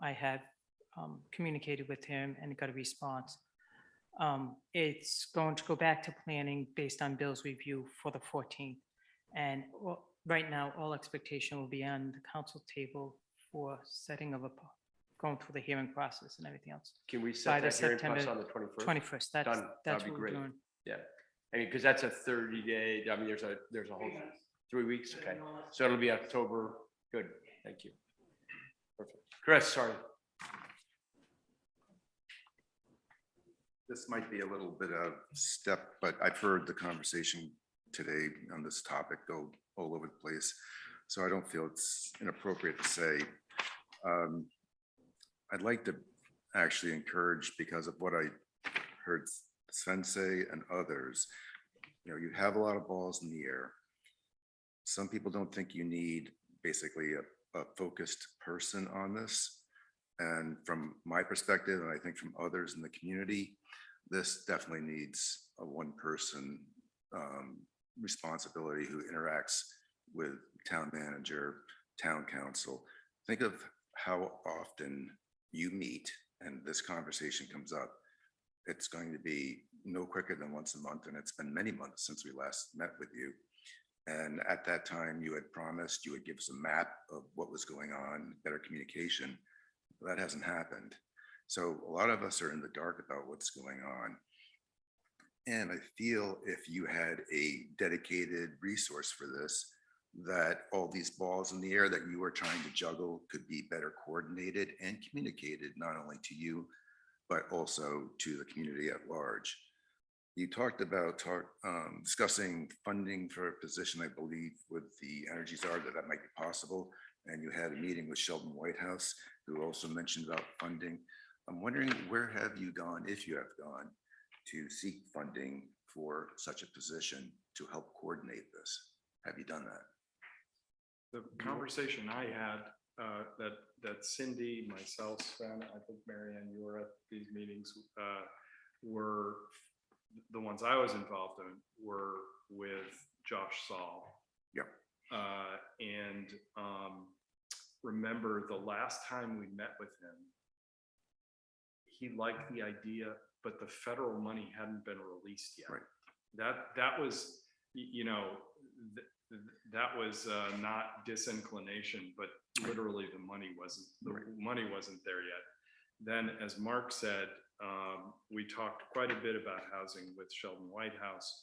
I have communicated with him and got a response. It's going to go back to planning based on Bill's review for the 14th. And right now, all expectation will be on the council table for setting of going through the hearing process and everything else. Can we By set the that hearing plus September on the 21st? 21st, that's Done. That'd be what we're great. doing. Yeah. I mean, because that's a 30-day, I mean, there's a whole 3 weeks. Okay. So it'll be October. Good. Thank you. Perfect. Chris, sorry. This might be a little bit of step, but I've heard the conversation today on this topic go all over the place. So I don't feel it's inappropriate to say. I'd like to actually encourage, because of what I heard Sven say and others, you have a lot of balls in the air. Some people don't think you need basically a focused person on this. And from my perspective, and I think from others in the community, this definitely needs a one-person responsibility who interacts with town manager, town council. Think of how often you meet and this conversation comes up. It's going to be no quicker than once a month, and it's been many months since we last met with you. And at that time, you had promised you would give us a map of what was going on, better communication. That hasn't happened. So a lot of us are in the dark about what's going on. And I feel if you had a dedicated resource for this, that all these balls in the air that you were trying to juggle could be better coordinated and communicated, not only to you, but also to the community at large. You talked about discussing funding for a position, I believe, with the Energy Czar, that might be possible. And you had a meeting with Sheldon Whitehouse, who also mentioned about funding. I'm wondering, where have you gone, if you have gone, to seek funding for such a position to help coordinate this? Have you done that? The conversation I had, that Cindy, myself, Sven, I think Marianne, you were at these meetings, were the ones I was involved in were with Josh Saul. Yep. Remember the last time we met with him, he liked the idea, but the federal money hadn't been released yet. Right. That was, that was not disinclination, but literally the money wasn't there yet. Then, as Mark said, we talked quite a bit about housing with Sheldon Whitehouse.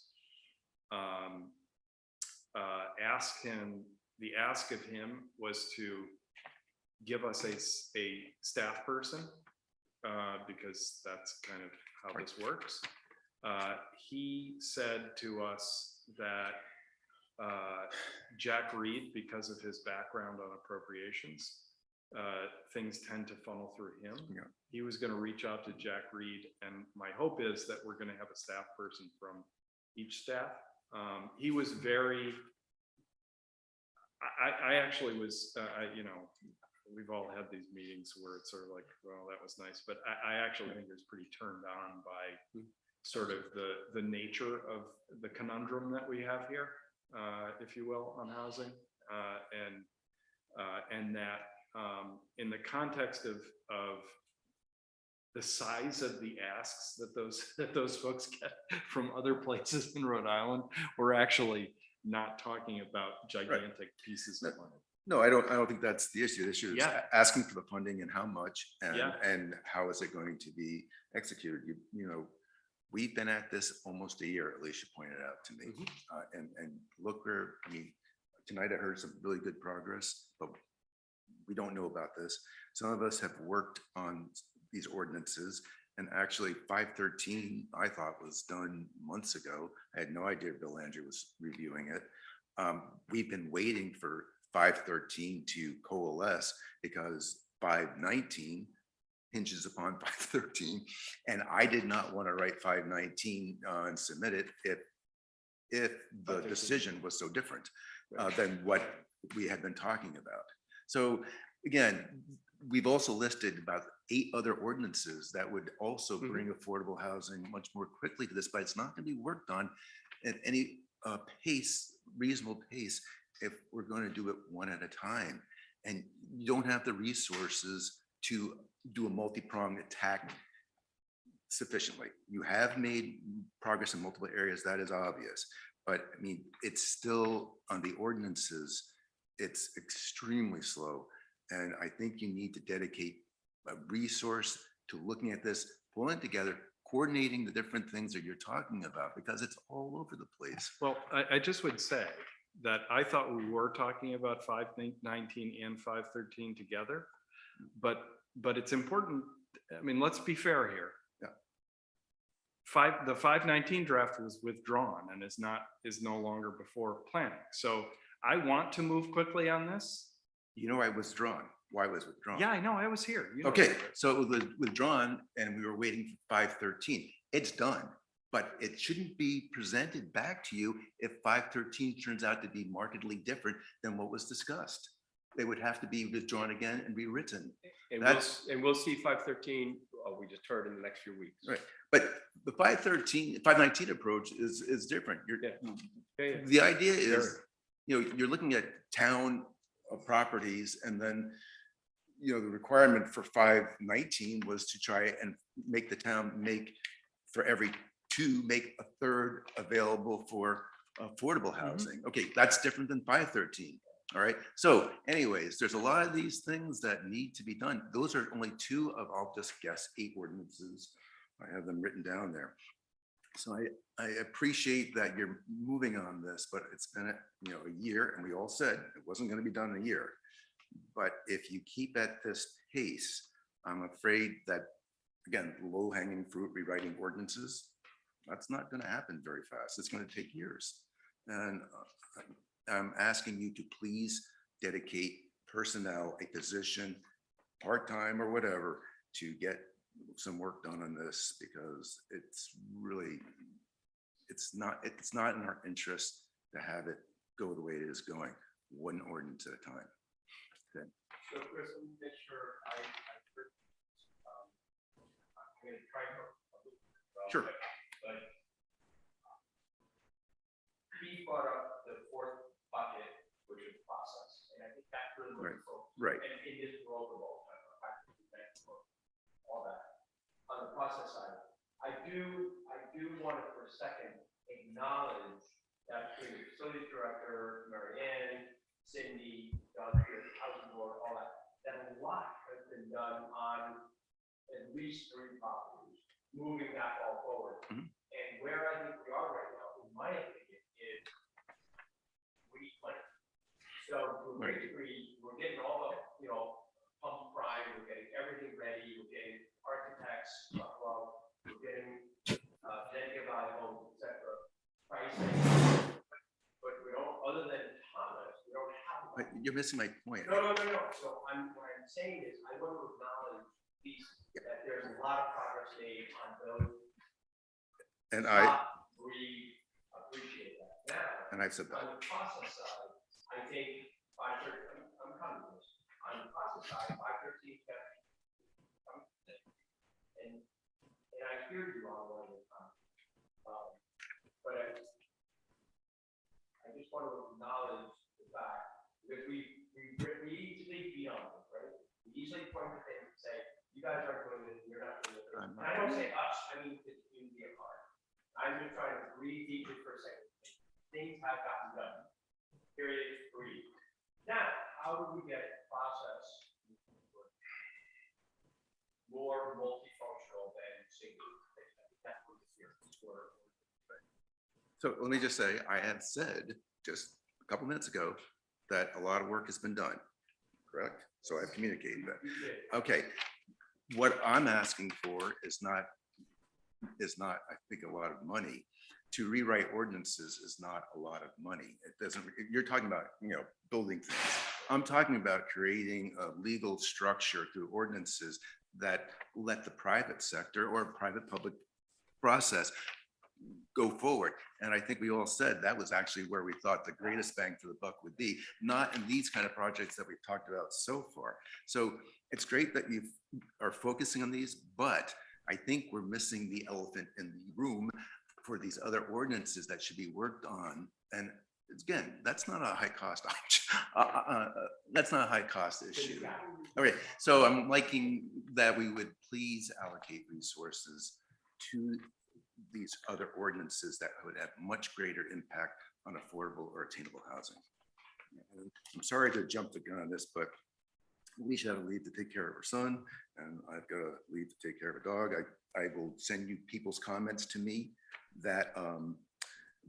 The ask of him was to give us a staff person, because that's kind of how this works. He said to us that Jack Reed, because of his background on appropriations, things tend to funnel through him. Yeah. He was going to reach out to Jack Reed, and my hope is that we're going to have a staff person from each staff. He was very, I actually was, we've all had these meetings where it's sort of like, well, that was nice, but I actually think it was pretty turned on by sort of the nature of the conundrum that we have here. if you will, on housing. And that in the context of the size of the asks that those folks get from other places in Rhode Island, we're actually not talking about gigantic pieces of money. No, I don't think that's the issue. The issue is Yeah. asking for the funding and how much Yeah. and how is it going to be executed? You know, we've been at this almost a year, Alicia pointed out to me. And look where, I mean, tonight I heard some really good progress, but we don't know about this. Some of us have worked on these ordinances, and actually 513, I thought was done months ago. I had no idea Bill Landry was reviewing it. We've been waiting for 513 to coalesce because 519 hinges upon 513. And I did not want to write 519 and submit it if the decision was so different than what we had been talking about. So again, we've also listed about 8 other ordinances that would also bring affordable housing much more quickly to this, but it's not going to be worked on at any pace, reasonable pace, if we're going to do it one at a time. And you don't have the resources to do a multi-pronged attack sufficiently. You have made progress in multiple areas, that is obvious. But I mean, it's still on the ordinances, it's extremely slow. And I think you need to dedicate a resource to looking at this, pulling together, coordinating the different things that you're talking about, because it's all over the place. Well, I just would say that I thought we were talking about 519 and 513 together, but it's important. I mean, let's be fair here. Yeah. The 519 draft was withdrawn and is no longer before planning. So I want to move quickly on this. You know, I withdrawn. Why was it withdrawn? Yeah, I know, I was here. You know Okay, that. so it was withdrawn and we were waiting for 513. It's done, but it shouldn't be presented back to you if 513 turns out to be markedly different than what was discussed. They would have to be withdrawn again and rewritten. And That's- we'll see 513, we just heard in the next few weeks. Right. But the 519 approach is different. Yeah. The idea is, you know, you're looking at town properties, and then, you know, the requirement for 519 was to try and make the town make for every 2, make a third available for affordable housing. Okay, that's different than 513. All right. So anyways, there's a lot of these things that need to be done. Those are only 2 of, I'll just guess, 8 ordinances. I have them written down there. So I appreciate that you're moving on this, but it's been a year, and we all said it wasn't going to be done in a year. But if you keep at this pace, I'm afraid that, again, low-hanging fruit, rewriting ordinances, that's not going to happen very fast. It's going to take years. And I'm asking you to please dedicate personnel, a position, part-time or whatever, to get some work done on this, because it's really, it's not in our interest to have it go the way it is going, one ordinance at a time. Okay. So Chris, let me make sure I heard, I'm gonna try to. Sure. But he brought up the 4th bucket, which is process, and I think that's really what Right. we're focused on. Right. And it is role of all that. On the process side, I do want to for a second acknowledge that between the facilities director, Mary Ann, Cindy, Doug, the housing board, all that a lot has been done on at least 3 properties, moving that all forward. Mhm. And where I think we are right now, in my opinion, is we money. So to a great degree, we're getting all the, pump prime, we're getting everything ready, we're getting architects, we're getting negative eye homes, et cetera, pricing. But we don't, other than Thomas, we don't have. But you're missing my point. No. So what I'm saying is, I want to acknowledge these, that there's a lot of progress made on those. And We appreciate that. Now, I've said that. on the process side, I think 513, I'm coming to this. On the process side, 513 and I hear you on one of the comments. But I just want to acknowledge the fact that we easily beat on them, right? We easily point to things and say, you guys aren't doing this, you're not doing this. And I don't say us, I mean the community at heart. I'm just trying to breathe deeply for a second. Things have gotten done. Period, breathe. Now, how do we get the process more multifunctional than single? That's what this year is for. So let me just say, I had said just a couple minutes ago that a lot of work has been done, correct? So I've communicated that. Okay, what I'm asking for is not, I think, a lot of money. To rewrite ordinances is not a lot of money. It doesn't, you're talking about, building things. I'm talking about creating a legal structure through ordinances that let the private sector or private-public process go forward. And I think we all said that was actually where we thought the greatest bang for the buck would be, not in these kind of projects that we've talked about so far. So it's great that you are focusing on these, but I think we're missing the elephant in the room for these other ordinances that should be worked on. And again, that's not a high cost option. That's not a high cost issue. Okay, so I'm liking that we would please allocate resources to these other ordinances that would have much greater impact on affordable or attainable housing. And I'm sorry to jump the gun on this, but we should have to leave to take care of our son, and I've got to leave to take care of a dog. I will send you people's comments to me that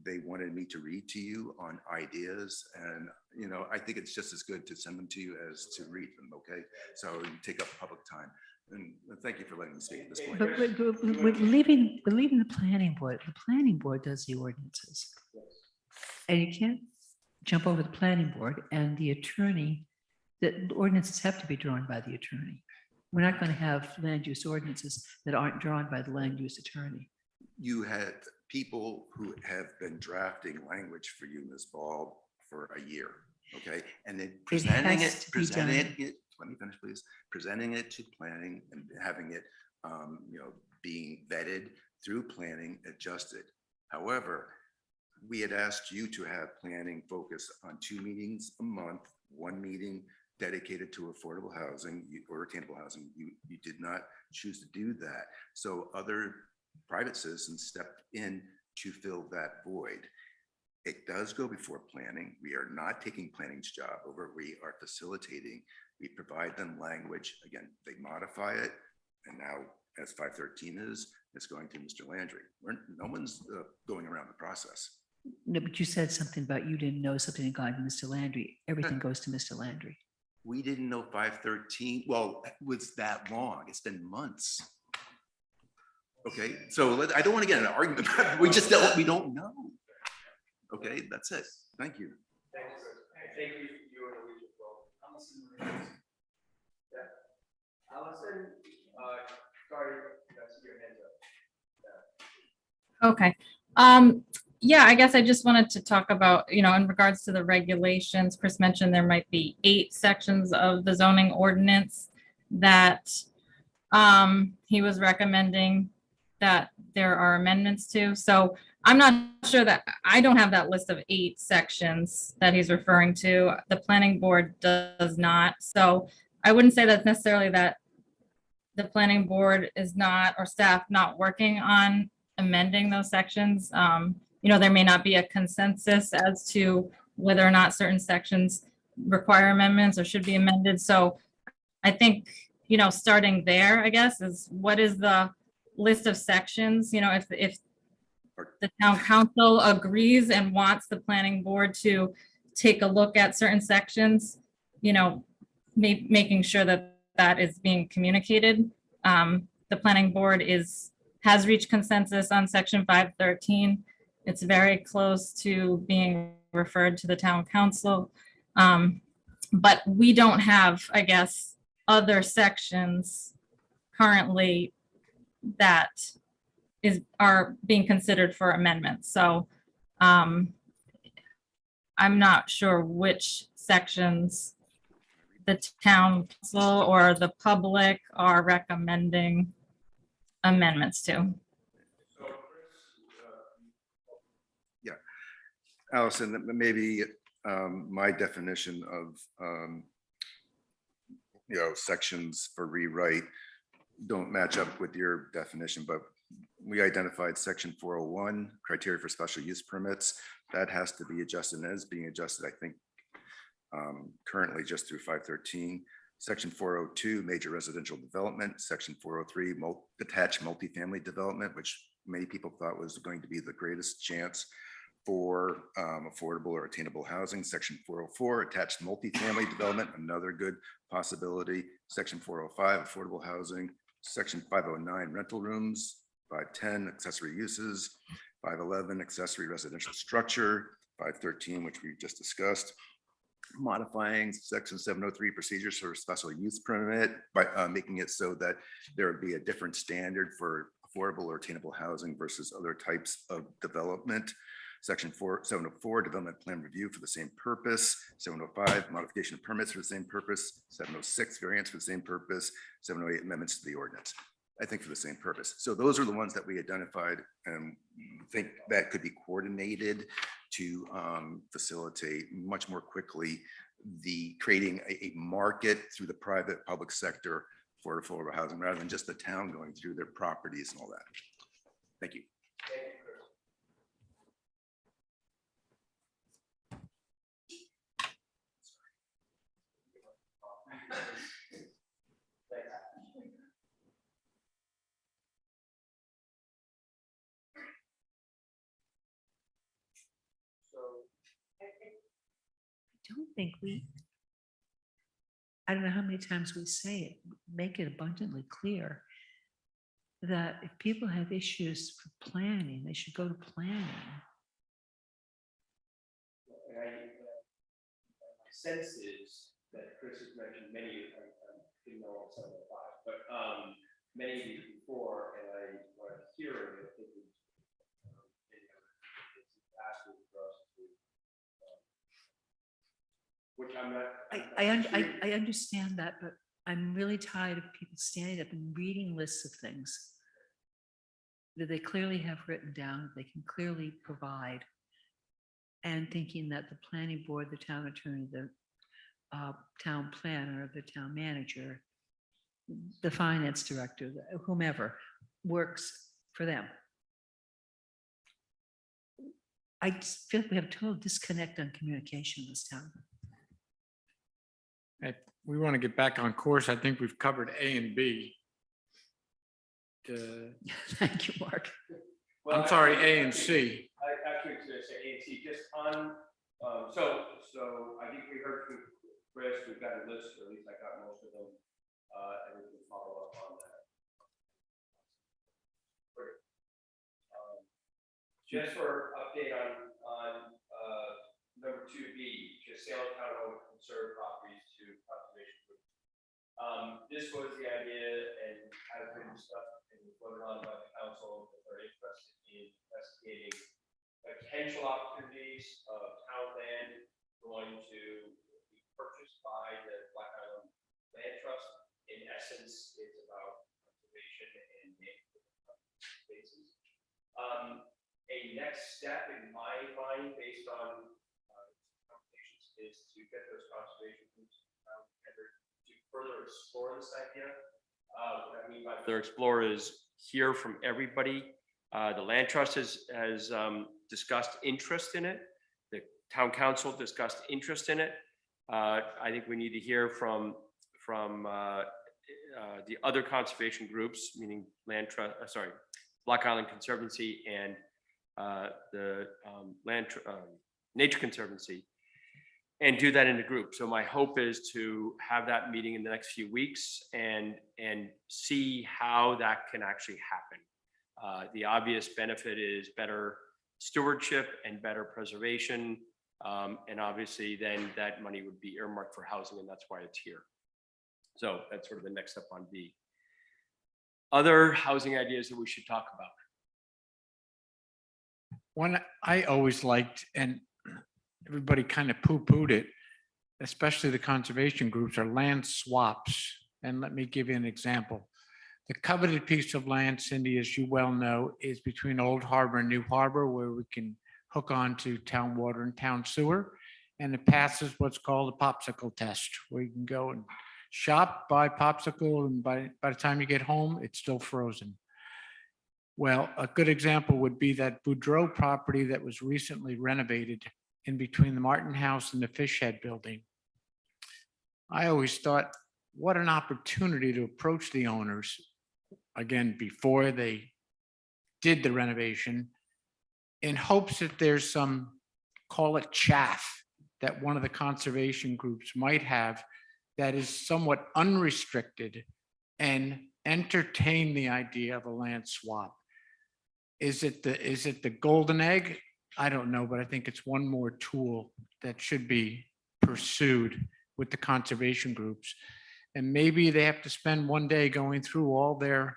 they wanted me to read to you on ideas. And, I think it's just as good to send them to you as to read them, okay? So you take up public time. And thank you for letting me speak at this point. But we're leaving the planning board. The planning board does the ordinances. And you can't jump over the planning board and the attorney, the ordinances have to be drawn by the attorney. We're not going to have land use ordinances that aren't drawn by the land use attorney. You had people who have been drafting language for you, Ms. Ball, for a year, okay? And then presenting has to be done. Let me finish, please. Presenting it to planning and having it, being vetted through planning, adjusted. However, we had asked you to have planning focus on 2 meetings a month, 1 meeting dedicated to affordable housing or attainable housing. You did not choose to do that. So other private citizens stepped in to fill that void. It does go before planning. We are not taking planning's job over. We are facilitating. We provide them language. Again, they modify it. And now, as 513 is, it's going to Mr. Landry. No one's going around the process. No, but you said something about you didn't know something had gone to Mr. Landry. Everything goes to Mr. Landry. We didn't know 513, well, it was that long. It's been months. Okay, so I don't want to get in an argument. We don't know. Okay, that's it. Thank you. Thank you, you and Alicia as well. Yeah. Allison, sorry, that's your hands up. Okay. Yeah, I guess I just wanted to talk about, in regards to the regulations, Chris mentioned there might be 8 sections of the zoning ordinance that he was recommending that there are amendments to. So I'm not sure that, I don't have that list of 8 sections that he's referring to. The planning board does not. So I wouldn't say that's necessarily that the planning board is not, or staff not working on amending those sections. There may not be a consensus as to whether or not certain sections require amendments or should be amended. So I think, starting there, I guess, is what is the list of sections, if the town council agrees and wants the planning board to take a look at certain sections, making sure that that is being communicated. The planning board has reached consensus on section 513. It's very close to being referred to the town council. But we don't have, I guess, other sections currently that are being considered for amendments. So I'm not sure which sections the town council or the public are recommending amendments to. Allison, maybe my definition of, sections for rewrite don't match up with your definition, but we identified section 401, criteria for special use permits. That has to be adjusted and is being adjusted, I think, currently just through 513. Section 402, major residential development. Section 403, detached multifamily development, which many people thought was going to be the greatest chance for affordable or attainable housing. Section 404, attached multifamily development, another good possibility. Section 405, affordable housing. Section 509, rental rooms. 510, accessory uses. 511, accessory residential structure. 513, which we just discussed. Modifying section 703, procedures for special use permit by making it so that there would be a different standard for affordable or attainable housing versus other types of development. Section 704, development plan review for the same purpose. 705, modification of permits for the same purpose. 706, variance for the same purpose. 708, amendments to the ordinance, I think for the same purpose. So those are the ones that we identified and think that could be coordinated to facilitate much more quickly the creating a market through the private public sector for affordable housing rather than just the town going through their properties and all that. Thank you. I don't think I don't know how many times we say it, make it abundantly clear that if people have issues for planning, they should go to planning. My sense is that Chris has mentioned many, I didn't know all 705, but many of these before, and what I'm hearing, I think is asking for us to, which I'm not. I understand that, but I'm really tired of people standing up and reading lists of things that they clearly have written down, they can clearly provide, and thinking that the planning board, the town attorney, the town planner, the town manager, the finance director, whomever works for them. I just feel like we have a total disconnect on communication in this town. We want to get back on course. I think we've covered A and B. Thank you, Mark. I'm sorry, A and C. I actually was going to say A and C just on, so I think we heard from Chris, we've got a list, or at least I got most of them, and we can follow up on that. Great. Just for update on number 2B, just sale of townhome conserved properties to conservation groups. This was the idea and has been discussed and voted on by the council that are interested in investigating potential opportunities of town land going to be purchased by the Black Island Land Trust. In essence, it's about conservation and spaces. A next step in my mind, based on conversations, is to get those conservation groups together to further explore this idea. What I mean by further explore is hear from everybody. The land trust has discussed interest in it. The town council discussed interest in it. I think we need to hear from the other conservation groups, meaning land trust. Black Island Conservancy and the Nature Conservancy, and do that in a group. So my hope is to have that meeting in the next few weeks and see how that can actually happen. The obvious benefit is better stewardship and better preservation. And obviously then that money would be earmarked for housing, and that's why it's here. So that's sort of the next step on B. Other housing ideas that we should talk about. One I always liked, and everybody kind of poo-pooed it, especially the conservation groups, are land swaps. And let me give you an example. The coveted piece of land, Cindy, as you well know, is between Old Harbor and New Harbor, where we can hook onto town water and town sewer. And it passes what's called a popsicle test, where you can go and shop, buy popsicle, and by the time you get home, it's still frozen. Well, a good example would be that Boudreaux property that was recently renovated in between the Martin House and the Fish Head Building. I always thought, what an opportunity to approach the owners, again, before they did the renovation, in hopes that there's some, call it chaff, that one of the conservation groups might have that is somewhat unrestricted, and entertain the idea of a land swap. Is it the golden egg? I don't know, but I think it's one more tool that should be pursued with the conservation groups. And maybe they have to spend one day going through all their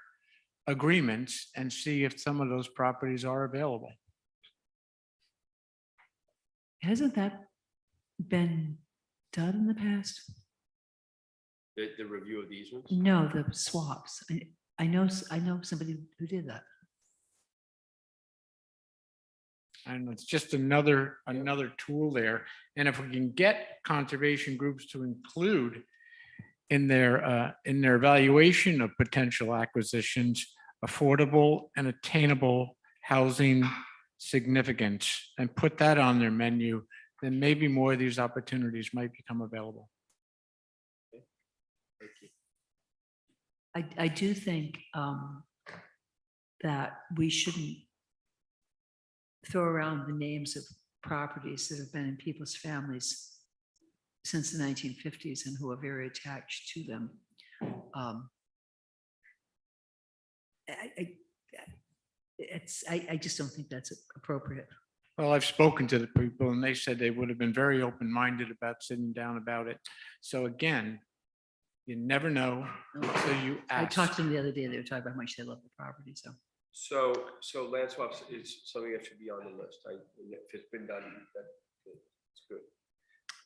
agreements and see if some of those properties are available. Hasn't that been done in the past? The review of the easements? No, the swaps. I know somebody who did that. And it's just another tool there. And if we can get conservation groups to include in their evaluation of potential acquisitions, affordable and attainable housing significance, and put that on their menu, then maybe more of these opportunities might become available. I do think that we shouldn't throw around the names of properties that have been in people's families since the 1950s and who are very attached to them. I just don't think that's appropriate. Well, I've spoken to the people and they said they would have been very open-minded about sitting down about it. So again, you never know until you I ask. talked to them the other day, they were talking about how much they love the property, so. So land swaps is something that should be on the list. If it's been done, that's good.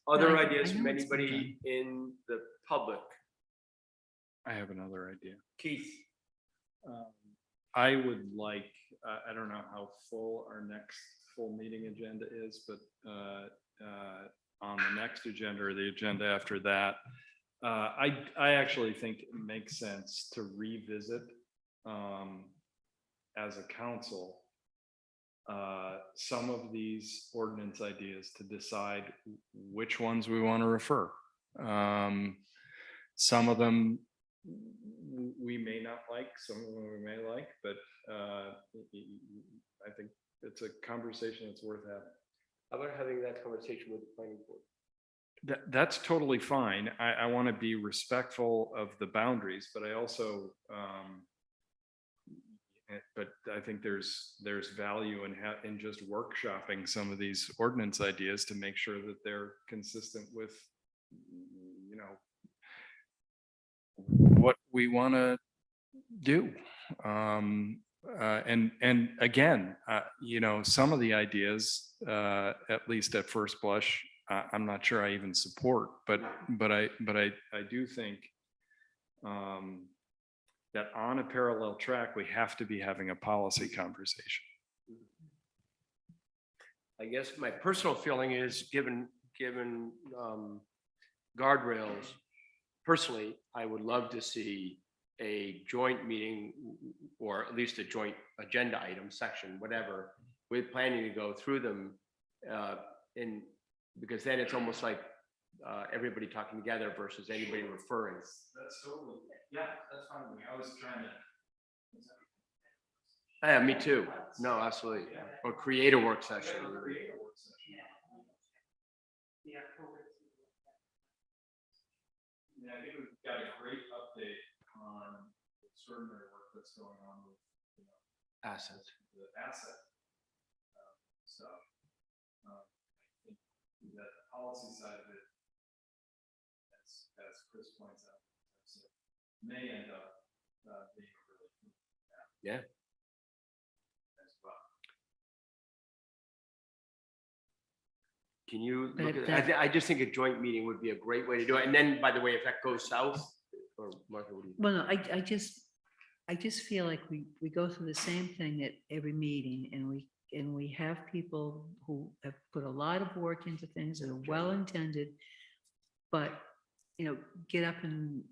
Other I ideas from know it's been anybody in the public? I have another idea. Keith? I would like, I don't know how full our next full meeting agenda is, but on the next agenda or the agenda after that, I actually think it makes sense to revisit as a council some of these ordinance ideas to decide which ones we want to refer. Some of them we may not like, some of them we may like, but I think it's a conversation that's worth having. How about having that conversation with the planning board? That's totally fine. I want to be respectful of the boundaries, but I also, but I think there's value in just workshopping some of these ordinance ideas to make sure that they're consistent with, you know, what we want to do. And again, you know, some of the ideas, at least at first blush, I'm not sure I even support, but I do think that on a parallel track, we have to be having a policy conversation. I guess my personal feeling is given guardrails, personally, I would love to see a joint meeting or at least a joint agenda item section, whatever, with planning to go through them because then it's almost like everybody talking together versus anybody referring. That's totally, yeah, that's fine. I was trying to. Yeah, me too. No, absolutely. Or create a work session. Yeah, I think we've got a great update on the extraordinary work that's going on with, you know, Assets. the asset stuff. I think that the policy side of it, as Chris points out, may end up being a really good Yeah. as well. Can you But look if at, that- I just think a joint meeting would be a great way to do it. And then, by the way, if that goes south, or Martha, what do you? Well, no, I just feel like we go through the same thing at every meeting and we and we have people who have put a lot of work into things that are well-intended, but, get up and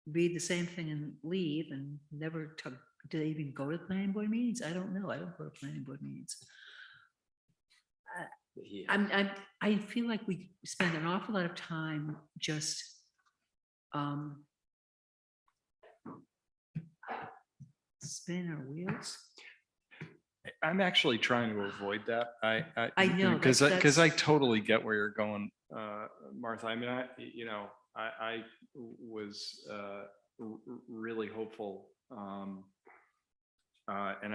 read the same thing and leave and never talk, do they even go to planning board meetings? I don't know. I don't go to planning board meetings. I feel like we spend an awful lot of time just spinning our wheels. I'm actually trying to avoid that. I know, Because that's- I totally get where you're going, Martha. I mean, I was really hopeful. And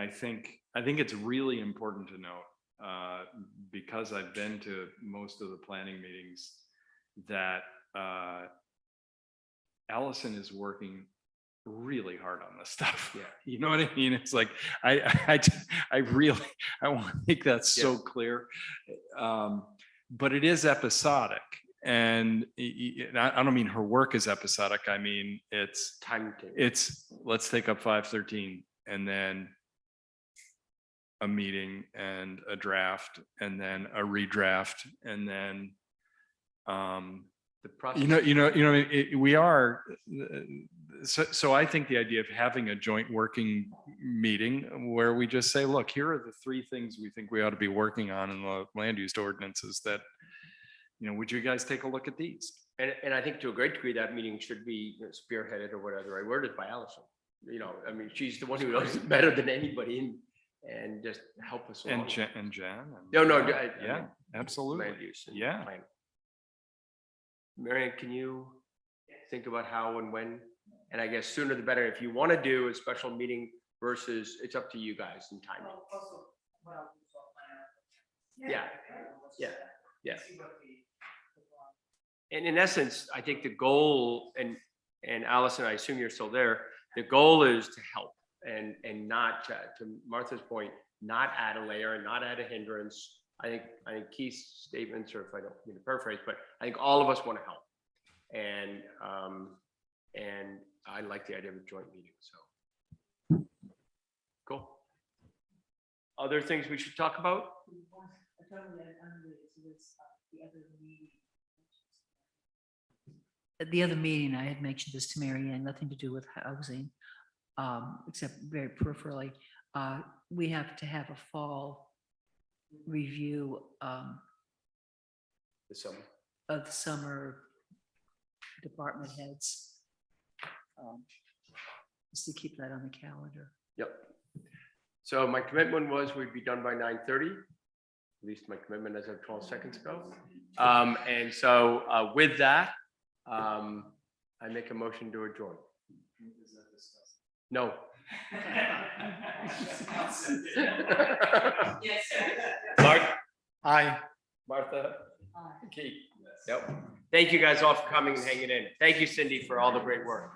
I think it's really important to note, because I've been to most of the planning meetings, that Allison is working really hard on this stuff. Yeah. You know what I mean? It's like, I really, I want to make that so Yes. clear. But it is episodic. And I don't mean her work is episodic. I mean, it's let's take up 513 and then a meeting and a draft and then a redraft and then The process. we are, so I think the idea of having a joint working meeting where we just say, look, here are the 3 things we think we ought to be working on in the land use ordinances that, would you guys take a look at these? And I think to a great degree, that meeting should be spearheaded, or whatever I worded, by Allison. I mean, she's the one who knows it better than anybody, and just help us along. And Jan? No, Yeah, absolutely. Land use. and Yeah. plan. Marion, can you think about how and when? And I guess sooner the better. If you want to do a special meeting versus, it's up to you guys and timing. Yeah. And in essence, I think the goal, and Allison, I assume you're still there, the goal is to help and not to Martha's point, not add a layer and not add a hindrance. I think Keith's statements, or if I don't mean to paraphrase, but I think all of us want to help. And I like the idea of a joint meeting, so. Cool. Other things we should talk about? The other meeting, I had mentioned this to Mary Ann, nothing to do with housing, except very peripherally. We have to have a fall review The summer. of the summer department heads. Just to keep that on the calendar. Yep. So my commitment was we'd be done by 9:30. At least my commitment as of 12 seconds ago. And so with that, I make a motion to adjourn. No. Mark? Aye. Martha? Keith? Yep. Thank you guys all for coming and hanging in. Thank you, Cindy, for all the great work.